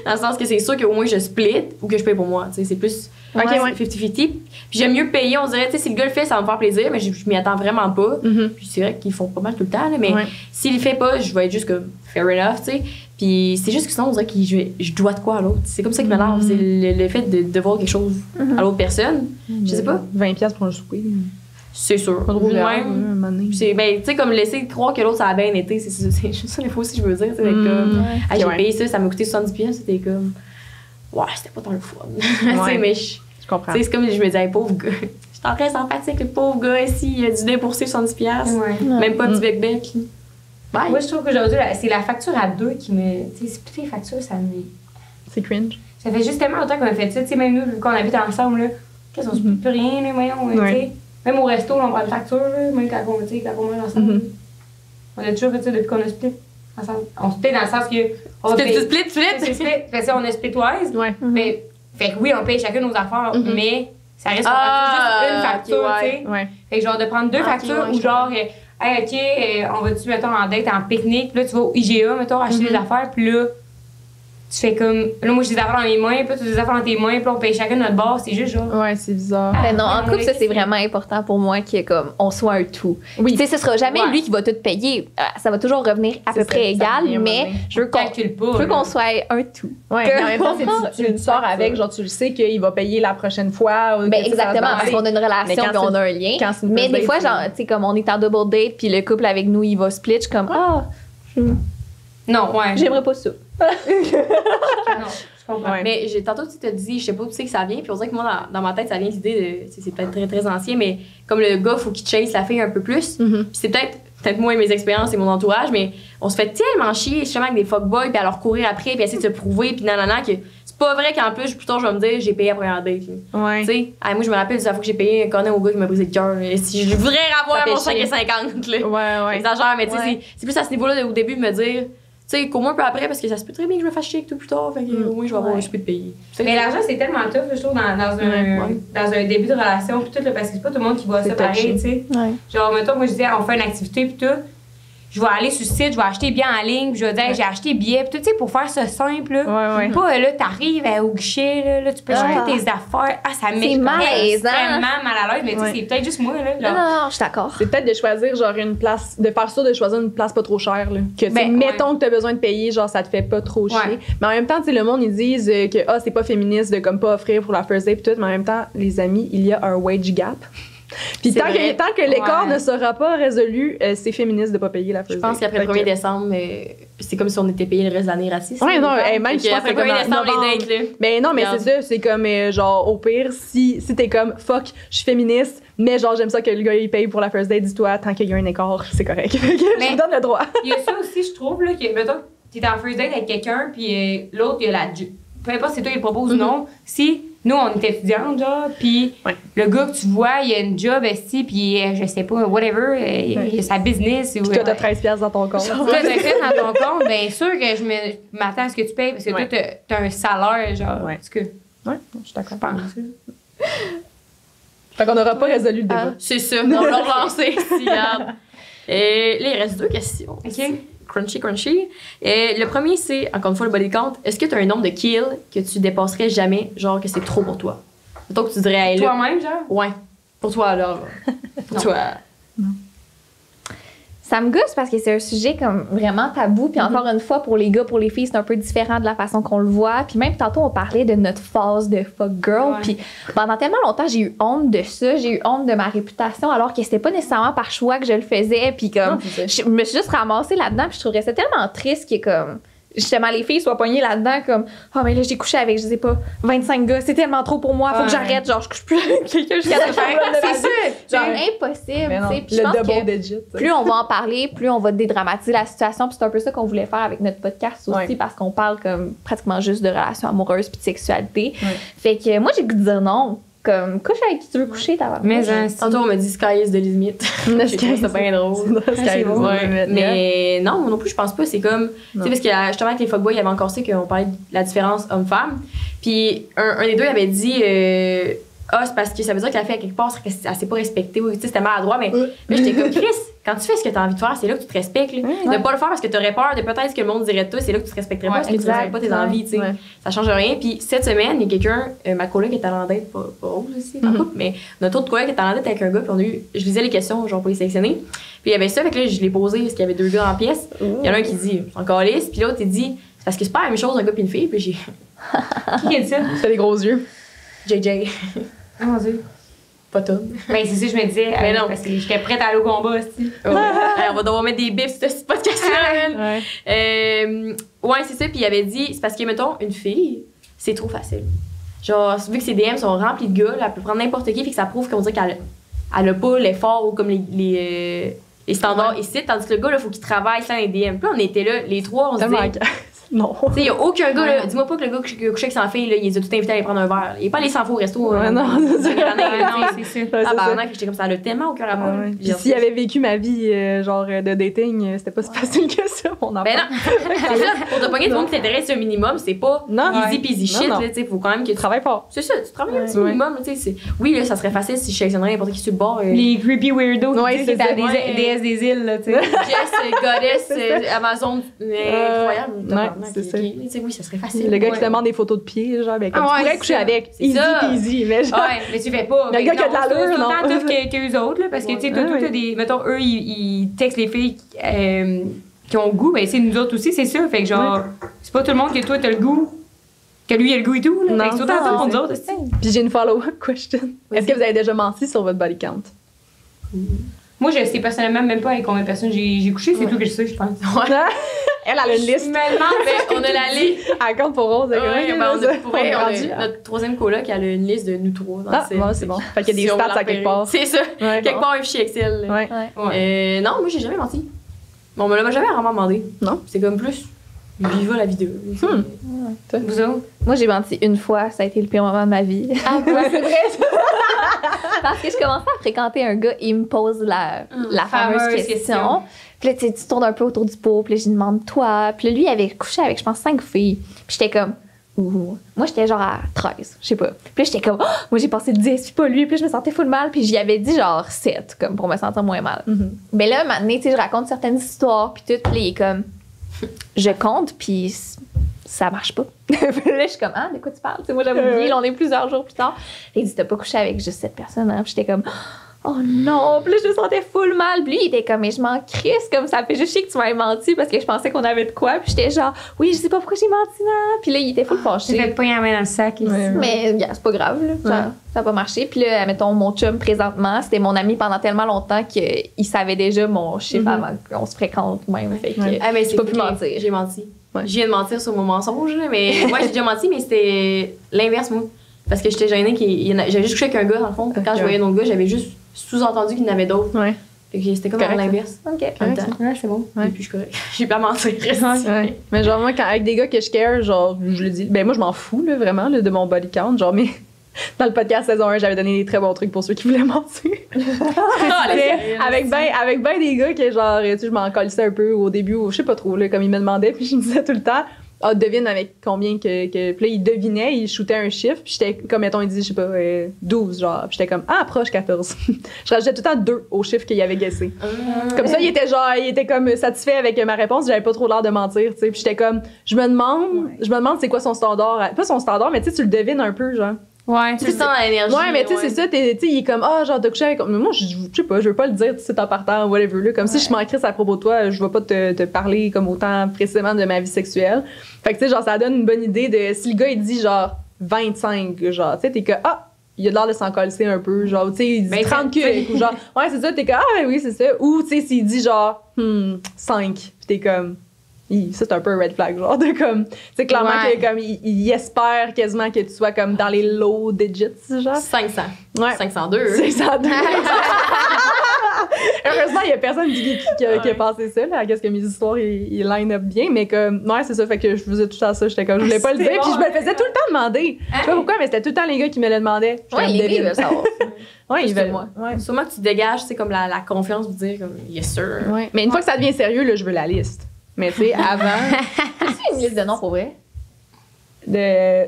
Dans le sens que c'est sûr qu'au moins je split ou que je paye pour moi, tu sais, c'est plus 50-50. Puis j'aime mieux payer, on dirait, tu sais, si le gars le fait, ça va me faire plaisir, mais je m'y attends vraiment pas. Puis c'est vrai qu'ils font pas mal tout le temps, là, mais s'il le fait pas, je vais être juste comme fair enough, tu sais. Puis c'est juste que sinon, on dirait que je dois de quoi à l'autre. C'est comme ça qui m'énerve, c'est le fait de devoir quelque chose à l'autre personne. Je sais pas. 20$ pour un souper. C'est sûr. Pas trop c'est ben tu sais comme laisser croire que l'autre ça a bien été, c'est juste ça les fois aussi je veux dire, c'est comme j'ai payé ça m'a coûté 70$, c'était comme ouais, c'était pas tant le fun. Tu sais mais je comprends. C'est comme je me disais pauvre gars. J'étais en très sympathique le pauvre gars ici, il a dû débourser 70$. Même pas du bec. Moi je trouve qu'aujourd'hui c'est la facture à deux qui me tu sais splitter les factures ça me c'est cringe. Ça fait juste tellement longtemps qu'on a fait ça, tu sais même nous quand on habite ensemble là, qu'est-ce qu'on se split plus rien là, voyons, tu sais. Même au resto, on prend une facture, même quand on mange ensemble. On a toujours fait ça depuis qu'on a split ensemble. On split dans le sens que. On split. Fait ça, on a splitwise. Mais, fait que oui, on paye chacun nos affaires, mais ça reste juste une facture, tu sais. Fait que genre de prendre deux factures ou genre, hey, OK, on va-tu, mettons, en date en pique-nique, puis là, tu vas au IGA, mettons, acheter des affaires, puis là, tu fais comme. Là, moi, j'ai des affaires dans mes mains, puis toi, tu as des affaires dans tes mains, puis on paye chacun notre bord. C'est juste genre. Ouais, c'est bizarre. Ben non, en couple, ça, c'est Ouais. vraiment important pour moi qu'on soit un tout. Oui. Tu sais, ce sera jamais Ouais. lui qui va tout payer. Ça va toujours revenir à C'est peu ça, près ça égal, revient à un moment mais donné. je veux qu'on Calcule pas. je veux là. qu'on soit un tout. Ouais, mais en même temps, tu le sors avec, genre, tu le sais qu'il va payer la prochaine fois. ou Ben que ça va exactement, se parce passer. qu'on a une relation Mais quand puis on c'est- a un lien. quand c'est une Mais first des date, fois, c'est- genre, tu sais, comme on est en double date puis le couple avec nous, il va split, je suis comme, Non, ouais. j'aimerais pas ça. Non, je comprends. Ouais. Mais tantôt, tu t'as dit, je sais pas où tu sais que ça vient, puis on dirait que moi, dans ma tête, ça vient l'idée de. C'est peut-être très, très ancien, mais comme le gars, faut qu'il chase la fille un peu plus. Mhm. Puis c'est peut-être moi et mes expériences et mon entourage, mais on se fait tellement chier, justement, avec des fuckboys, puis à leur courir après, puis essayer de se prouver, puis nanana, que c'est pas vrai qu'en plus, plus tard, je vais me dire, j'ai payé la première date. Ouais. Tu sais, moi, je me rappelle, la fois que j'ai payé un connet au gars qui m'a brisé le cœur. Et si je voudrais avoir fait mon chier. 5,50, là. Ouais, ouais. J'exagère, mais tu sais, Ouais. c'est plus à ce niveau-là, au début, de me dire, tu sais, qu'au moins un peu après, parce que ça se peut très bien que je me fasse chier avec tout plus tard, fait que au moins, je vais avoir Ouais. un peu de payer. Mais l'argent, c'est tellement tough, je trouve, dans un début de relation, puis tout, là, parce que c'est pas tout le monde qui voit ça C'est pareil, touché. tu sais. Ouais. Genre, mettons, moi, je disais, on fait une activité, puis tout. Je vais aller sur le site, je vais acheter bien en ligne, puis je vais dire, hey, j'ai acheté billet, puis tout, tu sais, pour faire ça simple, là. Ouais, ouais. Pas, là, t'arrives au guichet, là, tu peux Ah. changer tes affaires. Ah, ça met C'est malaisant. extrêmement mal à l'aise, mais tu sais, Ouais. c'est peut-être juste moi, là. Non, genre. non, non, je suis d'accord. C'est peut-être de choisir genre une place, de faire ça, de choisir une place pas trop chère. Là. Que, tu sais, Ben, mettons que t'as besoin de payer, genre ça te fait pas trop chier. Ouais. Mais en même temps, tu sais, le monde, ils disent que c'est pas féministe de comme pas offrir pour la first date pis tout, mais en même temps, les amis, il y a un wage gap. Puis C'est tant vrai. que l'écart Ouais. ne sera pas résolu, c'est féministe de pas payer la first Je date. pense qu'après le Fait 1er que- décembre, c'est comme si on était payé le reste de l'année raciste. Ouais, non, Fait même que je pense après que le 1er comme en décembre, les novembre. dates, là. Mais non, mais Regarde. c'est ça, c'est comme genre au pire, si t'es comme fuck, je suis féministe, mais genre j'aime ça que le gars il paye pour la first date, dis-toi, tant qu'il y a un écart, c'est correct. Fait que Mais- je vous donne le droit. Il y a ça aussi, je trouve, là, que, mettons, t'es en first date avec quelqu'un, puis l'autre, il y a la. Peu importe si c'est toi qui le propose ou non, si nous, on est étudiantes, genre, puis Ouais. le gars que tu vois, il a une job, esti, puis je sais pas, whatever, il a sa business. Puis toi t'as 13 piastres dans ton compte. Toi, t'as fait dans ton compte, bien sûr que je m'attends à ce que tu payes, parce que Ouais. toi, t'as un salaire, genre. Ouais. Est-ce que Ouais, je suis d'accord. je pense? Fait qu'on n'aura pas résolu le débat. Ah. C'est ça, on va relancer. Regarde. Et là, il reste 2 questions. OK. Crunchy. Et le premier, c'est, encore une fois, le body count. Est-ce que tu as un nombre de kills que tu dépasserais jamais, genre que c'est trop pour toi? Mettons que tu dirais, hey, là, Toi-même, genre? ouais, pour toi, alors. Pour Non. toi. Ça me gosse parce que c'est un sujet comme vraiment tabou. Puis encore une fois, pour les gars, pour les filles, c'est un peu différent de la façon qu'on le voit. Puis même tantôt, on parlait de notre phase de fuck girl. Ouais. Puis pendant tellement longtemps, j'ai eu honte de ça. J'ai eu honte de ma réputation alors que c'était pas nécessairement par choix que je le faisais. Puis comme, Non, c'est ça. je me suis juste ramassée là-dedans. Puis je trouverais ça tellement triste que comme, justement, les filles soient pognées là-dedans comme, oh, mais là, j'ai couché avec, je sais pas, 25 gars. C'est tellement trop pour moi. Faut que Ouais. j'arrête. Genre, je couche plus avec quelqu'un jusqu'à la fin. C'est ça. Genre, impossible. Mais non, tu sais. Puis je le pense double que digit. plus on va en parler, plus on va dédramatiser la situation. Puis c'est un peu ça qu'on voulait faire avec notre podcast aussi, Ouais. parce qu'on parle comme pratiquement juste de relations amoureuses puis de sexualité. Ouais. Fait que moi, j'ai le goût de dire non. Comme, couche avec qui tu veux coucher, t'as Mais Tantôt, on m'a dit Sky is the limit. J'ai trouvé ça bien drôle. C'est bon. Ouais, mais non, moi non plus, je pense pas. C'est comme. Tu Non. sais, parce que justement, avec les fuckboys, il y avait encore ça qu'on parlait de la différence homme-femme. Puis un des deux avait dit. C'est parce que ça veut dire que la fille, à quelque part, elle s'est pas respectée. Tu sais, c'était maladroit, mais là, j'étais comme Chris, quand tu fais ce que tu as envie de faire, c'est là que tu te respectes. Là. Ouais. De pas le faire parce que tu aurais peur de peut-être ce que le monde dirait de toi, c'est là que tu te respecterais pas Ouais, parce que tu exact. respectes pas tes envies. Tu sais. Ouais. Ça change rien. Puis cette semaine, il y a quelqu'un, ma collègue est en date, pas rose aussi, en couple, mais notre autre collègue est en date avec un gars, puis on a eu, je lisais les questions, genre pour les sélectionner. Puis il y avait ça, fait que là, je l'ai posé parce qu'il y avait 2 gars en pièce. Il y en a un qui dit, c'est encore lisse, puis l'autre, il dit, c'est parce que c'est pas la même chose un gars puis une fille, puis j'ai, Qui a dit ça? Tu fais des gros yeux. JJ, Oh mon Dieu. pas toi. Ben, c'est ça que je me disais. Mais non. Parce que j'étais prête à aller au combat, aussi. Ouais. On va devoir mettre des bips sur ce podcast-là, man. Ouais, c'est ça. Puis il avait dit, c'est parce que, mettons, une fille, c'est trop facile. Genre, vu que ses DM sont remplis de gars, là, elle peut prendre n'importe qui, fait que ça prouve qu'on dirait qu'elle a pas l'effort ou comme les standards ici. Tandis que le gars, il faut qu'il travaille sans les DM. Puis là, on était là, les 3, on se Tellement disait. Non. Tu sais, il y a aucun gars, là. Dis-moi pas que le gars qui a couché avec 100 filles, là, il les a tout invités à aller prendre un verre. Il est pas allé 100 fois au resto. Ouais, non, c'est ça. Non, c'est ça. Ouais, Ah, c'est bah, ça. non, j'étais comme ça, elle a tellement aucun rapport. Ouais, ouais. Puis Genre, s'il avait vécu ma vie genre de dating, c'était pas si facile que ça, mon enfant. Ben non, c'est ça. Pour te pogner du monde qui t'intéresse un minimum, c'est pas Non. easy peasy Non, shit, non. là, tu sais, faut quand même que Tu tu. travailles fort. C'est ça, tu travailles un petit Ouais. minimum, là, tu sais. Oui, là, ça serait facile si je sélectionnerais n'importe qui sur le bord. Les creepy weirdos Ouais, qui c'est disent que t'as ça. des Ouais. déesses des îles, là, tu sais. Jess, Goddess, Amazon, incroyable. Ouais. tabarnak. C'est ça. Tu sais, oui, ça serait facile. Le gars qui te demande des photos de pieds, genre, ben, comme Ah tu ouais, pourrais c'est coucher ça. avec. C'est Easy ça. peasy, mais genre. Ouais, mais tu fais pas. Le gars qui a de l'allure, c'est non. autant tough qu'eux autres, là, parce que, tu sais, toi, Ouais. t'as des. Mettons, eux, ils textent les filles qui ont le goût, ben, c'est nous autres aussi, c'est ça. Fait que, genre, c'est pas tout le monde que toi, t'as le goût, que lui, il a le goût et tout, là. Non, Fait que c'est autant non, tough pour c'est- nous autres aussi. Puis j'ai une follow-up question. Est-ce que vous avez déjà menti sur votre body count? Moi, je sais personnellement même pas avec combien de personnes j'ai couché, c'est Ouais. tout que je sais, je pense. Elle a une liste. Je me demande, Ben, on a la liste. Elle compte pour Rose. Ouais, ben, on a, pour vrai, on a rendu. notre troisième coloc, elle a une liste de nous trois. Dans Ah, le bon, set. c'est bon. Fait qu'il y a des Si on veut stats à quelque l'empirer. part. C'est ça. Ouais, Quelque bon. part, un fichier Excel. là. Ouais. Ouais. Non, moi, j'ai jamais menti. Bon, mais là, m'a jamais vraiment demandé. Non? C'est comme plus. Viva la vidéo. Vous autres? Moi, j'ai menti une fois, ça a été le pire moment de ma vie. Ah, C'est vrai. Parce que je commençais à fréquenter un gars, il me pose la fameuse fameuse question. question. Puis là, tu sais, tu tournes un peu autour du pot, puis là, je lui demande toi. Puis là, lui, il avait couché avec, je pense, 5 filles. Puis j'étais comme, ouh. Moi, j'étais genre à 13, je sais pas. Puis là, j'étais comme, oh, moi, j'ai passé 10, puis pas lui. Puis là, je me sentais full mal, puis j'y avais dit genre 7, comme pour me sentir moins mal. Mais là, maintenant, tu sais, je raconte certaines histoires, puis tout, puis là, il est comme, je compte, puis ça marche pas. Puis là, je suis comme, ah, de quoi tu parles? Tu sais, moi, j'avais oublié, là, on est plusieurs jours plus tard. Et il dit, t'as pas couché avec juste cette personne, hein? Puis j'étais comme, oh non! Puis là, je me sentais full mal. Puis lui, il était comme, mais je m'en crisse, comme ça fait juste chier que tu m'aies menti parce que je pensais qu'on avait de quoi. Puis j'étais genre, oui, je sais pas pourquoi j'ai menti, non. Puis là, il était full Tu fâché. fais pas y en main dans le sac ici. Ouais. Mais yeah, c'est pas grave, là. Ça a pas marché. Puis là, mettons, mon chum, présentement, c'était mon ami pendant tellement longtemps qu'il savait déjà mon chiffre avant qu'on se fréquente même. Fait que Ouais. Ah, mais j'ai pas pu ok, mentir. J'ai menti. Ouais. Je viens de mentir sur mon mensonge, là, mais ouais, j'ai déjà menti, mais c'était l'inverse, moi. Parce que j'étais gênée j'avais juste couché avec un gars, dans le fond. Quand je voyais un autre gars, j'avais juste sous-entendu qu'il y en avait d'autres. Ouais. Fait que c'était comme Correct, l'inverse. OK. En même temps. Ouais, c'est bon. Ouais. Et puis je suis correcte. J'ai pas menti. Ouais. Mais genre, moi, avec des gars que je care, genre, je le dis, ben moi, je m'en fous, là, vraiment, là, de mon body count. Genre, mais dans le podcast saison 1, j'avais donné des très bons trucs pour ceux qui voulaient mentir. Mais avec ben des gars que, genre, tu sais, je m'en colissais un peu au début, ou je sais pas trop, là, comme ils me demandaient, puis je me disais tout le temps, ah, devine avec combien que. Puis là, ils devinaient, ils shootaient un chiffre, puis j'étais, comme, mettons, ils disaient, je sais pas, 12, genre, puis j'étais comme, ah, proche 14. Je rajoutais tout le temps 2 au chiffre qu'il avait guessé. Comme ça, il était comme satisfait avec ma réponse, j'avais pas trop l'air de mentir, tu sais. Puis j'étais comme, je me demande c'est quoi son standard. Pas son standard, mais tu sais, tu le devines un peu, genre. Ouais, Tu le sens dans l'énergie. Ouais, mais tu sais, c'est ça, tu sais, il est comme, ah, genre, t'as couché avec. Mais moi, je sais pas, je veux pas le dire, tu sais, en partant, whatever, là. Comme si je manquerais à propos de toi, je vais pas te parler comme autant précisément de ma vie sexuelle. Fait que, tu sais, genre, ça donne une bonne idée de si le gars, il dit, genre, 25, genre, tu sais, t'es que, ah, il a l'air de s'en coller un peu, genre, tu sais, il dit Ben, 30 culs, ou genre, ouais, c'est ça, t'es comme, ah, ben oui, c'est ça. Ou, tu sais, s'il dit, genre, 5, pis t'es comme, ça, c'est un peu un red flag, genre, de comme, tu sais, clairement, Ouais. que, comme, il espère quasiment que tu sois comme dans les low digits, genre. 500. Ouais. 502. 502. Heureusement, il y a personne qui a pensé ça, là. Qu'est-ce que mes histoires, ils line up bien, mais comme, ouais, c'est ça, fait que je faisais tout ça, j'étais comme, je voulais pas le dire, puis je me le faisais tout le temps demander. Je sais pas pourquoi, mais c'était tout le temps les gars qui me le demandaient. J'étais Ouais, comme, les gars, devine. ils veulent savoir. Ouais, ils Plus que veulent. moi. Ouais. Sûrement que tu dégages, c'est comme la confiance de dire, comme, yes, sir. Ouais. Mais une fois que ça devient sérieux, là, je veux la liste. Mais tu sais, avant, As-tu une liste de noms pour vrai?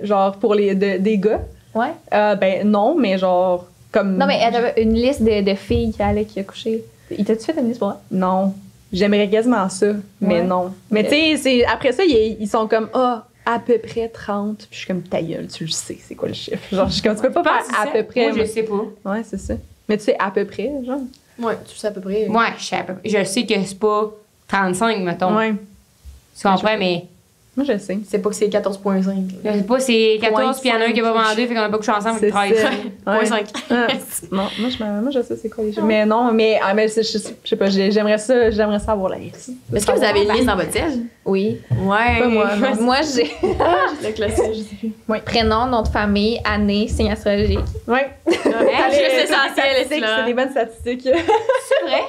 genre, pour des gars, Ouais. ben non, mais genre, comme. Non, mais elle avait une liste de filles qui a couché. Il t'a-tu fait une liste pour elle? Non. J'aimerais quasiment ça, mais Ouais. non. Mais tu sais, après ça, ils sont comme, ah, à peu près 30. Puis je suis comme, ta gueule, tu le sais, c'est quoi le chiffre? Genre, je suis comme, tu peux pas faire à peu près. Moi, je sais pas. Ouais, c'est ça. Mais tu sais, à peu près, genre. Ouais, tu sais à peu près. Ouais, je sais que c'est pas 35, mettons. Ouais. Tu comprends, mais Moi, je sais. C'est pas que c'est 14,5. je sais pas, c'est 14 Point puis il y en a un qui a pas cinq. vendu, fait qu'on a pas couché ensemble, C'est avec 13. ça. Point Ouais. 5. Ah, non, moi, je sais c'est quoi les chiffres. Mais non, mais je sais pas, j'aimerais ça avoir la liste. Est-ce que vous avez une liste dans votre tel? Oui. Ouais. Pas moi, non. Moi, j'ai Le classique, je sais plus. prénom, nom de famille, année, signe astrologique. Ouais. Allez, c'est essentiel, C'est là. des bonnes statistiques. C'est vrai?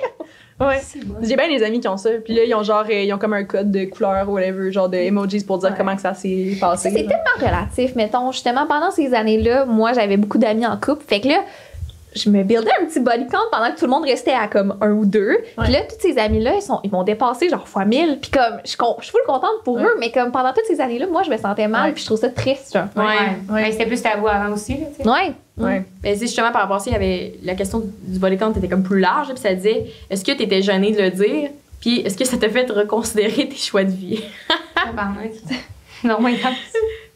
Ouais. C'est bon. J'ai bien des amis qui ont ça. Puis là, ils ont genre, ils ont comme un code de couleur ou whatever, genre de emojis pour dire Ouais. comment que ça s'est Ça, passé. c'est tellement relatif. Mettons, justement, pendant ces années-là, moi, j'avais beaucoup d'amis en couple. Fait que là, je me buildais un petit body count pendant que tout le monde restait à comme 1 ou 2. Puis là, tous ces amis-là, ils m'ont dépassé genre fois 1000. Puis comme, je suis full contente pour Ouais. eux, mais comme pendant toutes ces années-là, moi, je me sentais mal. Ouais. Puis je trouve ça triste, genre. Ouais. Ouais. Mais c'était plus tabou avant aussi, là, tu sais. Ouais. Ouais. Mais tu sais, justement, par rapport à ça, il y avait la question du body count était comme plus large, puis ça disait est-ce que tu étais gênée de le dire, puis est-ce que ça t'a fait reconsidérer tes choix de vie? Tabarnak. Non, mais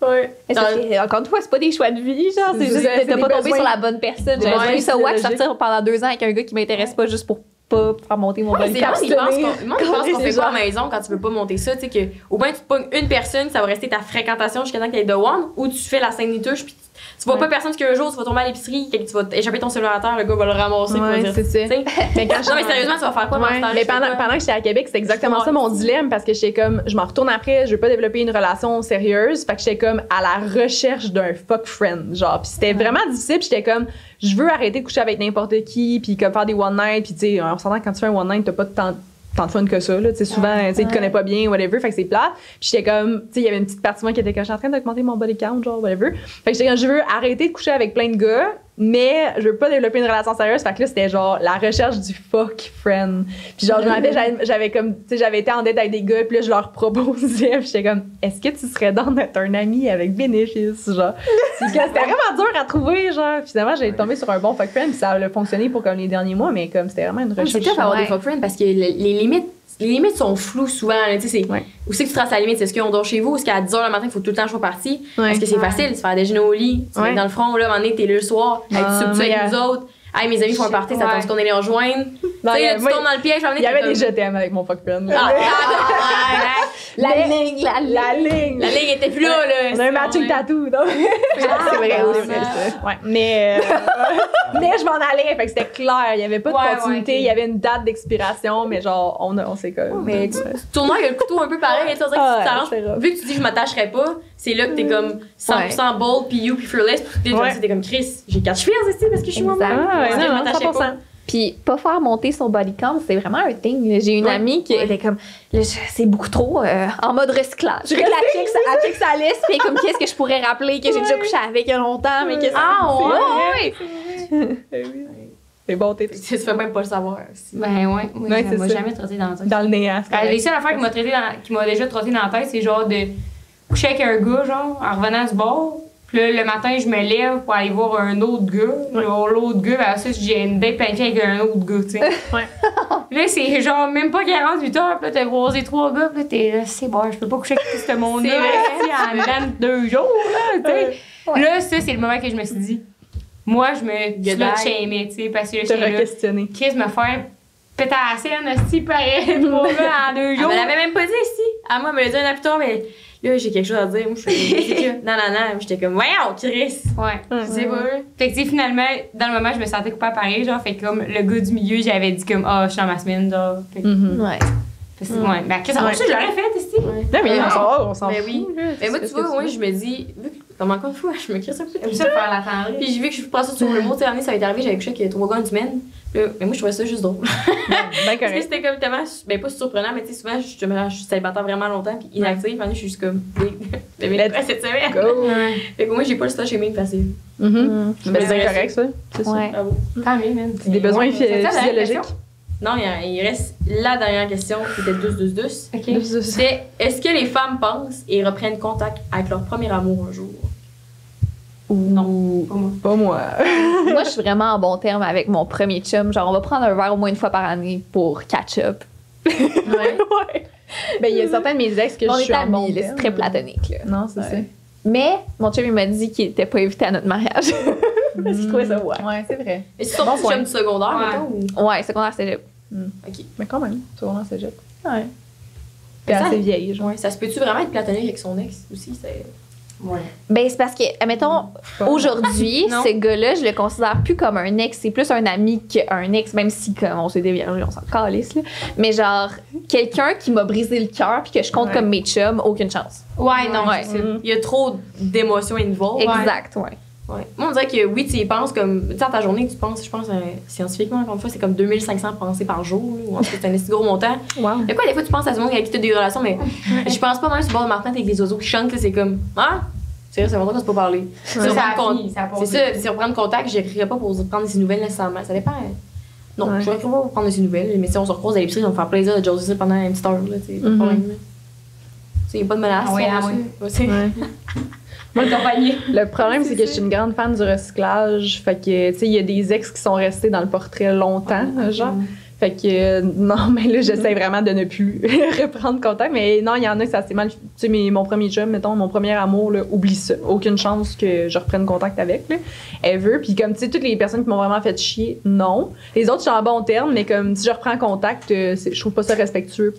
Ouais. Mais ça, encore une fois, c'est pas des choix de vie, genre. C'est juste que t'as pas tombé sur la bonne personne. J'ai Ouais, eu ça wack c'est sortir pendant 2 ans avec un gars qui m'intéresse pas juste pour pas faire monter mon Ouais, body c'est count. vrai, ils pensent qu'on fait genre. pas à la maison quand tu veux pas monter ça, tu sais, que au moins tu te pognes une personne, ça va rester ta fréquentation jusqu'à temps qu'il y ait de one, ou tu fais la scène des touches, puis tu vois pas personne parce qu'un jour tu vas tomber à l'épicerie, tu vas échapper ton cellulaire à terre, le gars va le ramasser, Ouais, pour dire, c'est ça. tu sais. Mais quand Non, mais sérieusement, tu vas faire quoi dans ce Ouais, temps-là? mais Je sais pas. pendant que j'étais à Québec, c'était exactement ça mon dilemme parce que j'étais comme, je m'en retourne après, je veux pas développer une relation sérieuse, fait que j'étais comme à la recherche d'un fuck friend, genre, puis c'était vraiment difficile, puis j'étais comme, je veux arrêter de coucher avec n'importe qui, puis comme faire des one night, puis tu sais, on s'entend que quand tu fais un one night, t'as pas tant de fun que ça, là, tu sais, souvent, tu sais, ils te connaissent pas bien, whatever, fait que c'est plate. Puis j'étais comme, tu sais, il y avait une petite partie de moi qui était comme, je suis en train d'augmenter mon body count, genre, whatever. Fait que j'étais comme, je veux arrêter de coucher avec plein de gars, mais je veux pas développer une relation sérieuse, fait que là, c'était genre la recherche du fuck friend. Puis genre, je me rappelle, j'avais comme, tu sais, j'avais été en date avec des gars, puis là, je leur proposais, puis j'étais comme, est-ce que tu serais dans d'être un ami avec bénéfice, genre? C'était vraiment dur à trouver, genre. Puis finalement, j'ai tombé sur un bon fuck friend, puis ça a fonctionné pour comme les derniers mois, mais comme c'était vraiment une C'est recherche. tough d'avoir des Ouais. fuck friends parce que les limites sont floues souvent. Là, tu sais, c'est Ouais. où c'est que tu traces la limite? Est-ce qu'on dort chez vous? Est-ce qu'à 10h le matin, il faut tout le temps que je sois partie? Ouais. Est-ce que c'est Ouais. facile de se faire déjeuner au lit? Tu Ouais. vas dans le front, là, à un moment donné, t'es là le soir. Hey, tu souper mais, avec nous autres. Hey, mes amis font un party, ça Ouais. pense qu'on est les rejoindre. Non, Tu sais, là, tu moi, tombes dans le piège, à un moment il y donné, avait des t'es je t'aime avec mon fuck friend. là. comme, Ah, La Mais- ligne. La ligne. la ligne était plus là, là. On a un matching tattoo, donc. c'est vrai, c'est vrai. Ça. Ouais, mais je m'en allais, fait que c'était clair. Il y avait pas de Ouais, continuité, ouais, ok. il y avait une date d'expiration, mais genre, on s'est comme. Mais tu tournant, il y a le couteau un peu pareil. Tu sais, on dirait que Ah, tu t'arranges. c'est rough. Vu que tu dis je m'attacherais pas, c'est là que t'es comme 100% bold, puis you, puis fearless. Puis Ouais. t'es comme Chris, j'ai 4 chevilles aussi parce que je suis moi-même. Exact. Ah, ouais, Je non, m'attachais 100%. pas. Puis pas faire monter son body count, c'est vraiment un thing. Là. J'ai une Ouais. amie qui était comme, là, c'est beaucoup trop en mode recyclage. Je elle check sa liste, puis elle est comme, qu'est-ce que je pourrais rappeler que j'ai déjà couché avec il y a longtemps, mais qu'est-ce que ouais? C'est bon, t'es Tu fais même pas le savoir. aussi. Ben ouais, moi, Ouais, ça c'est m'a ça. jamais trotté dans la tête. dans le néant. c'est Les correct. seules affaires qui m'a déjà trotté dans la tête, c'est genre de coucher avec un gars, genre, en revenant du bar. Puis là, le matin, je me lève pour aller voir un autre gars. L'autre gars, ben ça, j'ai une date planifiée avec un autre gars, tu sais. Ouais. Là, c'est genre même pas 48 heures, puis là, t'as croisé 3 gars, puis là, t'es là, c'est bon, je peux pas coucher avec tout ce monde-là C'est tu sais, en dedans de 2 jours, là, tu sais. Ouais. Là, ça, c'est le moment que je me suis dit, moi, je me Goodbye. slut-shamais, tu sais, parce que là, Te j'étais là, re-questionner. Chris me faire péter à la scène, hostie, pareil, 3 gars en 2 Elle jours. me l'avait même pas dit ici. À moi, elle me l'a dit un an plus tard, mais là, j'ai quelque chose à dire. Moi, je suis non. J'étais comme, voyons, Chris. Ouais. Je sais pas. Fait que, tu sais, finalement, dans le moment, je me sentais coupable pareil, genre, fait que comme le gars du milieu, j'avais dit comme, ah, je suis dans ma semaine, genre. Fait que, Ouais. fait que c'est- ouais. Ben, Chris, après ça, je l'aurais fait, ici. Non, mais on s'en Ben fout. oui. là. Mais moi, C'est tu ce que vois, moi, je me dis, vu que, comme encore une fois, je me crisse un peu. J'aime ça faire la tendresse. Puis vu que je prends ça sur le mot, tu sais, l'année, ça va être arrivé, j'avais couché avec 3 gars une semaine. Là, mais moi, je trouvais ça juste drôle. Ben Parce que correct. c'était comme tellement, ben pas surprenant, mais tu sais, souvent, je suis célibataire vraiment longtemps, puis inactive. Puis je suis juste comme, cette semaine. Go. Fait que moi, j'ai pas le stage shaming facile. Ben, c'est Mais- correct, ça. C'est ça. Ouais. Bravo. Tant mieux, man. C'est des besoins C'est ça, la physiologiques. question? Non, il reste la dernière question qui était 12-12-12. Ok. C'est est-ce que les femmes pensent et reprennent contact avec leur premier amour un jour? Non. Pas moi. Pas moi. Moi, je suis vraiment en bon terme avec mon premier chum. Genre, on va prendre un verre au moins une fois par année pour catch up. Ouais. Ouais. Ben, il y a certains de mes ex que On je est suis en bon amis, là, c'est terme. très platonique. Là. Non, c'est ça. Mais mon chum, il m'a dit qu'il était pas invité à notre mariage. Parce qu'il trouvait ça ouais. Ouais, c'est vrai. Et c'est ton Bon petit point. chum du secondaire, Ouais. mettons? Ou... Ouais, secondaire cégep. Ok. Mais quand même, tu vois, c'est cégep. Ouais. T'es Ça- assez vieille, genre. Ouais, ça se peut-tu vraiment être platonique avec son ex aussi? C'est... Ouais. Ben, c'est parce que, admettons, aujourd'hui, Non. ce gars-là, je le considère plus comme un ex. C'est plus un ami qu'un ex, même si, comme on s'est déviergé, on s'en calisse, là. Mais genre, quelqu'un qui m'a brisé le cœur puis que je compte Ouais. comme mes chums, aucune chance. Ouais, non, Ouais. c'est ça. Il y a trop d'émotions involved. Exact, ouais. Ouais. Moi, on dirait que oui, tu y penses comme. Tu sais, dans ta journée, tu penses, je pense, scientifiquement, encore une fois, c'est comme 2500 pensées par jour, là, ou en tout cas, c'est un assez gros montant. Wow. Il y a quoi, des fois, tu penses à ce monde avec qui tu as des relations, mais je pense pas même sur le bord de Martin avec des oiseaux qui chantent, là, c'est comme. Ah! C'est vrai, c'est longtemps qu'on s'est pas parlé. Ça, Si on ça prend a le fini, ça a c'est passé. ça, si on prend le contact, j'écrirai pas pour prendre des nouvelles nécessairement. Ça dépend. Non, Ouais. je n'écrirai pas pour prendre des nouvelles, mais si on se recroise à l'épicerie, ça va me faire plaisir de jaser ça pendant une petite heure, là, tu sais, pas de Mhm. problème. là. Tu sais, y a pas de menace. Ah ouais, là, ah ouais. ça. Ouais, c'est- Ouais. Moi, le compagnie. Le problème, c'est que je suis une grande fan du recyclage. Fait que, tu sais, il y a des ex qui sont restés dans le portrait longtemps, genre. Fait que non, mais là, j'essaie vraiment de ne plus reprendre contact. Mais non, il y en a que ça s'est mal. Tu sais, mon premier chum, mettons, mon premier amour, là, oublie ça. Aucune chance que je reprenne contact avec, là. Ever. Puis comme, tu sais, toutes les personnes qui m'ont vraiment fait chier, non. Les autres, je suis en bon terme, mais comme si je reprends contact, je trouve pas ça respectueux.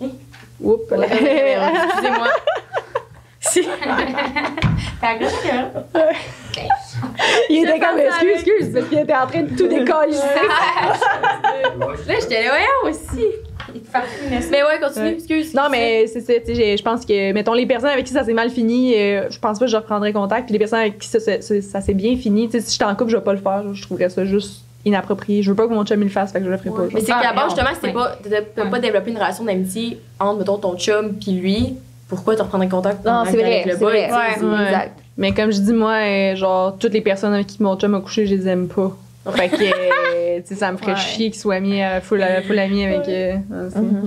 Oups. Excusez-moi. T'as accroché que Il était comme, excuse, parce qu'il était en train de tout décoller. Là, j'étais là, ouais, aussi. il te fascine. Mais ouais, continue, Ouais. excuse. Non, mais c'est ça, tu sais, je pense que, mettons, les personnes avec qui ça s'est mal fini, je pense pas que je reprendrai contact. Puis les personnes avec qui ça s'est bien fini, tu sais, si j'étais en couple, je vais pas le faire. Je trouverais ça juste inapproprié. Je veux pas que mon chum il le fasse, fait que je le ferai pas. Mais c'est qu'à base, justement, c'était Ouais. pas, t'as pas développé une relation d'amitié entre, mettons, ton chum puis lui. Pourquoi tu reprendrais contact Non, c'est vrai, avec le c'est boy, vrai. tu sais, Ouais, Ouais. exact. Mais comme je dis, moi, genre, toutes les personnes avec qui mon chum a couché, je les aime pas. Fait que, tu sais, ça me ferait Ouais. chier qu'il soit mis full ami avec. Il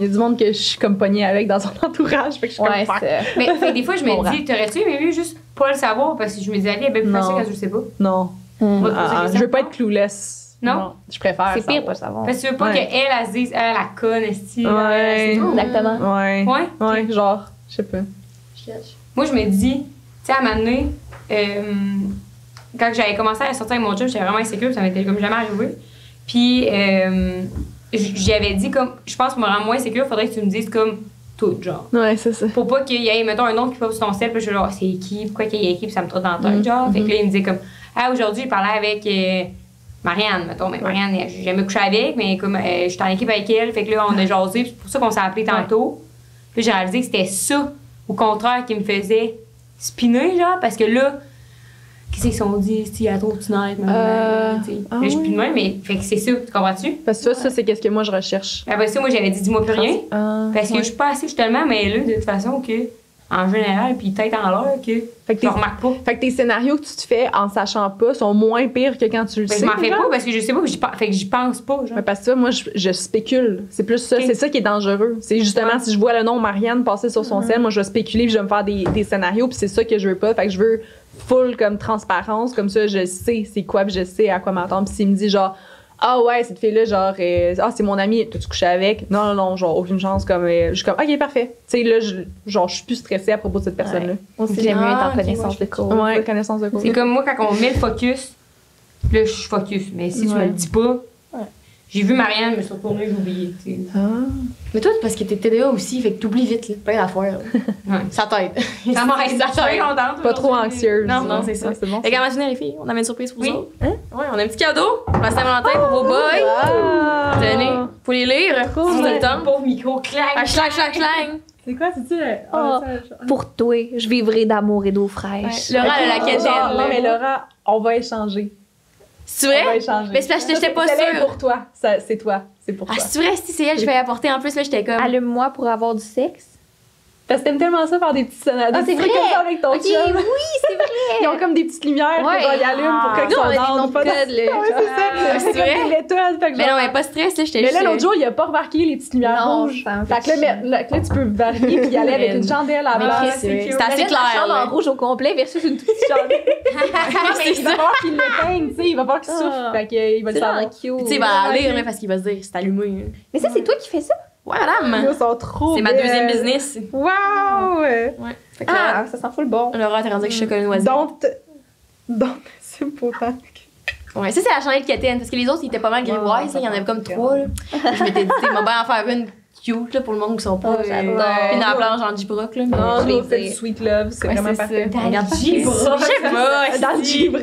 y a du monde que je suis comme pognée avec dans son entourage, fait que je suis Ouais, comme fuck. c'est. Mais fait, des fois, je Comprends. me dis, t'aurais-tu aimé mieux juste pas le savoir parce que je me dis, allez, elle est bien plus Non. facile quand je le sais pas. Non. Moi, Je veux pas être clueless. Non? Je préfère. C'est pire savoir. pas savoir. Parce que tu veux pas Ouais. qu'elle, elle se dise, elle, la conne, esti. Ouais. c'est tout. Exactement. Ouais. Ouais. Ouais, genre, je sais pas. Moi, je me dis, tu sais, à un moment donné, quand j'avais commencé à sortir avec mon chum, j'étais vraiment insécure, ça m'était comme jamais arrivé. Puis, j'avais dit, comme, je pense pour me rendre moins insécure, il faudrait que tu me dises comme tout, genre. Ouais, c'est ça. Pour pas qu'il y ait, mettons, un nom qui pop sur ton sel, puis je suis genre, c'est qui, pourquoi qu'il y a qui, puis ça me trotte dans la tête, genre. Fait que là, il me disait comme, ah, aujourd'hui, je parlais avec Marianne, mettons, mais Marianne, j'ai jamais couché avec, mais comme, j'étais en équipe avec elle, fait que là, on a jasé, puis c'est pour ça qu'on s'est appelé tantôt. Puis j'ai réalisé que c'était ça, au contraire, qui me faisait spinner, genre, parce que là, qu'est-ce qu'ils se sont dit, il y a trop de tonight, là, je suis plus de même, mais fait que c'est ça, tu comprends-tu? Parce que ça, c'est qu'est-ce que moi je recherche. Après ça, moi, j'avais dit, dis-moi plus rien. Parce que je suis pas assez justement mêlée de toute façon que, en général, puis tête en l'air, que Fait que je remarque pas. Fait que tes scénarios que tu te fais en sachant pas sont moins pires que quand tu le Fait que sais. je m'en fais genre. pas parce que je sais pas, fait que j'y pense pas, genre. Ouais, parce que ça, moi, je spécule. C'est plus ça. Ok. C'est ça qui est dangereux. C'est justement, si je vois le nom Marianne passer sur son scène, moi, je vais spéculer puis je vais me faire des scénarios puis c'est ça que je veux pas. Fait que je veux full comme transparence. Comme ça, je sais c'est quoi puis je sais à quoi m'attendre. Puis s'il me dit genre, ah ouais, cette fille-là, genre, c'est mon amie, t'as-tu couché avec? Non, genre, aucune chance. Comme, je suis comme, ok, parfait. Tu sais, là, je suis plus stressée à propos de cette personne-là. Moi aussi, j'aime mieux être en ok, connaissance de cause. Ouais, connaissance de cause. C'est comme moi, quand on met le focus, là, je suis focus. Mais si tu me le dis pas, j'ai vu Marianne, je me suis retournée, j'ai oublié, tu sais. Mais toi, c'est parce que t'es TDA aussi, fait que t'oublies vite, là. Plein d'affaires. Ouais. Ça t'aide. Ça m'arrête, Ça je suis t'aide. contente. Pas trop anxieuse. Non, c'est ça. C'est bon. Fait qu'imagine les filles, on avait une surprise pour Oui. vous autres. Ouais, on a un petit cadeau pour la Saint-Valentin pour vos boys. Ah! Tenez, faut les lire. Si vous avez le temps. Pauvre micro, clac. Ah, schlang, schlang, schlang. C'est quoi, c'est-tu? Oh, pour toi, je vivrai d'amour et d'eau fraîche. Laura, elle a la quête Genre, d'elle. non, mais Laura, on va échanger. C'est On va vrai? échanger. Mais c'est parce que j'étais pas C'est sûre. pour toi. C'est toi. C'est pour Ah, toi. c'est vrai, si c'est elle, je vais apporter en plus, là, j'étais comme. Allume-moi pour avoir du sexe. Parce que t'aimes tellement ça faire des petits sonnages. Ah, des c'est petits trucs vrai? comme ça avec ton Ok, chum. oui, c'est vrai. Ils ont comme des petites lumières Ouais. que genre, ils allument pour qu'ils Nous, on a des sont noms down. de Pas de- code, là. Ah, ouais, c'est ça. c'est C'est comme vrai? des méthodes. Fait que Mais genre- non, mais pas stress, là, j'étais Mais juste. là, l'autre jour, il a pas remarqué les petites lumières Non, rouges. ça me Fait fait que là, tu peux varier puis y aller avec une chandelle à la Mais place. Chris, c'est Mais assez La clair. chambre là. en rouge au complet versus une toute petite chandelle. il va falloir qu'il l'éteigne, tu sais. Il va falloir qu'il souffle. Ah. Fait qu'il va le C'est savoir. vraiment cute. Tu sais, il va la lire, là, parce qu'il va se dire, c'est allumé. Mais ça, c'est toi qui fais ça? Ouais, madame. Ils sont trop C'est ma belles. deuxième business. Wow! Fait que Ah, ça sent full bon. Laura, t'as rendu avec chocolat noisette. Donc, c'est important. Ouais, ça, c'est la chandelle quétaine, parce que les autres, ils étaient pas mal grivoises, là. Il y en avait comme 3, là. Je m'étais dit, tu sais, m'a bien en faire une cute, là, pour le monde qui sont pas. j'adore. Puis dans la planche en J-Brock, là. mais- Non, je nous, vais on fait dire. du sweet love, c'est Ouais, vraiment c'est parfait. ça. Regarde, Je sais pas. Dans le si. livre.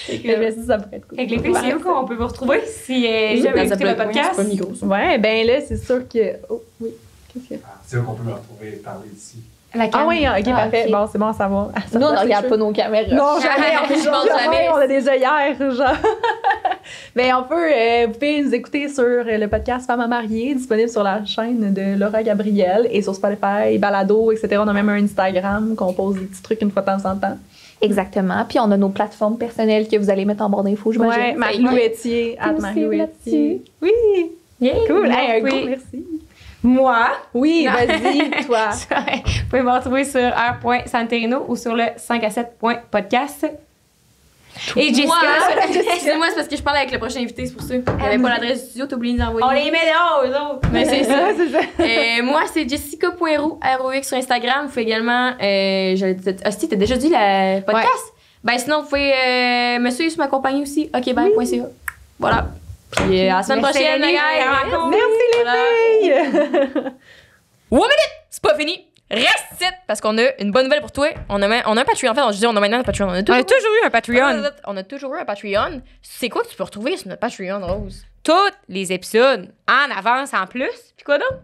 Fait que- Mais ça pourrait être cool. Fait que les filles, c'est où qu'on peut vous retrouver si jamais Dans écouté sa le blog, podcast? c'est pas le micro, ça. Ouais, ben là, c'est sûr que. Oh, oui. Qu'est-ce que. C'est où qu'on peut me retrouver et parler ici. La Ah canne. oui, ok, parfait. ok. Bon, c'est bon à savoir. Ah, ça Nous, on va, ne c'est regarde chaud. pas nos caméras. Non, jamais, on Je pense jamais. on a des œillères, genre. Mais on peut, vous pouvez nous écouter sur le podcast Femmes à marier, disponible sur la chaîne de Laura Gabriel et sur Spotify, Balado, etc. On a même un Instagram qu'on pose des petits trucs une fois de temps en temps. Exactement. Puis on a nos plateformes personnelles que vous allez mettre en barre d'infos, j'imagine. Ouais, Marie-Lou Etier, Puis aussi Marie-Lou Etier. là-dessus. Oui, Yeah. cool. Moi, Hey, un vous gros pouvez- merci. Moi, Oui, Non. vas-y, toi. vous pouvez me retrouver sur r.santerino ou sur le 5à7.podcast. Et Jessica, Excusez-moi, c'est parce que je parle avec le prochain invité, c'est pour ça. Il n'y avait pas l'adresse du studio, t'as oublié de nous envoyer. on les met dehors, eux autres. Mais c'est ça. c'est ça. Moi, c'est Jessica.roux, ROX sur Instagram. Vous pouvez également. T'as déjà dit le podcast? Ben, sinon, vous pouvez me suivre sur ma compagnie aussi, okbye.ca. Voilà. Puis à la semaine Merci, prochaine, les Nelly, gars. rencontre. Merci les filles! 1 minute! C'est pas fini! Reste ici! Parce qu'on a une bonne nouvelle pour toi. On a un Patreon. En fait, je dis on a maintenant un Patreon. On a toujours eu un Patreon. On a toujours eu un Patreon. C'est quoi que tu peux retrouver sur notre Patreon, Rose? Tous les épisodes en avance en plus. Puis quoi d'autre?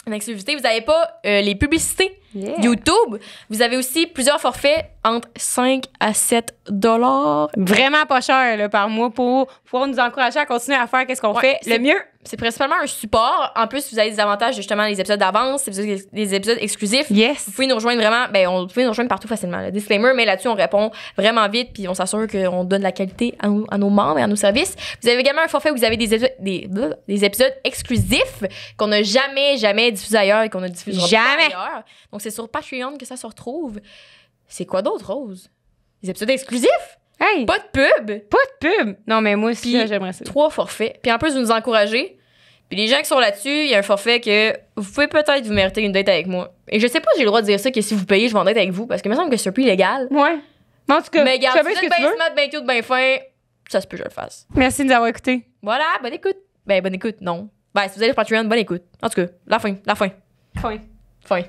En exclusivité, vous n'avez pas les publicités YouTube. Vous avez aussi plusieurs forfaits entre 5 à 7 $. Vraiment pas cher là, par mois pour pouvoir nous encourager à continuer à faire qu'est-ce qu'on fait le mieux. C'est principalement un support. En plus, vous avez des avantages, justement, les épisodes d'avance, des épisodes exclusifs. Yes. Vous pouvez nous rejoindre vraiment, vous pouvez nous rejoindre partout facilement. Le disclaimer, mais là-dessus, on répond vraiment vite, puis on s'assure qu'on donne la qualité à nos membres et à nos services. Vous avez également un forfait où vous avez des épisodes exclusifs qu'on n'a jamais diffusés ailleurs et qu'on ne diffusera pas ailleurs. Donc, c'est sur Patreon que ça se retrouve. C'est quoi d'autre, Rose? Des épisodes exclusifs? Hey! Pas de pub! Pas de pub! Non, mais moi aussi, Puis, j'aimerais ça. 3 forfaits. Puis en plus, vous nous encouragez. Puis les gens qui sont là-dessus, il y a un forfait que vous pouvez peut-être vous mériter une date avec moi. Et je sais pas si j'ai le droit de dire ça, que si vous payez, je vais en date avec vous, parce que il me semble que c'est plus illégal. Ouais. Mais en tout cas, Mais regarde, tu si fais vous ce êtes que tu bien veux. smart, bien cute, bien fin, ça se peut que je le fasse. Merci de nous avoir écoutés. Voilà, bonne écoute. Bonne écoute, non. Si vous allez sur Patreon, bonne écoute. En tout cas, la fin. Fin. Fin.